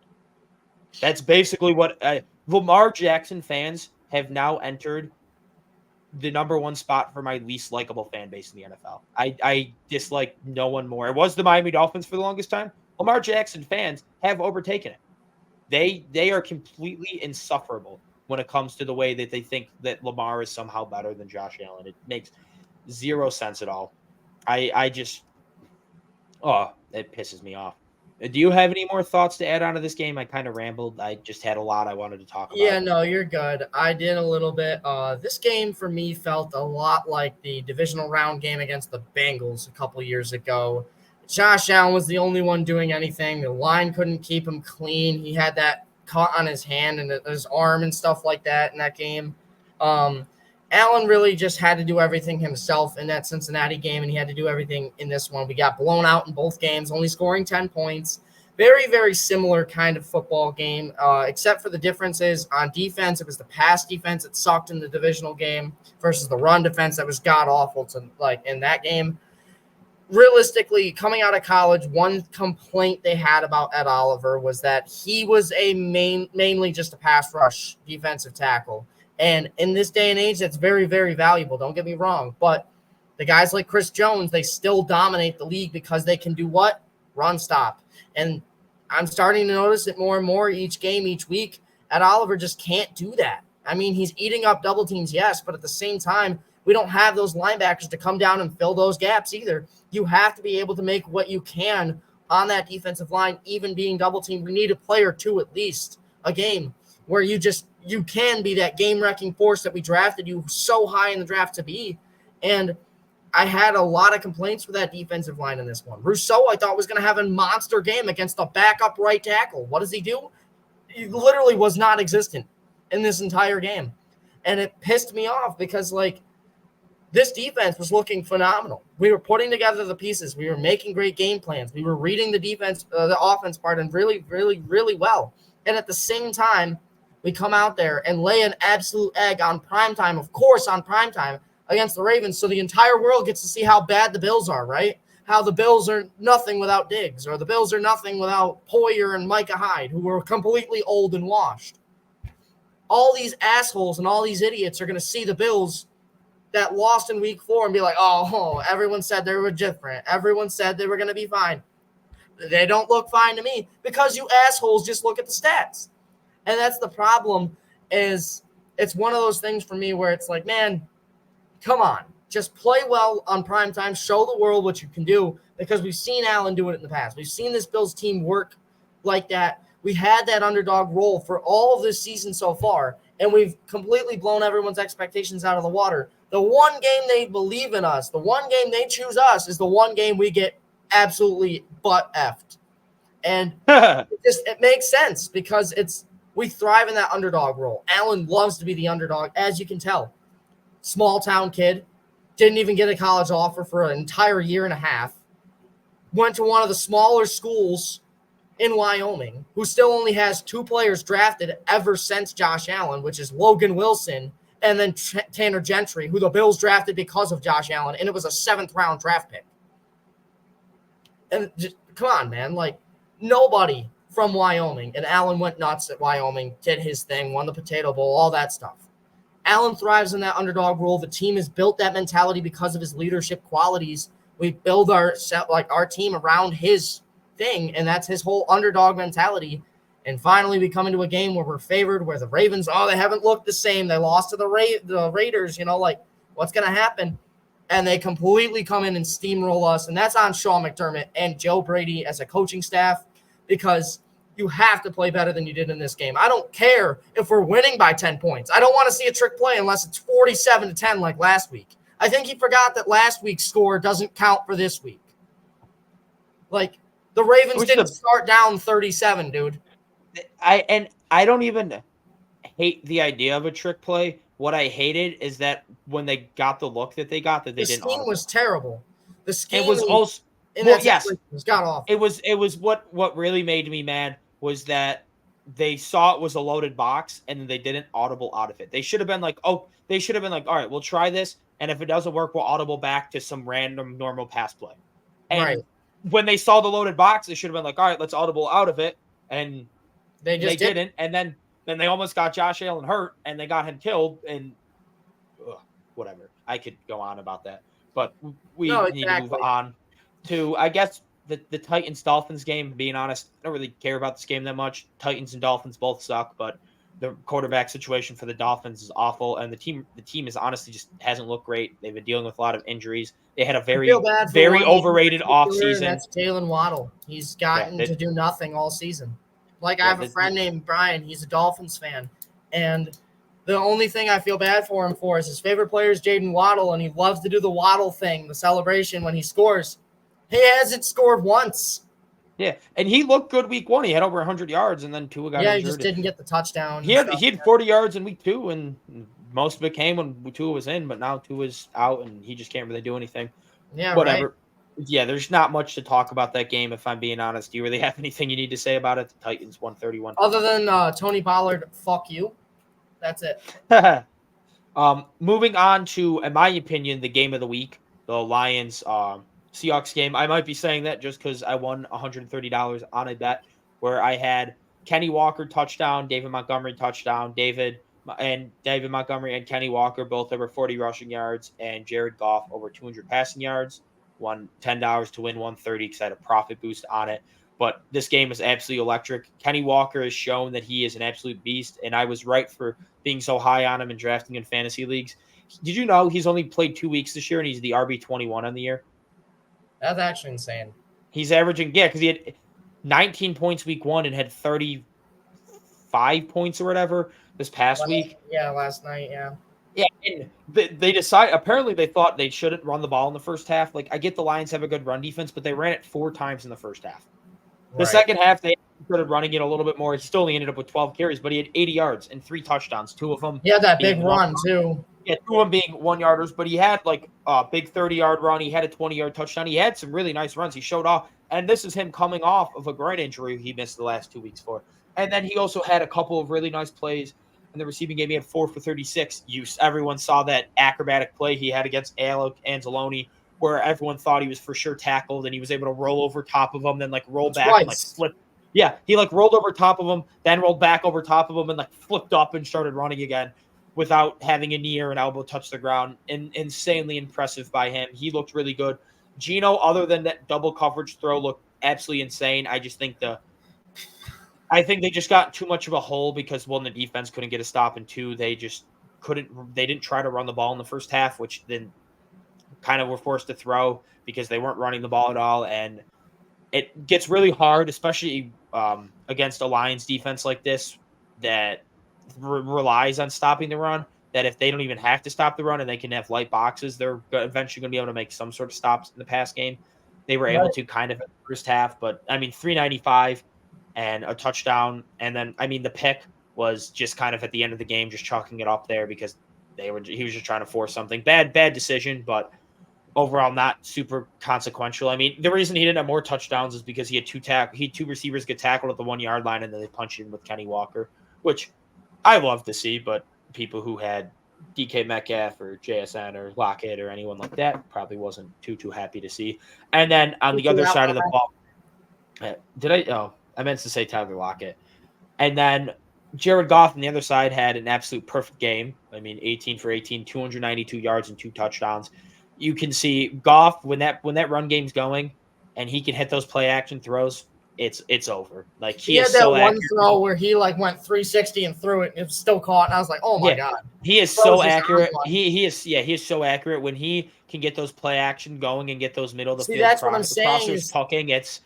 S2: That's basically what Lamar Jackson fans have now entered the number 1 spot for my least likable fan base in the NFL. I dislike no one more. It was the Miami Dolphins for the longest time. Lamar Jackson fans have overtaken it. They are completely insufferable when it comes to the way that they think that Lamar is somehow better than Josh Allen. It makes 0 sense at all. It pisses me off. Do you have any more thoughts to add on to this game? I kind of rambled. I just had a lot I wanted to talk
S1: Yeah,
S2: about.
S1: no, you're good. I did a little bit. This game for me felt a lot like the divisional round game against the Bengals a couple years ago. Josh Allen was the only one doing anything. The line couldn't keep him clean. He had that caught on his hand and his arm and stuff like that in that game. Um, Allen really just had to do everything himself in that Cincinnati game, and he had to do everything in this one. We got blown out in both games, only scoring 10 points. Very, very similar kind of football game, except for the differences on defense. It was the pass defense that sucked in the divisional game versus the run defense that was god awful to like in that game. Realistically, coming out of college, one complaint they had about Ed Oliver was that he was mainly just a pass rush defensive tackle. And in this day and age, that's very, very valuable. Don't get me wrong. But the guys like Chris Jones, they still dominate the league because they can do what? Run stop. And I'm starting to notice it more and more each game, each week. Ed Oliver just can't do that. I mean, he's eating up double teams, yes, but at the same time, we don't have those linebackers to come down and fill those gaps either. You have to be able to make what you can on that defensive line, even being double teamed. We need a player or two at least a game where you can be that game-wrecking force that we drafted you so high in the draft to be. And I had a lot of complaints for that defensive line in this one. Rousseau, I thought, was going to have a monster game against the backup right tackle. What does he do? He literally was not existent in this entire game. And it pissed me off because, like, this defense was looking phenomenal. We were putting together the pieces. We were making great game plans. We were reading the the offense part, and really, really, really well. And at the same time, we come out there and lay an absolute egg on primetime, of course, on primetime, against the Ravens, so the entire world gets to see how bad the Bills are, right? How the Bills are nothing without Diggs, or the Bills are nothing without Poyer and Micah Hyde, who were completely old and washed. All these assholes and all these idiots are going to see the Bills that lost in week 4 and be like, oh, everyone said they were different. Everyone said they were going to be fine. They don't look fine to me because you assholes just look at the stats. And that's the problem is it's one of those things for me where it's like, man, come on, just play well on primetime, show the world what you can do, because we've seen Allen do it in the past. We've seen this Bills team work like that. We had that underdog role for all of this season so far, and we've completely blown everyone's expectations out of the water. The one game they believe in us, the one game they choose us, is the one game we get absolutely butt effed. And it makes sense because we thrive in that underdog role. Allen loves to be the underdog, as you can tell. Small town kid, didn't even get a college offer for an entire year and a half, went to one of the smaller schools in Wyoming, who still only has 2 players drafted ever since Josh Allen, which is Logan Wilson and then Tanner Gentry, who the Bills drafted because of Josh Allen, and it was a 7th-round draft pick. And just, come on, man, like, nobody from Wyoming, and Allen went nuts at Wyoming, did his thing, won the Potato Bowl, all that stuff. Allen thrives in that underdog role. The team has built that mentality because of his leadership qualities. We build our team around his thing, and that's his whole underdog mentality. And finally, we come into a game where we're favored, where the Ravens, they haven't looked the same. They lost to the Raiders, what's going to happen? And they completely come in and steamroll us. And that's on Sean McDermott and Joe Brady as a coaching staff, because you have to play better than you did in this game. I don't care if we're winning by 10 points. I don't want to see a trick play unless it's 47-10 like last week. I think he forgot that last week's score doesn't count for this week. Like, the Ravens didn't start down 37, dude.
S2: I don't even hate the idea of a trick play. What I hated is that when they got the look that they got, that they didn't.
S1: The scheme was terrible. The scheme
S2: was also
S1: was got off.
S2: It was what really made me mad was that they saw it was a loaded box and they didn't audible out of it. They should have been like, all right, we'll try this, and if it doesn't work, we'll audible back to some random normal pass play. And when they saw the loaded box, they should have been like, all right, let's audible out of it, and they didn't. And then they almost got Josh Allen hurt, and they got him killed, and whatever. I could go on about that, but we need to move on to, I guess, the Titans-Dolphins game. Being honest, I don't really care about this game that much. Titans and Dolphins both suck, but the quarterback situation for the Dolphins is awful, and the team is honestly just hasn't looked great. They've been dealing with a lot of injuries. They had a
S1: I feel
S2: very
S1: bad for
S2: very
S1: one name in
S2: overrated
S1: particular, and
S2: offseason.
S1: that's Jalen Waddle. He's
S2: Yeah,
S1: gotten to do nothing all season. Like, I
S2: yeah,
S1: have a friend named Brian. He's a Dolphins fan, and the only thing I feel bad for him for is his favorite player is Jaden Waddle, and he loves to do the Waddle thing, the celebration when he scores. He hasn't scored once.
S2: yeah, and he looked good week 1. He had over 100 yards, and then Tua got
S1: Yeah, he just
S2: injured.
S1: didn't get the touchdown.
S2: He had 40 yards in week 2, and most of it came when Tua was in. But now Tua's out, and he just can't really do anything.
S1: Yeah,
S2: Whatever.
S1: right.
S2: Yeah, there's not much to talk about that game. If I'm being honest, do you really have anything you need to say about it? The Titans 131.
S1: Other than Tony Pollard, fuck you. That's it.
S2: Moving on to, in my opinion, the game of the week, the Lions Seahawks game. I might be saying that just because I won $130 on a bet where I had Kenny Walker touchdown, David Montgomery touchdown, David Montgomery and Kenny Walker both over 40 rushing yards, and Jared Goff over 200 passing yards. Won $10 to win 130 because I had a profit boost on it. But this game is absolutely electric. Kenny Walker has shown that he is an absolute beast, and I was right for being so high on him and drafting in fantasy leagues. Did you know he's only played 2 weeks this year, and he's the RB21 on the year?
S1: That's actually insane.
S2: He's averaging, because he had 19 points week 1 and had 35 points or whatever this past week.
S1: Yeah, last night, yeah.
S2: Yeah, and they apparently they thought they shouldn't run the ball in the first half. Like, I get the Lions have a good run defense, but they ran it 4 times in the first half. The second half, they started running it a little bit more. He still only ended up with 12 carries, but he had 80 yards and 3 touchdowns. 2 of them.
S1: He had that big run, too.
S2: Yeah, 2 of them being 1-yarders, but he had like a big 30-yard run. He had a 20-yard touchdown. He had some really nice runs. He showed off. And this is him coming off of a groin injury he missed the last 2 weeks for. And then he also had a couple of really nice plays in the receiving game. He had 4 for 36 use. Everyone saw that acrobatic play he had against Alec Anzalone, where everyone thought he was for sure tackled, and he was able to roll over top of him, then like roll back and like flip. Yeah, he like rolled over top of him, then rolled back over top of him, and like flipped up and started running again without having a knee or an elbow touch the ground. Insanely impressive by him. He looked really good. Geno, other than that double coverage throw, looked absolutely insane. I think they just got too much of a hole because, one, the defense couldn't get a stop, and 2, they didn't try to run the ball in the first half, which then kind of were forced to throw because they weren't running the ball at all. And it gets really hard, especially against a Lions defense like this that relies on stopping the run, that if they don't even have to stop the run and they can have light boxes, they're eventually going to be able to make some sort of stops in the pass game. They were able to kind of in the first half, but I mean, 395 and a touchdown. And then, I mean, the pick was just kind of at the end of the game, just chalking it up there because he was just trying to force something. Bad decision, but overall not super consequential. I mean, the reason he didn't have more touchdowns is because he had 2 receivers get tackled at the 1-yard line, and then they punched in with Kenny Walker, which I love to see, but people who had DK Metcalf or JSN or Lockett or anyone like that probably wasn't too happy to see. And then on the other side of the ball, I meant to say Tyler Lockett. And then Jared Goff on the other side had an absolute perfect game. I mean, 18 for 18, 292 yards and 2 touchdowns. You can see Goff when that run game's going and he can hit those play action throws, it's over. Like, he had that
S1: one throw where he like went 360 and threw it, and it was still caught, and I was like, oh my god.
S2: He is so accurate. He is so accurate when he can get those play action going and get those middle of the field.
S1: That's what I'm saying.
S2: Tucking. It's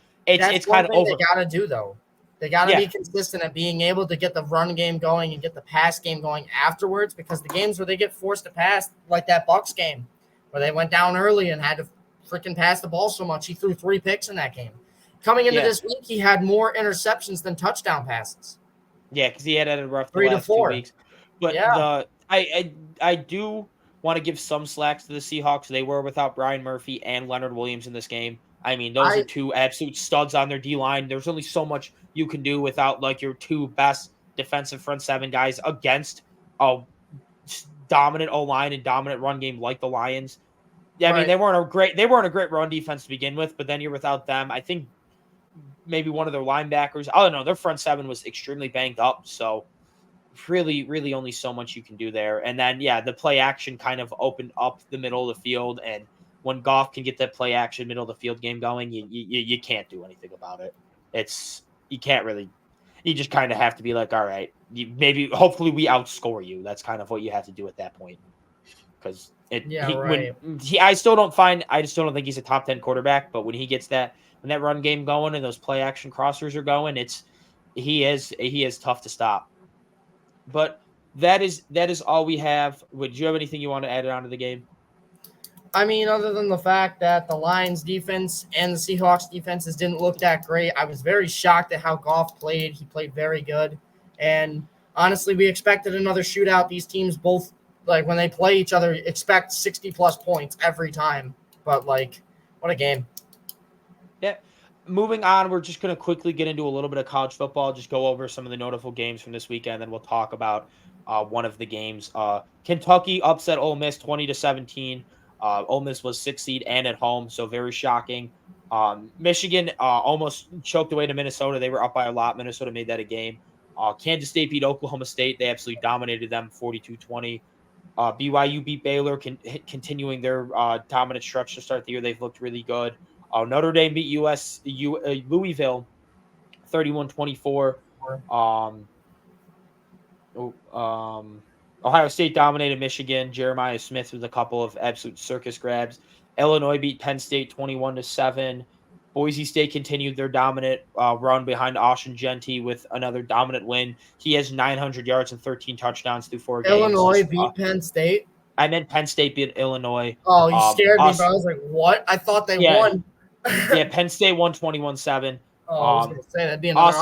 S2: kind of over.
S1: They gotta do though. They gotta be consistent at being able to get the run game going and get the pass game going afterwards, because the games where they get forced to pass, like that Bucs game, where they went down early and had to freaking pass the ball so much, he threw 3 picks in that game. Coming into this week, he had more interceptions than touchdown passes.
S2: Yeah, because he had a rough
S1: 3 to 4
S2: 2 weeks. But I do want to give some slacks to the Seahawks. They were without Brian Murphy and Leonard Williams in this game. I mean, those are 2 absolute studs on their D-line. There's only so much you can do without like your 2 best defensive front 7 guys against a dominant O-line and dominant run game like the Lions. Yeah, I mean, they weren't a great run defense to begin with, but then you're without them. I think maybe one of their linebackers, I don't know, their front 7 was extremely banged up, so really, really only so much you can do there. And then, the play action kind of opened up the middle of the field, and when Goff can get that play action middle of the field game going, you can't do anything about it. You just kind of have to be like, all right, hopefully we outscore you. That's kind of what you have to do at that point. Because
S1: right.
S2: I still don't think he's a top 10 quarterback, but when that run game going and those play action crossers are going, he is tough to stop. But that is all we have. Would you have anything you want to add on to the game?
S1: I mean, other than the fact that the Lions defense and the Seahawks defenses didn't look that great, I was very shocked at how Goff played. He played very good. And honestly, we expected another shootout. These teams both, like, when they play each other, expect 60-plus points every time. But, like, what a game.
S2: Yeah. Moving on, we're just going to quickly get into a little bit of college football, just go over some of the notable games from this weekend, then we'll talk about one of the games. Kentucky upset Ole Miss 20-17. Ole Miss was 6th seed and at home, so very shocking. Michigan almost choked away to Minnesota. They were up by a lot. Minnesota made that a game. Kansas State beat Oklahoma State. They absolutely dominated them 42-20. BYU beat Baylor, continuing their dominant stretch to start the year. They've looked really good. Notre Dame beat Louisville 31-24. Ohio State dominated Michigan. Jeremiah Smith with a couple of absolute circus grabs. Illinois beat Penn State 21-7. Boise State continued their dominant run behind Austin Genty with another dominant win. He has 900 yards and 13 touchdowns through 4 games.
S1: Illinois beat Penn State?
S2: I meant Penn State beat Illinois.
S1: Oh, you scared me, but I was like, what? I thought they won.
S2: Penn State won 21-7.
S1: Oh, I was going to say, that'd be another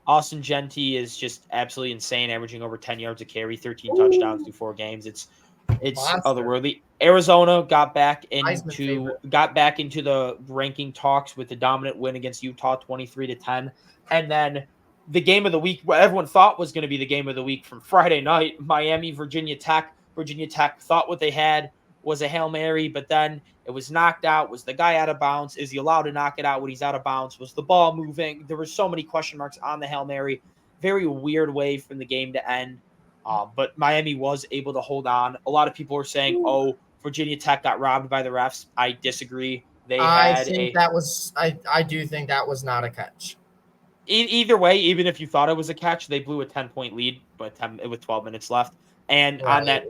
S2: Austin Genty is just absolutely insane, averaging over 10 yards a carry, 13 touchdowns through 4 games. It's otherworldly. Arizona got back into the ranking talks with the dominant win against Utah 23-10. And then the game of the week, what everyone thought was going to be the game of the week from Friday night, Miami, Virginia Tech. Virginia Tech thought what they had was a Hail Mary, but then it was knocked out. Was the guy out of bounds? Is he allowed to knock it out when he's out of bounds? Was the ball moving? There were so many question marks on the Hail Mary. Very weird way from the game to end. But Miami was able to hold on. A lot of people are saying, Virginia Tech got robbed by the refs. I disagree. I
S1: do think that was not a catch.
S2: Either way, even if you thought it was a catch, they blew a 10-point lead, but with 12 minutes left. And on that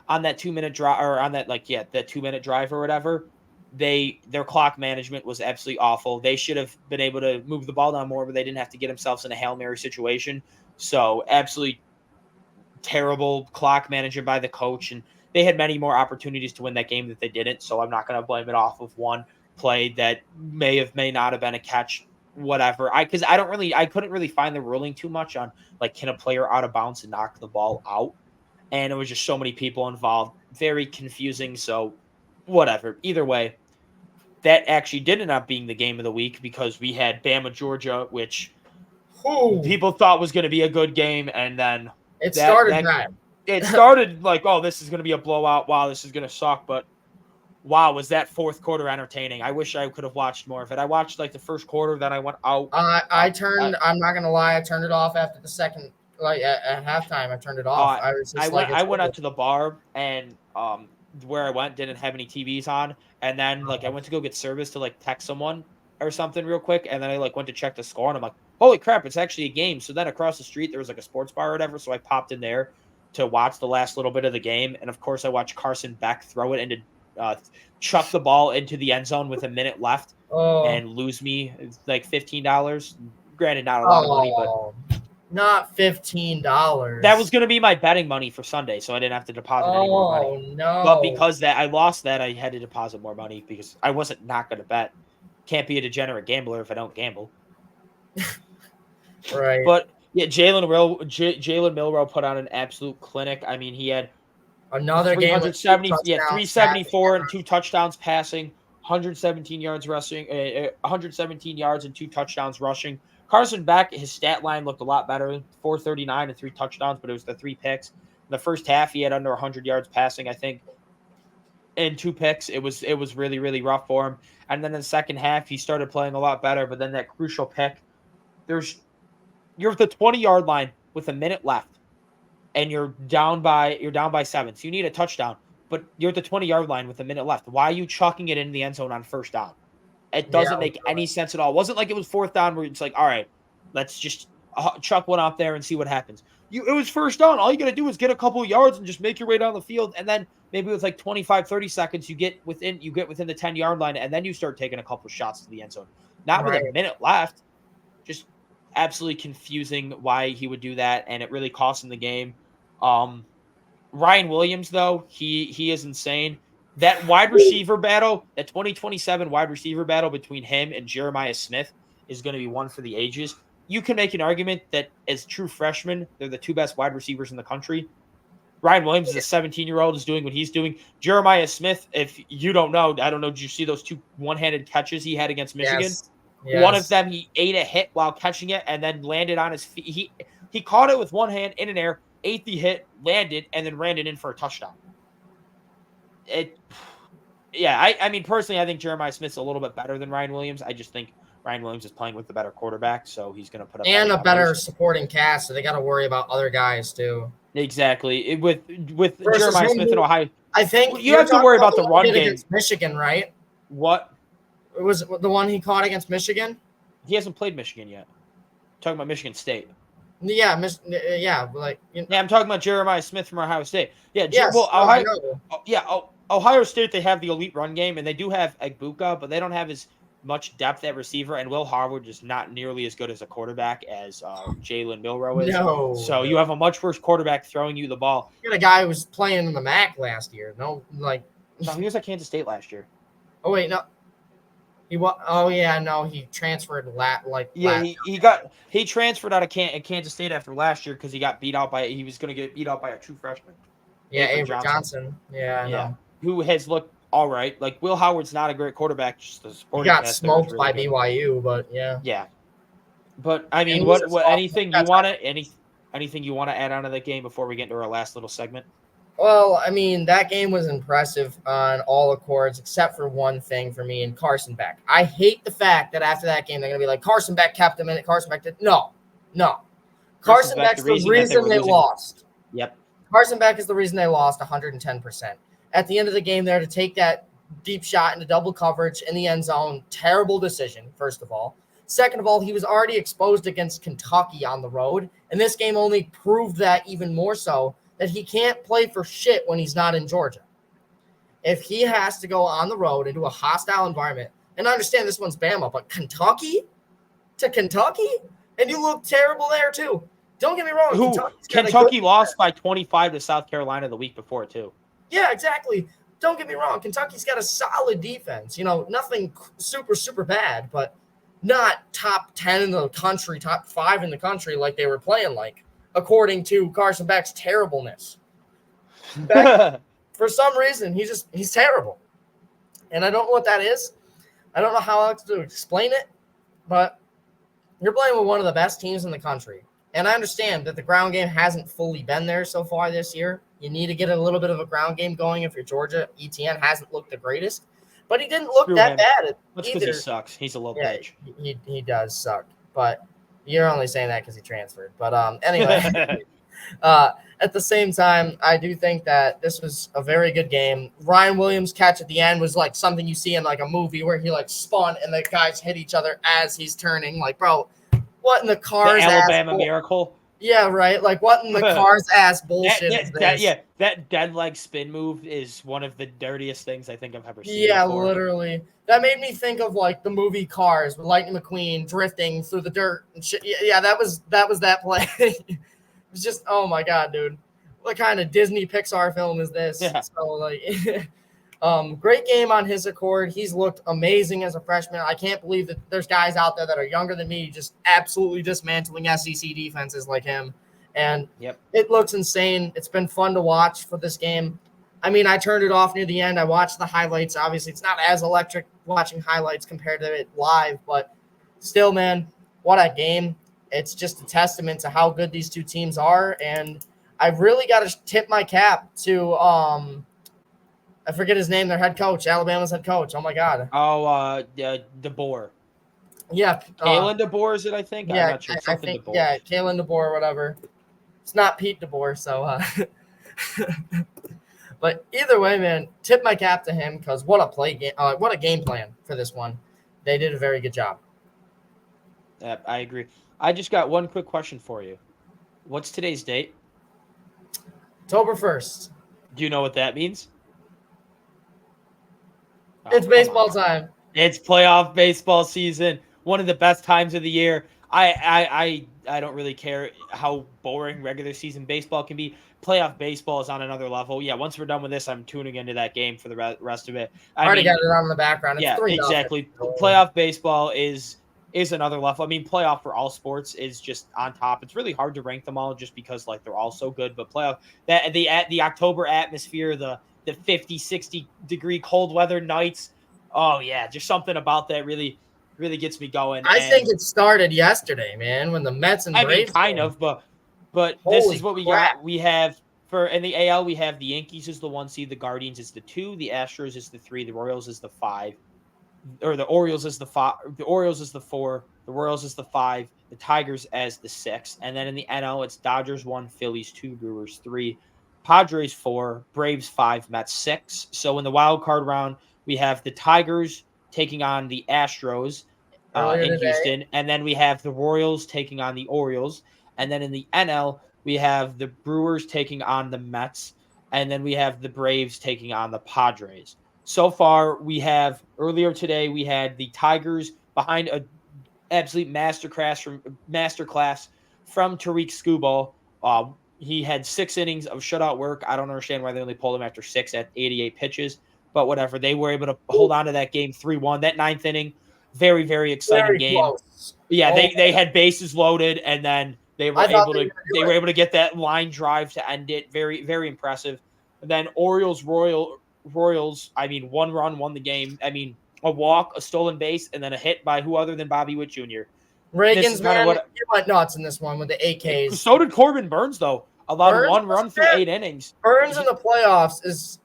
S2: 2-minute drive, or on that that 2-minute drive or whatever, their clock management was absolutely awful. They should have been able to move the ball down more, but they didn't have to get themselves in a Hail Mary situation. So absolutely terrible clock management by the coach, and they had many more opportunities to win that game that they didn't. So I'm not going to blame it off of one play that may not have been a catch. Whatever. I couldn't really find the ruling too much on, like, can a player out of bounds and knock the ball out? And it was just so many people involved. Very confusing. So whatever. Either way, that actually did end up being the game of the week because we had Bama, Georgia, which people thought was going to be a good game. And then
S1: it started
S2: like, oh, this is going to be a blowout. Wow, this is going to suck. But wow, was that fourth quarter entertaining. I wish I could have watched more of it. I watched like the first quarter, then I went out.
S1: I'm not going to lie, I turned it off after the second, like at halftime, I turned it off.
S2: I went out to the bar, and where I went didn't have any TVs on. And then I went to go get service to like text someone or something real quick. And then I went to check the score, and I'm like, holy crap, it's actually a game. So then across the street, there was like a sports bar or whatever. So I popped in there to watch the last little bit of the game. And of course I watched Carson Beck throw it into chuck the ball into the end zone with a minute left and lose me like $15. Granted, not a lot of money, but
S1: not $15.
S2: That was going to be my betting money for Sunday, so I didn't have to deposit any more money.
S1: No.
S2: But because I lost that, I had to deposit more money because I wasn't not going to bet. Can't be a degenerate gambler if I don't gamble.
S1: Right.
S2: But yeah, Jalen Milroe put on an absolute clinic. I mean, he had
S1: another game
S2: 374 and 2 touchdowns passing, 117 yards rushing, 117 yards and 2 touchdowns rushing. Carson Beck, his stat line looked a lot better, 439 and 3 touchdowns, but it was the 3 picks. In the first half, he had under 100 yards passing, I think, and 2 picks. It was really, really rough for him. And then in the second half, he started playing a lot better, but then that crucial pick, you're at the 20-yard line with a minute left, and you're down by 7. So you need a touchdown, but you're at the 20-yard line with a minute left. Why are you chucking it in the end zone on first down? It doesn't make any sense at all. It wasn't like it was fourth down where it's like, all right, let's just chuck one out there and see what happens. It was first down. All you got to do is get a couple yards and just make your way down the field. And then maybe with like 25, 30 seconds, you get within the 10-yard line, and then you start taking a couple shots to the end zone. Not with a minute left. Just absolutely confusing why he would do that, and it really cost him the game. Ryan Williams, though, he is insane. That wide receiver battle, that 2027 wide receiver battle between him and Jeremiah Smith is going to be one for the ages. You can make an argument that as true freshmen, they're the two best wide receivers in the country. Ryan Williams is a 17-year-old, is doing what he's doing. Jeremiah Smith, if you don't know, I don't know, did you see those two one-handed catches he had against Michigan?
S1: Yes.
S2: One of them, he ate a hit while catching it and then landed on his feet. He caught it with one hand in an air, ate the hit, landed, and then ran it in for a touchdown. I mean, personally, I think Jeremiah Smith's a little bit better than Ryan Williams. I just think Ryan Williams is playing with the better quarterback, so he's going to put up
S1: and a better supporting cast, so they got to worry about other guys too.
S2: Exactly. With Jeremiah Smith in Ohio,
S1: I think
S2: you have to worry about the run game
S1: against Michigan, right?
S2: What?
S1: It was the one he caught against Michigan.
S2: He hasn't played Michigan yet. I'm talking about Michigan State.
S1: Yeah, I'm
S2: talking about Jeremiah Smith from Ohio State. Yeah,
S1: yes,
S2: Ohio State, they have the elite run game, and they do have Egbuka, but they don't have as much depth at receiver, and Will Harwood is not nearly as good as a quarterback as Jalen Milroe is.
S1: No.
S2: So you have a much worse quarterback throwing you the ball.
S1: You got a guy who was playing in the MAC last year. No,
S2: he was at Kansas State last year.
S1: Oh, wait, no. He transferred
S2: he transferred out of Kansas State after last year because he was going to get beat out by a true freshman.
S1: Yeah, Avery Johnson. Yeah,
S2: no. Who has looked all right. Like, Will Howard's not a great quarterback. Just
S1: he got smoked by BYU, but yeah.
S2: Yeah. But I mean, anything you want to add on to that game before we get into our last little segment?
S1: Well, I mean, that game was impressive on all accords, except for one thing for me and Carson Beck. I hate the fact that after that game, they're going to be like, Carson Beck kept him in it. Carson Beck did. No. Carson Beck's the reason they lost.
S2: Yep.
S1: Carson Beck is the reason they lost 110%. At the end of the game there to take that deep shot into double coverage in the end zone, terrible decision, first of all. Second of all, he was already exposed against Kentucky on the road, and this game only proved that even more so, that he can't play for shit when he's not in Georgia. If he has to go on the road into a hostile environment, and I understand this one's Bama, but Kentucky? And you look terrible there too. Don't get me wrong.
S2: Kentucky lost by 25 to South Carolina the week before too.
S1: Yeah, exactly. Don't get me wrong. Kentucky's got a solid defense. Nothing super, super bad, but not top 10 in the country, top 5 in the country like they were playing like, according to Carson Beck's terribleness. Beck, for some reason, he's terrible. And I don't know what that is. I don't know how else to explain it, but you're playing with one of the best teams in the country. And I understand that the ground game hasn't fully been there so far this year. You need to get a little bit of a ground game going if you're Georgia. ETN hasn't looked the greatest, but he didn't look that bad.
S2: That's because he sucks. He's a little bitch.
S1: He does suck, but you're only saying that because he transferred. But anyway, at the same time, I do think that this was a very good game. Ryan Williams' catch at the end was like something you see in like a movie where he like spun and the guys hit each other as he's turning. Like, bro, what in the car's
S2: ass? The Alabama miracle.
S1: Yeah, right. Like, what in the car's ass bullshit is this?
S2: That dead leg spin move is one of the dirtiest things I think I've ever seen.
S1: Yeah, before. Literally. That made me think of like the movie Cars with Lightning McQueen drifting through the dirt and shit. Yeah, that was that play. It was just, oh my god, dude. What kind of Disney Pixar film is this?
S2: Yeah.
S1: So like great game on his accord. He's looked amazing as a freshman. I can't believe that there's guys out there that are younger than me just absolutely dismantling SEC defenses like him. And It looks insane. It's been fun to watch for this game. I mean, I turned it off near the end. I watched the highlights. Obviously, it's not as electric watching highlights compared to it live, but still, man, what a game. It's just a testament to how good these two teams are. And I've really got to tip my cap to I forget his name, their head coach, Alabama's head coach. Oh, my God.
S2: DeBoer.
S1: Yeah.
S2: Kalen DeBoer, is it, I think?
S1: Yeah,
S2: I'm not sure.
S1: I think, DeBoer. Yeah, Kalen DeBoer or whatever. It's not Pete DeBoer, so. But either way, man, tip my cap to him because what a game plan for this one. They did a very good job.
S2: Yep, I agree. I just got one quick question for you. What's today's date?
S1: October 1st.
S2: Do you know what that means? Oh,
S1: It's
S2: come
S1: baseball
S2: on.
S1: time.
S2: It's playoff baseball season. One of the best times of the year. I don't really care how boring regular season baseball can be. Playoff baseball is on another level. Yeah, once we're done with this, I'm tuning into that game for the rest of it.
S1: I
S2: I
S1: already
S2: mean,
S1: got it on in the background. It's
S2: yeah,
S1: 3-0.
S2: exactly. Playoff baseball is another level. I mean, playoff for all sports is just on top. It's really hard to rank them all just because like they're all so good. But playoff that the October atmosphere, the 50, 60 degree cold weather nights. Oh yeah, just something about that really gets me going.
S1: I think
S2: And
S1: it started yesterday, man, when the Mets and
S2: I mean,
S1: Braves
S2: kind
S1: game.
S2: of, but this is
S1: Holy
S2: what we
S1: crap.
S2: got. We have for in the AL, we have the Yankees is the 1 seed, the Guardians is the 2, the Astros is the 3, the Royals is the 5, or the Orioles is the 5, the Orioles is the 4, the Royals is the 5, the Tigers as the 6, and then in the NL it's Dodgers 1, Phillies 2, Brewers 3, Padres 4, Braves 5, Mets 6. So in the wild card round, we have the Tigers taking on the Astros
S1: Earlier
S2: in
S1: today.
S2: Houston, and then we have the Royals taking on the Orioles, and then in the NL we have the Brewers taking on the Mets, and then we have the Braves taking on the Padres. So far, we have earlier today we had the Tigers behind a absolute masterclass from Tariq Skubal. He had 6 innings of shutout work. I don't understand why they only pulled him after 6 at 88 pitches, but whatever. They were able to hold on to that game 3-1. That 9th inning, very, very exciting
S1: Very
S2: game.
S1: close.
S2: Yeah,
S1: Oh,
S2: they had bases loaded, and then
S1: I thought they were gonna do it.
S2: able to get that line drive to end it. Very, very impressive. And then Royals. I mean, 1 run won the game. I mean, a walk, a stolen base, and then a hit by who other than Bobby Witt Jr. This is
S1: Reagan's
S2: kind of
S1: man,
S2: what.
S1: he went nuts in this one with the AKs.
S2: So did Corbin Burns though. Allowed
S1: Burns
S2: 1 run
S1: wasn't
S2: through
S1: bad.
S2: 8 innings.
S1: Burns in the playoffs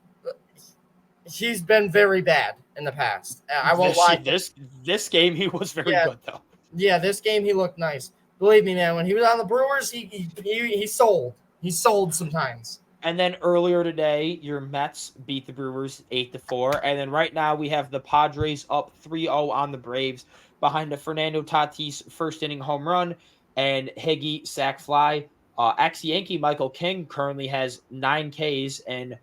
S1: he's been very bad in the past. I won't lie.
S2: This game he was very good though.
S1: Yeah, this game he looked nice. Believe me, man. When he was on the Brewers, he sold. He sold sometimes.
S2: And then earlier today, your Mets beat the Brewers 8-4. And then right now we have the Padres up 3-0 on the Braves behind a Fernando Tatis first inning home run and Higgy sac fly. Ex-Yankee Michael King currently has 9 Ks and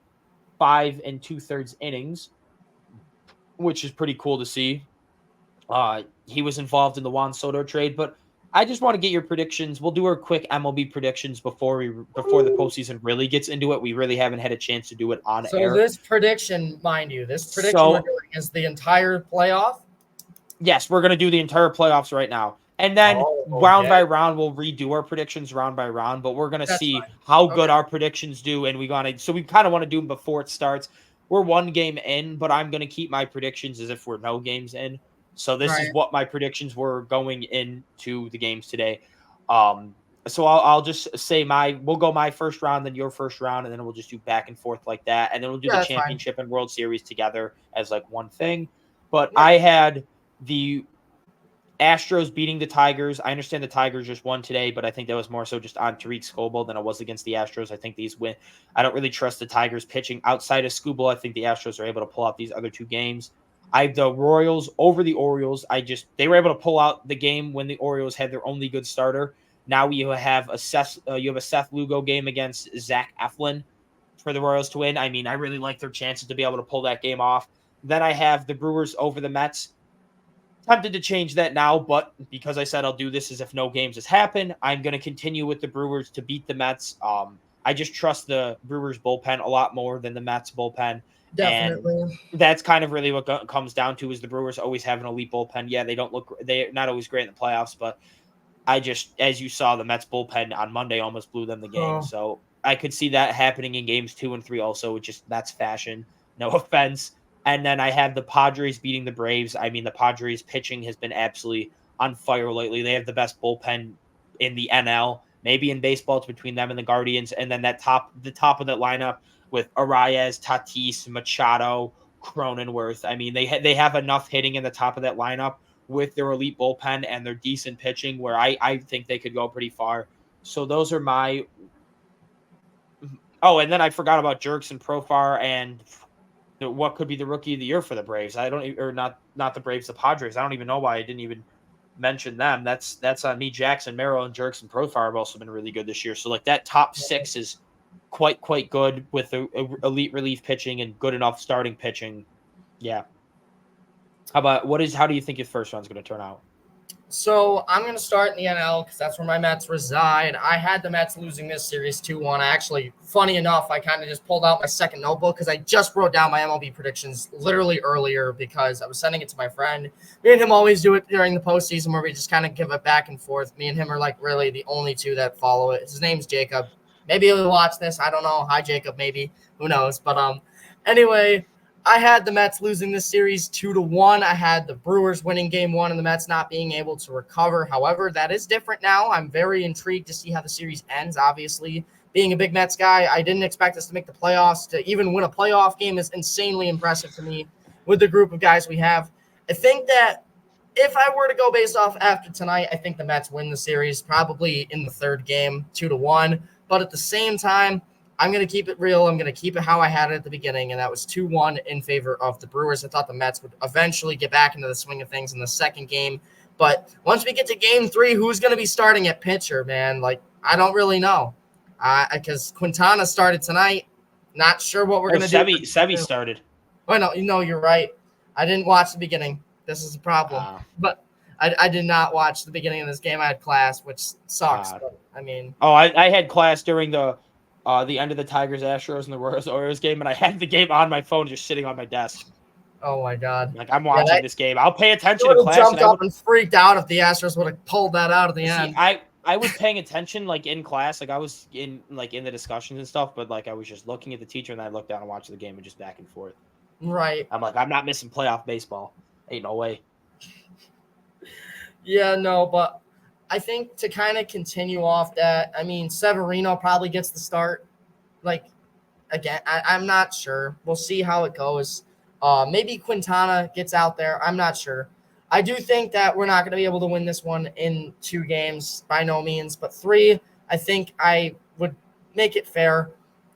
S2: 5 2/3 innings, which is pretty cool to see. He was involved in the Juan Soto trade, but I just want to get your predictions. We'll do our quick MLB predictions before the postseason really gets into it. We really haven't had a chance to do it on
S1: So
S2: air.
S1: this prediction, mind you, we're doing is the entire playoff.
S2: Yes, we're gonna do the entire playoffs right now, and then round by round we'll redo our predictions round by round. But we're gonna see how good our predictions do, and we kind of want to do them before it starts. We're 1 game in, but I'm gonna keep my predictions as if we're no games in. So this is what my predictions were going into the games today. So I'll just say we'll go my first round, then your first round, and then we'll just do back and forth like that. And then we'll do the championship and World Series together as like one thing. But I had the Astros beating the Tigers. I understand the Tigers just won today, but I think that was more so just on Tariq Skubal than it was against the Astros. I think these win. I don't really trust the Tigers pitching outside of Skubal. I think the Astros are able to pull out these other 2 games. I have the Royals over the Orioles. They were able to pull out the game when the Orioles had their only good starter. Now you have a Seth Lugo game against Zach Eflin for the Royals to win. I mean, I really like their chances to be able to pull that game off. Then I have the Brewers over the Mets. Tempted to change that now, but because I said I'll do this as if no games has happened, I'm going to continue with the Brewers to beat the Mets. I just trust the Brewers bullpen a lot more than the Mets bullpen.
S1: Definitely.
S2: And that's kind of really what comes down to is the Brewers always have an elite bullpen. Yeah, they're not always great in the playoffs, but as you saw, the Mets bullpen on Monday almost blew them the game. So I could see that happening in games 2 and 3 also, which is that's fashion. No offense. And then I have the Padres beating the Braves. I mean, the Padres pitching has been absolutely on fire lately. They have the best bullpen in the NL. Maybe in baseball, it's between them and the Guardians. And then the top of that lineup with Arias, Tatis, Machado, Cronenworth. I mean, they have enough hitting in the top of that lineup with their elite bullpen and their decent pitching where I think they could go pretty far. So those are my. Oh, and then I forgot about Jurickson Profar and what could be the rookie of the year for the Braves. Not the Braves, the Padres. I don't even know why I didn't even mention them. That's on me. Jackson Merrill and Jerks and Profile have also been really good this year. So like that top 6 is quite good with a elite relief pitching and good enough starting pitching. Yeah. How do you think your first round's going to turn out?
S1: So I'm going to start in the NL because that's where my Mets reside. I had the Mets losing this series 2-1. Actually, funny enough, I kind of just pulled out my second notebook because I just wrote down my MLB predictions literally earlier because I was sending it to my friend. Me and him always do it during the postseason where we just kind of give it back and forth. Me and him are like really the only two that follow it. His name's Jacob. Maybe he'll watch this. I don't know. Hi, Jacob. Maybe. Who knows? But anyway, I had the Mets losing this series 2-1. I had the Brewers winning game 1 and the Mets not being able to recover. However, that is different now. I'm very intrigued to see how the series ends. Obviously, being a big Mets guy, I didn't expect us to make the playoffs. To even win a playoff game is insanely impressive to me with the group of guys we have. I think that if I were to go based off after tonight, I think the Mets win the series probably in the third game, 2-1. But at the same time, I'm going to keep it real. I'm going to keep it how I had it at the beginning, and that was 2-1 in favor of the Brewers. I thought the Mets would eventually get back into the swing of things in the second game. But once we get to game 3, who's going to be starting at pitcher, man? Like, I don't really know. Because Quintana started tonight. Not sure what we're going to do.
S2: Sevy started.
S1: Oh, no, you're right. I didn't watch the beginning. This is a problem. But I did not watch the beginning of this game. I had class, which sucks. But, I mean.
S2: Oh, I had class during the end of the Tigers, Astros, and the Royals Orioles game, and I had the game on my phone just sitting on my desk.
S1: Oh, my God.
S2: Like, I'm watching this game. I'll pay attention to class.
S1: Jumped up and freaked out if the Astros would have pulled that out at the end.
S2: I was paying attention, like, in class. Like, I was in the discussions and stuff, but, like, I was just looking at the teacher, and then I looked down and watched the game and just back and forth.
S1: Right.
S2: I'm like, I'm not missing playoff baseball. Ain't no way.
S1: Yeah, no, but I think to kind of continue off that, I mean, Severino probably gets the start. Like, again, I'm not sure. We'll see how it goes. Maybe Quintana gets out there. I'm not sure. I do think that we're not going to be able to win this one in 2 games, by no means. But 3, I think I would make it fair.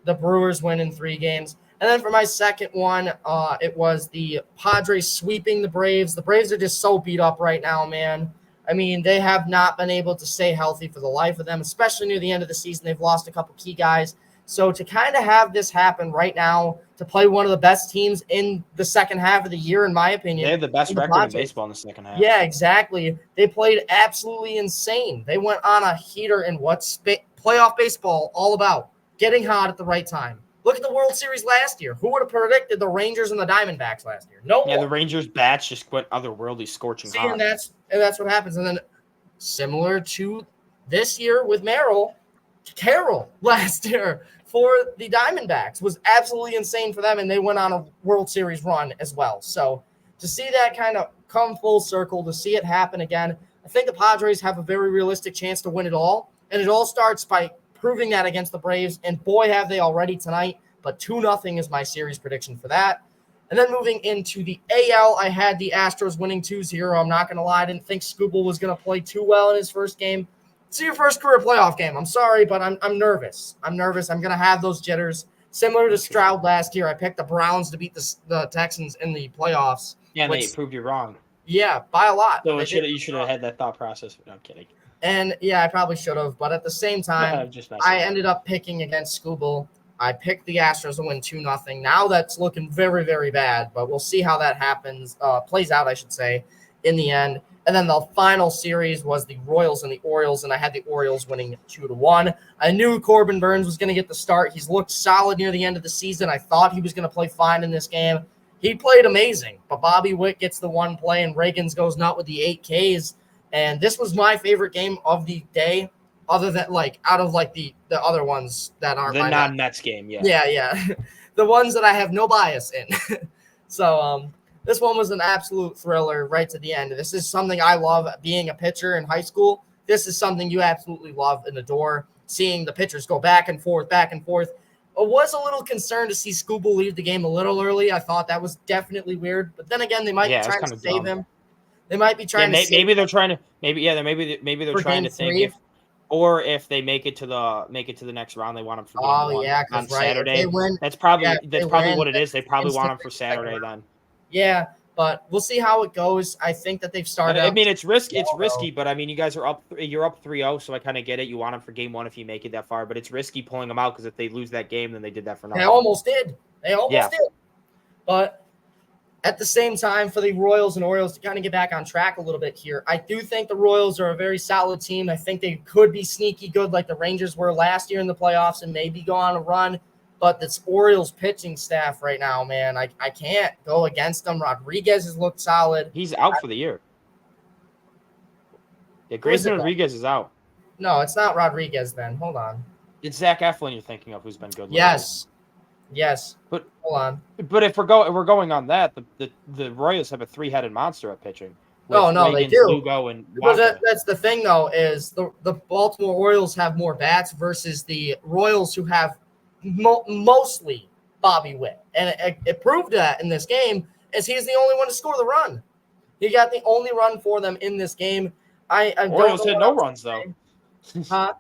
S1: The Brewers win in 3 games. And then for my second one, it was the Padres sweeping the Braves. The Braves are just so beat up right now, man. I mean, they have not been able to stay healthy for the life of them, especially near the end of the season. They've lost a couple key guys. So to kind of have this happen right now, to play one of the best teams in the second half of the year, in my opinion.
S2: They have the best record in baseball in the second half.
S1: Yeah, exactly. They played absolutely insane. They went on a heater in what's playoff baseball all about, getting hot at the right time. Look at the World Series last year. Who would have predicted the Rangers and the Diamondbacks last year? No one.
S2: Yeah, the Rangers bats just went otherworldly, scorching hot.
S1: And that's what happens. And then similar to this year with Merrill, Carroll last year for the Diamondbacks was absolutely insane for them, and they went on a World Series run as well. So to see that kind of come full circle, to see it happen again, I think the Padres have a very realistic chance to win it all, and it all starts by proving that against the Braves, and boy, have they already tonight. But 2-0 is my series prediction for that. And then moving into the AL, I had the Astros winning 2-0. I'm not going to lie. I didn't think Skubal was going to play too well in his first game. It's your first career playoff game. I'm sorry, but I'm nervous. I'm nervous. I'm going to have those jitters. Similar to Stroud last year, I picked the Browns to beat the Texans in the playoffs.
S2: Yeah, they proved you wrong.
S1: Yeah, by a lot.
S2: So you should have had that thought process. No, I'm kidding.
S1: And, yeah, I probably should have. But at the same time, I ended up picking against Skubal. I picked the Astros to win 2-0. Now that's looking very, very bad, but we'll see how that happens, plays out, I should say, in the end. And then the final series was the Royals and the Orioles, and I had the Orioles winning 2-1. I knew Corbin Burns was going to get the start. He's looked solid near the end of the season. I thought he was going to play fine in this game. He played amazing, but Bobby Witt gets the one play, and Reagans goes nut with the 8 Ks. And this was my favorite game of the day, other than out of the other ones that aren't
S2: the non-Mets game.
S1: Yeah. The ones that I have no bias in. So this one was an absolute thriller right to the end. This is something I love being a pitcher in high school. This is something you absolutely love and adore, seeing the pitchers go back and forth. I was a little concerned to see Skubal leave the game a little early. I thought that was definitely weird. But then again, they might be trying to save him. They might be trying to
S2: maybe they're trying to trying to think if they make it to the next round, they want him for game 1 on Saturday. That's probably what it is. They probably want him for Saturday then.
S1: Yeah, but we'll see how it goes. I think that they've started.
S2: I mean, it's risky. It's
S1: well,
S2: risky, but I mean, you guys are up. You're up 3-0, so I kind of get it. You want them for game 1 if you make it that far, but it's risky pulling them out because if they lose that game, then they did that for nothing.
S1: They almost did. But at the same time, for the Royals and Orioles to kind of get back on track a little bit here, I do think the Royals are a very solid team. I think they could be sneaky good like the Rangers were last year in the playoffs and maybe go on a run. But this Orioles pitching staff right now, man, I can't go against them. Rodriguez has looked solid.
S2: He's out for the year. Yeah, Grayson Rodriguez is out.
S1: No, it's not Rodriguez then. Hold on.
S2: It's Zach Eflin you're thinking of who's been good.
S1: Yes.
S2: But
S1: hold on.
S2: But if we're going on that, the Royals have a 3-headed monster at pitching.
S1: Oh no,
S2: Reagan,
S1: they do.
S2: Lugo, and
S1: that's the thing though, is the Baltimore Orioles have more bats versus the Royals who have mostly Bobby Witt, and it proved that in this game, as he's the only one to score the run. He got the only run for them in this game.
S2: Orioles had no runs though.
S1: Huh?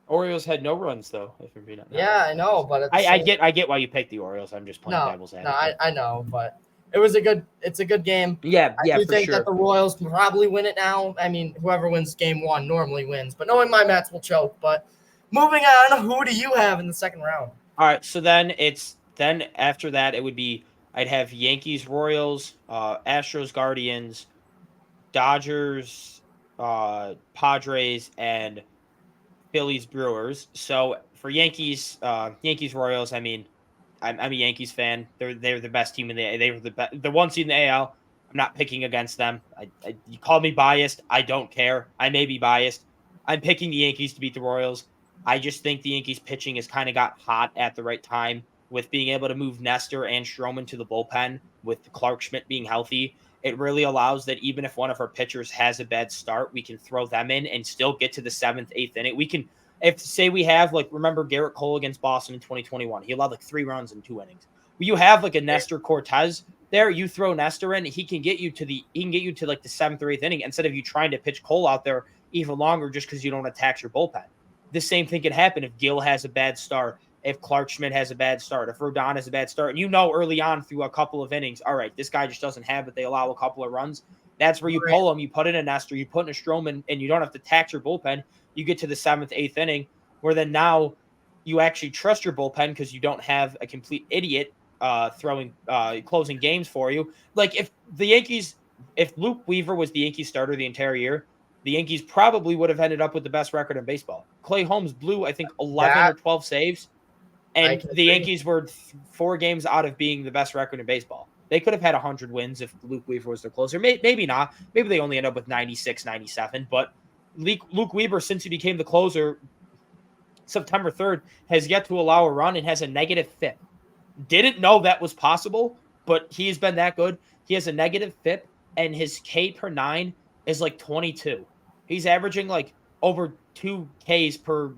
S2: Orioles had no runs though. If you're being honest.
S1: Yeah, I know, but
S2: I get why you picked the Orioles. I'm just playing devil's advocate.
S1: No, I know, but it's a good game.
S2: Yeah,
S1: I do think that the Royals can probably win it now. I mean, whoever wins game 1 normally wins, but knowing my Mets will choke. But moving on, who do you have in the second round?
S2: All right, so then after that it would be I'd have Yankees, Royals, Astros, Guardians, Dodgers, Padres, and Phillies, Brewers. So for Yankees, Royals, I mean, I'm a Yankees fan. They're the best team in the one seed in the AL. I'm not picking against them. You call me biased. I don't care. I may be biased. I'm picking the Yankees to beat the Royals. I just think the Yankees pitching has kind of got hot at the right time with being able to move Nestor and Stroman to the bullpen with Clark Schmidt being healthy. It really allows that even if one of our pitchers has a bad start, we can throw them in and still get to the 7th, 8th inning. We can, we have remember Garrett Cole against Boston in 2021, he allowed 3 runs in 2 innings. When you have a Nestor Cortez there, you throw Nestor in, he can get you to the 7th or 8th inning instead of you trying to pitch Cole out there even longer just because you don't attack your bullpen. The same thing can happen if Gil has a bad start, if Clark Schmidt has a bad start, if Rodon has a bad start, and early on through a couple of innings, all right, this guy just doesn't have it. They allow a couple of runs. That's where you pull him. You put in a Nestor, you put in a Stroman, and you don't have to tax your bullpen. You get to the 7th, 8th inning, where then now you actually trust your bullpen because you don't have a complete idiot closing games for you. If Luke Weaver was the Yankees starter the entire year, the Yankees probably would have ended up with the best record in baseball. Clay Holmes blew, I think, 11 or 12 saves, and the Yankees were 4 games out of being the best record in baseball. They could have had 100 wins if Luke Weaver was their closer. Maybe not. Maybe they only end up with 96, 97. But Luke Weaver, since he became the closer September 3rd, has yet to allow a run and has a negative FIP. Didn't know that was possible, but he's been that good. He has a negative FIP, and his K per 9 is 22. He's averaging over 2 Ks per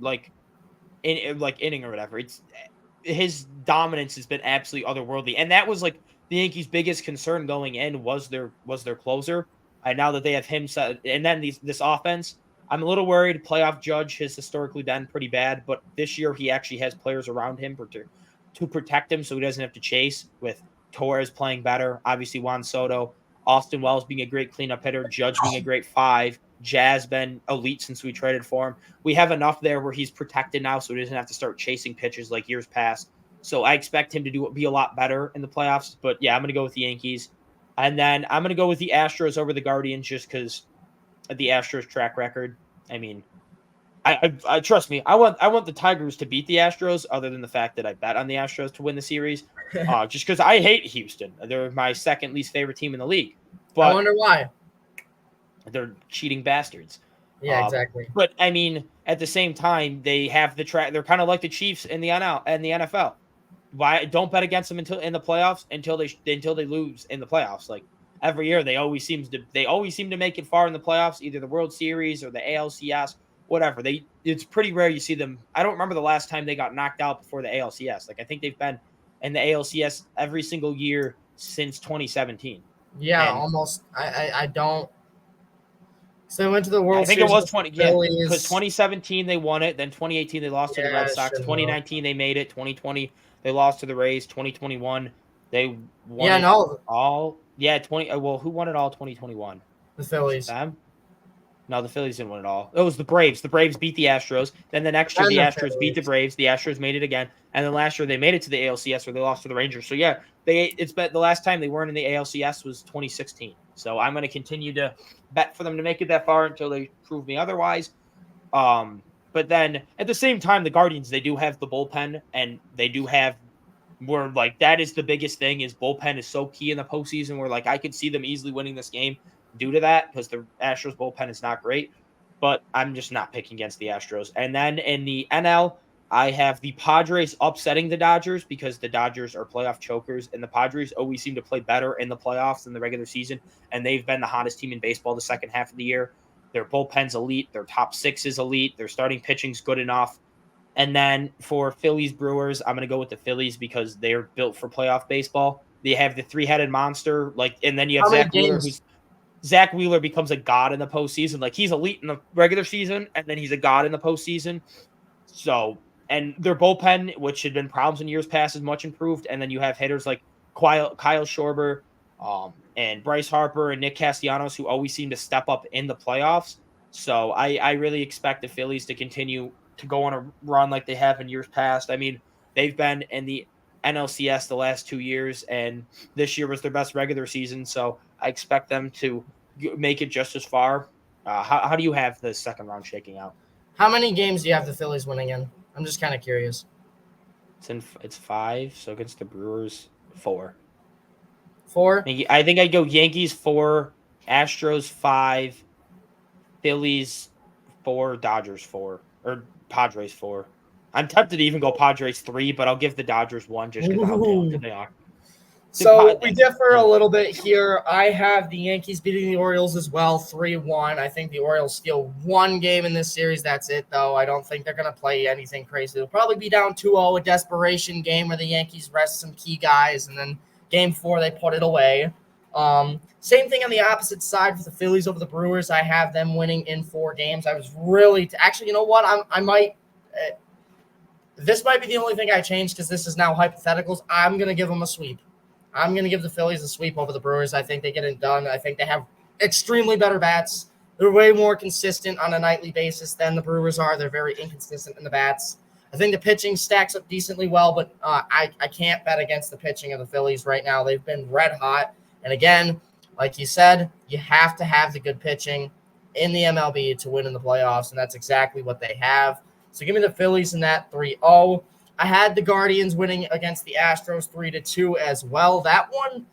S2: inning or whatever. It's his dominance has been absolutely otherworldly, and that was the Yankees' biggest concern going in was their closer. And now that they have him set, and then this offense, I'm a little worried. Playoff Judge has historically been pretty bad, but this year he actually has players around him to protect him, so he doesn't have to chase. With Torres playing better, obviously Juan Soto, Austin Wells being a great cleanup hitter, Judge being a great 5. Jazz been elite since we traded for him. We have enough there where he's protected now, so he doesn't have to start chasing pitches like years past. So I expect him to be a lot better in the playoffs. But yeah, I'm going to go with the Yankees. And then I'm going to go with the Astros over the Guardians just because of the Astros track record. I mean, I trust me. I want the Tigers to beat the Astros, other than the fact that I bet on the Astros to win the series. Just because I hate Houston. They're my second least favorite team in the league. But
S1: I wonder why.
S2: They're cheating bastards.
S1: Yeah, exactly.
S2: But I mean, at the same time, they have the track. They're kind of like the Chiefs in the NFL. Why don't bet against them until in the playoffs until they lose in the playoffs? Every year, they always seem to make it far in the playoffs, either the World Series or the ALCS, whatever. It's pretty rare you see them. I don't remember the last time they got knocked out before the ALCS. I think they've been in the ALCS every single year since 2017.
S1: Yeah, almost. I don't. So they went to the World Series.
S2: I think it was 20. Yeah, because 2017 they won it. Then 2018 they lost to the Red Sox. 2019 they made it. 2020 they lost to the Rays. 2021 they won all. Yeah, 20. Well, who won it all 2021?
S1: The
S2: Was it
S1: Phillies.
S2: them? No, the Phillies didn't win it all. It was the Braves. The Braves beat the Astros. Then the next year,
S1: And
S2: the
S1: the
S2: Astros beat the
S1: Phillies.
S2: Braves. The Astros made it again. And then last year, they made it to the ALCS where they lost to the Rangers. So, yeah, it's bet the last time they weren't in the ALCS was 2016. So, I'm going to continue to bet for them to make it that far until they prove me otherwise. But then at the same time, the Guardians, they do have the bullpen and they do have where like that is the biggest thing is bullpen is so key in the postseason where like I could see them easily winning this game due to that because the Astros bullpen is not great. But I'm just not picking against the Astros. And then in the NL, I have the Padres upsetting the Dodgers because the Dodgers are playoff chokers, and the Padres always seem to play better in the playoffs than the regular season. And they've been the hottest team in baseball the second half of the year. Their bullpen's elite, their top six is elite, their starting pitching's good enough. And then for Phillies Brewers, I'm going to go with the Phillies because they're built for playoff baseball. They have the three-headed monster, and then you have
S1: How many
S2: Zach Wheeler,
S1: games?
S2: Zach Wheeler becomes a god in the postseason. Like he's elite in the regular season, and then he's a god in the postseason. So, and their bullpen, which had been problems in years past, is much improved. And then you have hitters like Kyle Schwarber, and Bryce Harper and Nick Castellanos, who always seem to step up in the playoffs. So I really expect the Phillies to continue to go on a run like they have in years past. I mean, they've been in the NLCS the last 2 years, and this year was their best regular season. So I expect them to make it just as far. How do you have the second round shaking out?
S1: How many games do you have the Phillies winning in? I'm just kind of curious.
S2: It's 5. So against the Brewers, 4.
S1: 4?
S2: I think I'd go Yankees 4, Astros 5, Phillies 4, Dodgers 4, or Padres 4. I'm tempted to even go Padres 3, but I'll give the Dodgers 1 just because of how talented they are.
S1: So we differ a little bit here. I have the Yankees beating the Orioles as well, 3-1. I think the Orioles steal one game in this series. That's it, though. I don't think they're going to play anything crazy. They'll probably be down 2-0, a desperation game where the Yankees rest some key guys, and then game 4, they put it away. Same thing on the opposite side for the Phillies over the Brewers. I have them winning in 4 games. I was really actually, you know what? I might this might be the only thing I changed because this is now hypotheticals. I'm going to give them a sweep. I'm going to give the Phillies a sweep over the Brewers. I think they get it done. I think they have extremely better bats. They're way more consistent on a nightly basis than the Brewers are. They're very inconsistent in the bats. I think the pitching stacks up decently well, but I can't bet against the pitching of the Phillies right now. They've been red hot. And again, like you said, you have to have the good pitching in the MLB to win in the playoffs, and that's exactly what they have. So give me the Phillies in that 3-0. I had the Guardians winning against the Astros 3-2 as well. That one,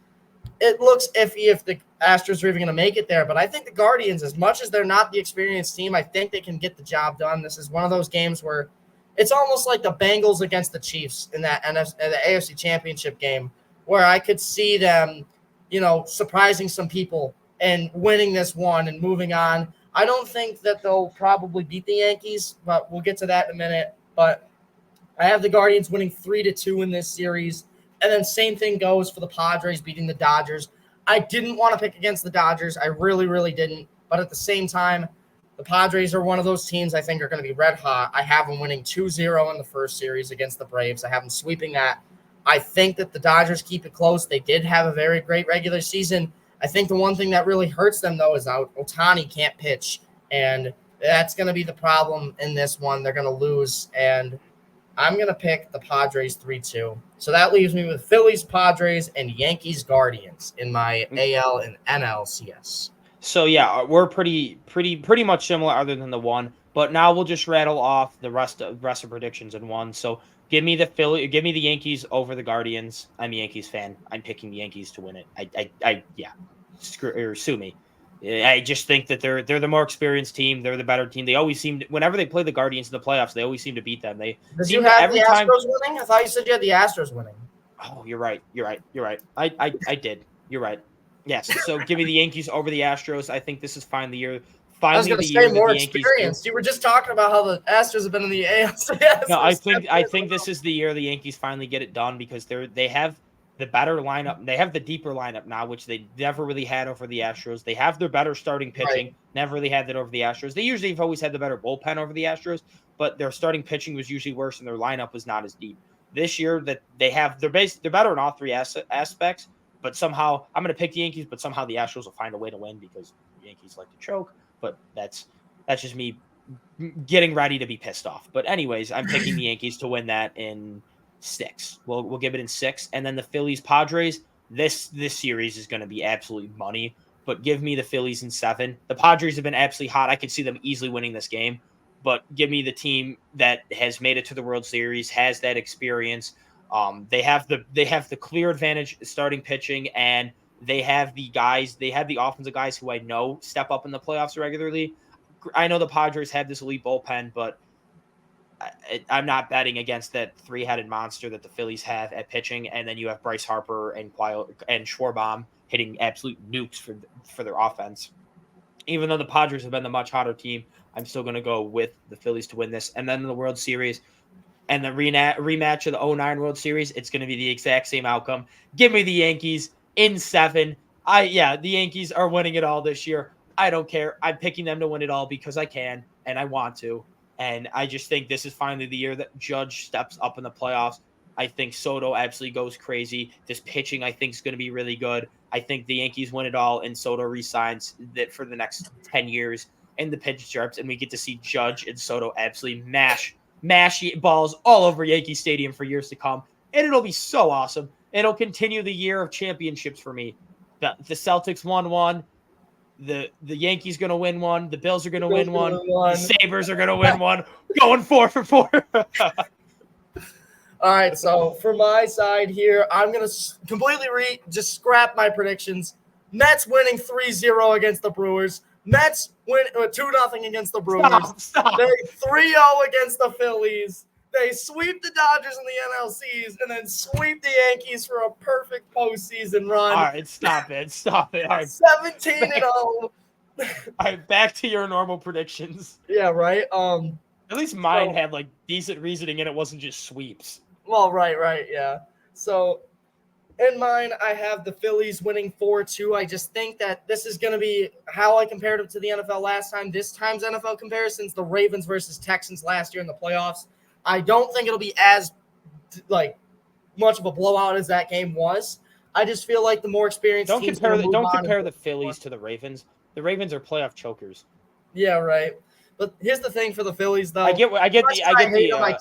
S1: it looks iffy if the Astros are even going to make it there. But I think the Guardians, as much as they're not the experienced team, I think they can get the job done. This is one of those games where it's almost like the Bengals against the Chiefs in that the AFC Championship game, where I could see them, surprising some people and winning this one and moving on. I don't think that they'll probably beat the Yankees, but we'll get to that in a minute. But I have the Guardians winning 3-2 in this series. And then same thing goes for the Padres beating the Dodgers. I didn't want to pick against the Dodgers. I really, really didn't. But at the same time, the Padres are one of those teams I think are going to be red hot. I have them winning 2-0 in the first series against the Braves. I have them sweeping that. I think that the Dodgers keep it close. They did have a very great regular season. I think the one thing that really hurts them, though, is Ohtani can't pitch. And that's going to be the problem in this one. They're going to lose. And I'm going to pick the Padres 3-2. So that leaves me with Phillies, Padres, and Yankees, Guardians in my AL and NLCS.
S2: So yeah, we're pretty much similar other than the one. But now we'll just rattle off the rest of predictions in one. So give me the Yankees over the Guardians. I'm a Yankees fan. I'm picking the Yankees to win it. Sue me. I just think that they're the more experienced team. They're the better team. They always seem to, whenever they play the Guardians in the playoffs, they always seem to beat them. They
S1: Did you have the Astros winning? I thought you said you had the Astros winning.
S2: Oh, you're right. I did. You're right. Yes. So give me the Yankees over the Astros. I think this is finally the year.
S1: I was going to say more experienced. You were just talking about how the Astros have been in the ALCS.
S2: No, I think this is the year the Yankees finally get it done because they have the better lineup. They have the deeper lineup now, which they never really had over the Astros. They have their better starting pitching. Right. Never really had that over the Astros. They usually have always had the better bullpen over the Astros, but their starting pitching was usually worse and their lineup was not as deep. This year that they're better in all three aspects, but somehow I'm going to pick the Yankees, but somehow the Astros will find a way to win because the Yankees like to choke. But that's just me getting ready to be pissed off. But anyways, I'm picking the Yankees to win that in 6. We'll give it in 6, and then the Phillies Padres. This series is going to be absolutely money. But give me the Phillies in 7. The Padres have been absolutely hot. I could see them easily winning this game. But give me the team that has made it to the World Series, has that experience. They have the clear advantage starting pitching, and they have the offensive guys who I know step up in the playoffs regularly. I know the Padres have this elite bullpen, but I'm not betting against that 3-headed monster that the Phillies have at pitching. And then you have Bryce Harper and Schwarber hitting absolute nukes for their offense. Even though the Padres have been the much hotter team, I'm still going to go with the Phillies to win this. And then in the World Series and the rematch of the 2009 World Series, it's going to be the exact same outcome. Give me the Yankees in 7. The Yankees are winning it all this year. I don't care. I'm picking them to win it all because I can and I want to. And I just think this is finally the year that Judge steps up in the playoffs. I think Soto absolutely goes crazy. This pitching, I think, is going to be really good. I think the Yankees win it all, and Soto resigns that for the next 10 years in the pitch sharps, and we get to see Judge and Soto absolutely mash balls all over Yankee Stadium for years to come. And it'll be so awesome. It'll continue the year of championships for me. The Celtics won one. The Yankees going to win one. The Bills are going to win one. The Sabres are going to win one. Going 4 for 4.
S1: All right, so for my side here, I'm going to completely just scrap my predictions. Mets winning 3-0 against the Brewers. Mets win 2-0 against the Brewers.
S2: Stop.
S1: They 3-0 against the Phillies. They sweep the Dodgers in the NLCs and then sweep the Yankees for a perfect postseason run.
S2: All right, stop it. All right.
S1: 17-0.
S2: All right, back to your normal predictions.
S1: Yeah, right.
S2: At least mine had like decent reasoning and it wasn't just sweeps.
S1: Well, right, yeah. So in mine, I have the Phillies winning 4-2. I just think that this is going to be how I compared it to the NFL last time. This time's NFL comparisons, the Ravens versus Texans last year in the playoffs. I don't think it'll be as much of a blowout as that game was. I just feel like the more experienced
S2: Don't
S1: teams
S2: compare the Phillies to the Ravens. The Ravens are playoff chokers.
S1: Yeah, right. But here's the thing for the Phillies, though.
S2: I
S1: I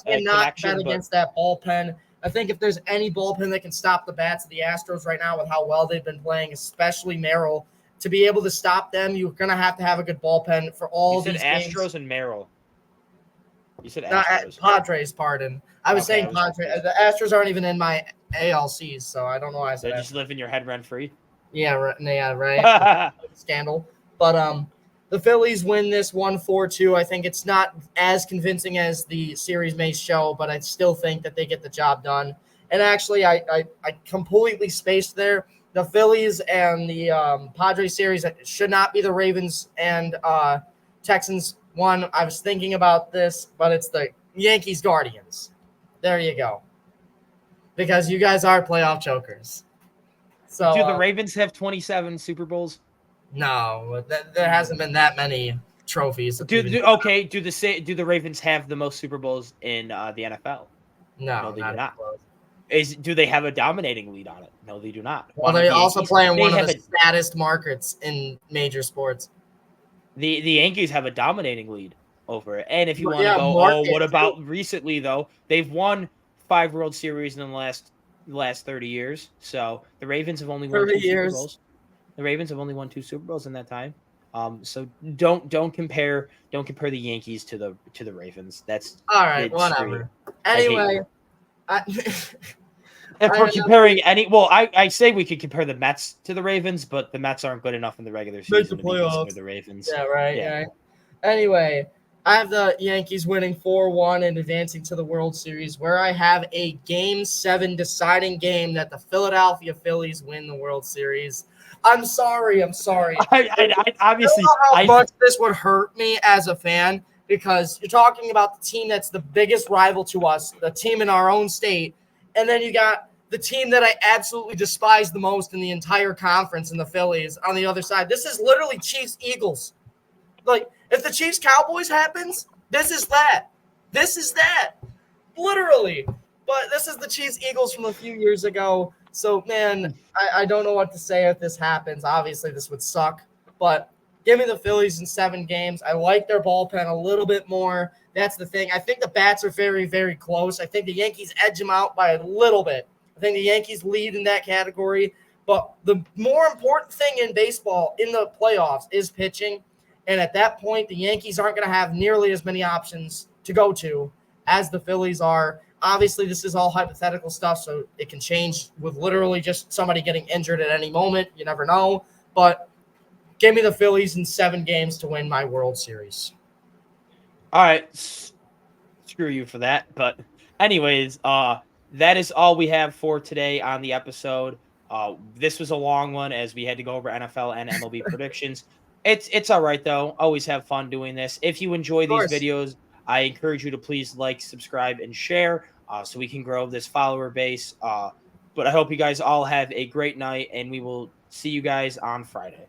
S1: cannot bet against that bullpen. I think if there's any bullpen that can stop the bats of the Astros right now with how well they've been playing, especially Merrill, to be able to stop them, you're going to have a good bullpen for all these games.
S2: You said Astros and Merrill. You said Astros.
S1: Padres, pardon. I was saying Padres. The Astros aren't even in my ALCs, so I don't know why I said
S2: they just live in your head rent-free?
S1: Yeah, right. Scandal. But the Phillies win this 1-4-2. I think it's not as convincing as the series may show, but I still think that they get the job done. And actually, I completely spaced there. The Phillies and the Padres series should not be the Ravens and Texans one. I was thinking about this, but it's the Yankees Guardians. There you go. Because you guys are playoff chokers. So
S2: do the Ravens have 27 Super Bowls?
S1: No, there hasn't been that many trophies.
S2: Do the Ravens have the most Super Bowls in the NFL?
S1: No,
S2: they do not. Do they have a dominating lead on it? No, they do not.
S1: Well, they also play in one of the saddest markets in major sports.
S2: The Yankees have a dominating lead over it. And if you want to go, what about recently, though? They've won 5 World Series in the last 30 years. So the Ravens have only won 2 Super Bowls. The Ravens have only won 2 Super Bowls in that time. So don't compare the Yankees to the Ravens. That's
S1: all right. Whatever. Anyway,
S2: if we're comparing I say we could compare the Mets to the Ravens, but the Mets aren't good enough in the regular season to be considered the Ravens.
S1: Yeah, right. Yeah. Anyway, I have the Yankees winning 4-1 and advancing to the World Series, where I have a Game 7 deciding game that the Philadelphia Phillies win the World Series. I'm sorry.
S2: I obviously
S1: how much this would hurt me as a fan, because you're talking about the team that's the biggest rival to us, the team in our own state, and then you got the team that I absolutely despise the most in the entire conference in the Phillies on the other side. This is literally Chiefs-Eagles. Like, if the Chiefs-Cowboys happens, this is that. This is that. Literally. But this is the Chiefs-Eagles from a few years ago. So, man, I don't know what to say if this happens. Obviously, this would suck, but give me the Phillies in 7 games. I like their bullpen a little bit more. That's the thing. I think the bats are very, very close. I think the Yankees edge them out by a little bit. I think the Yankees lead in that category. But the more important thing in baseball in the playoffs is pitching. And at that point, the Yankees aren't going to have nearly as many options to go to as the Phillies are. Obviously, this is all hypothetical stuff, so it can change with literally just somebody getting injured at any moment. You never know. But give me the Phillies in 7 games to win my World Series.
S2: All right. Screw you for that. But anyways, that is all we have for today on the episode. This was a long one as we had to go over NFL and MLB predictions. It's all right though. Always have fun doing this. If you enjoy
S1: Of
S2: these
S1: course.
S2: videos, I encourage you to please like, subscribe, and share so we can grow this follower base. But I hope you guys all have a great night, and we will see you guys on Friday.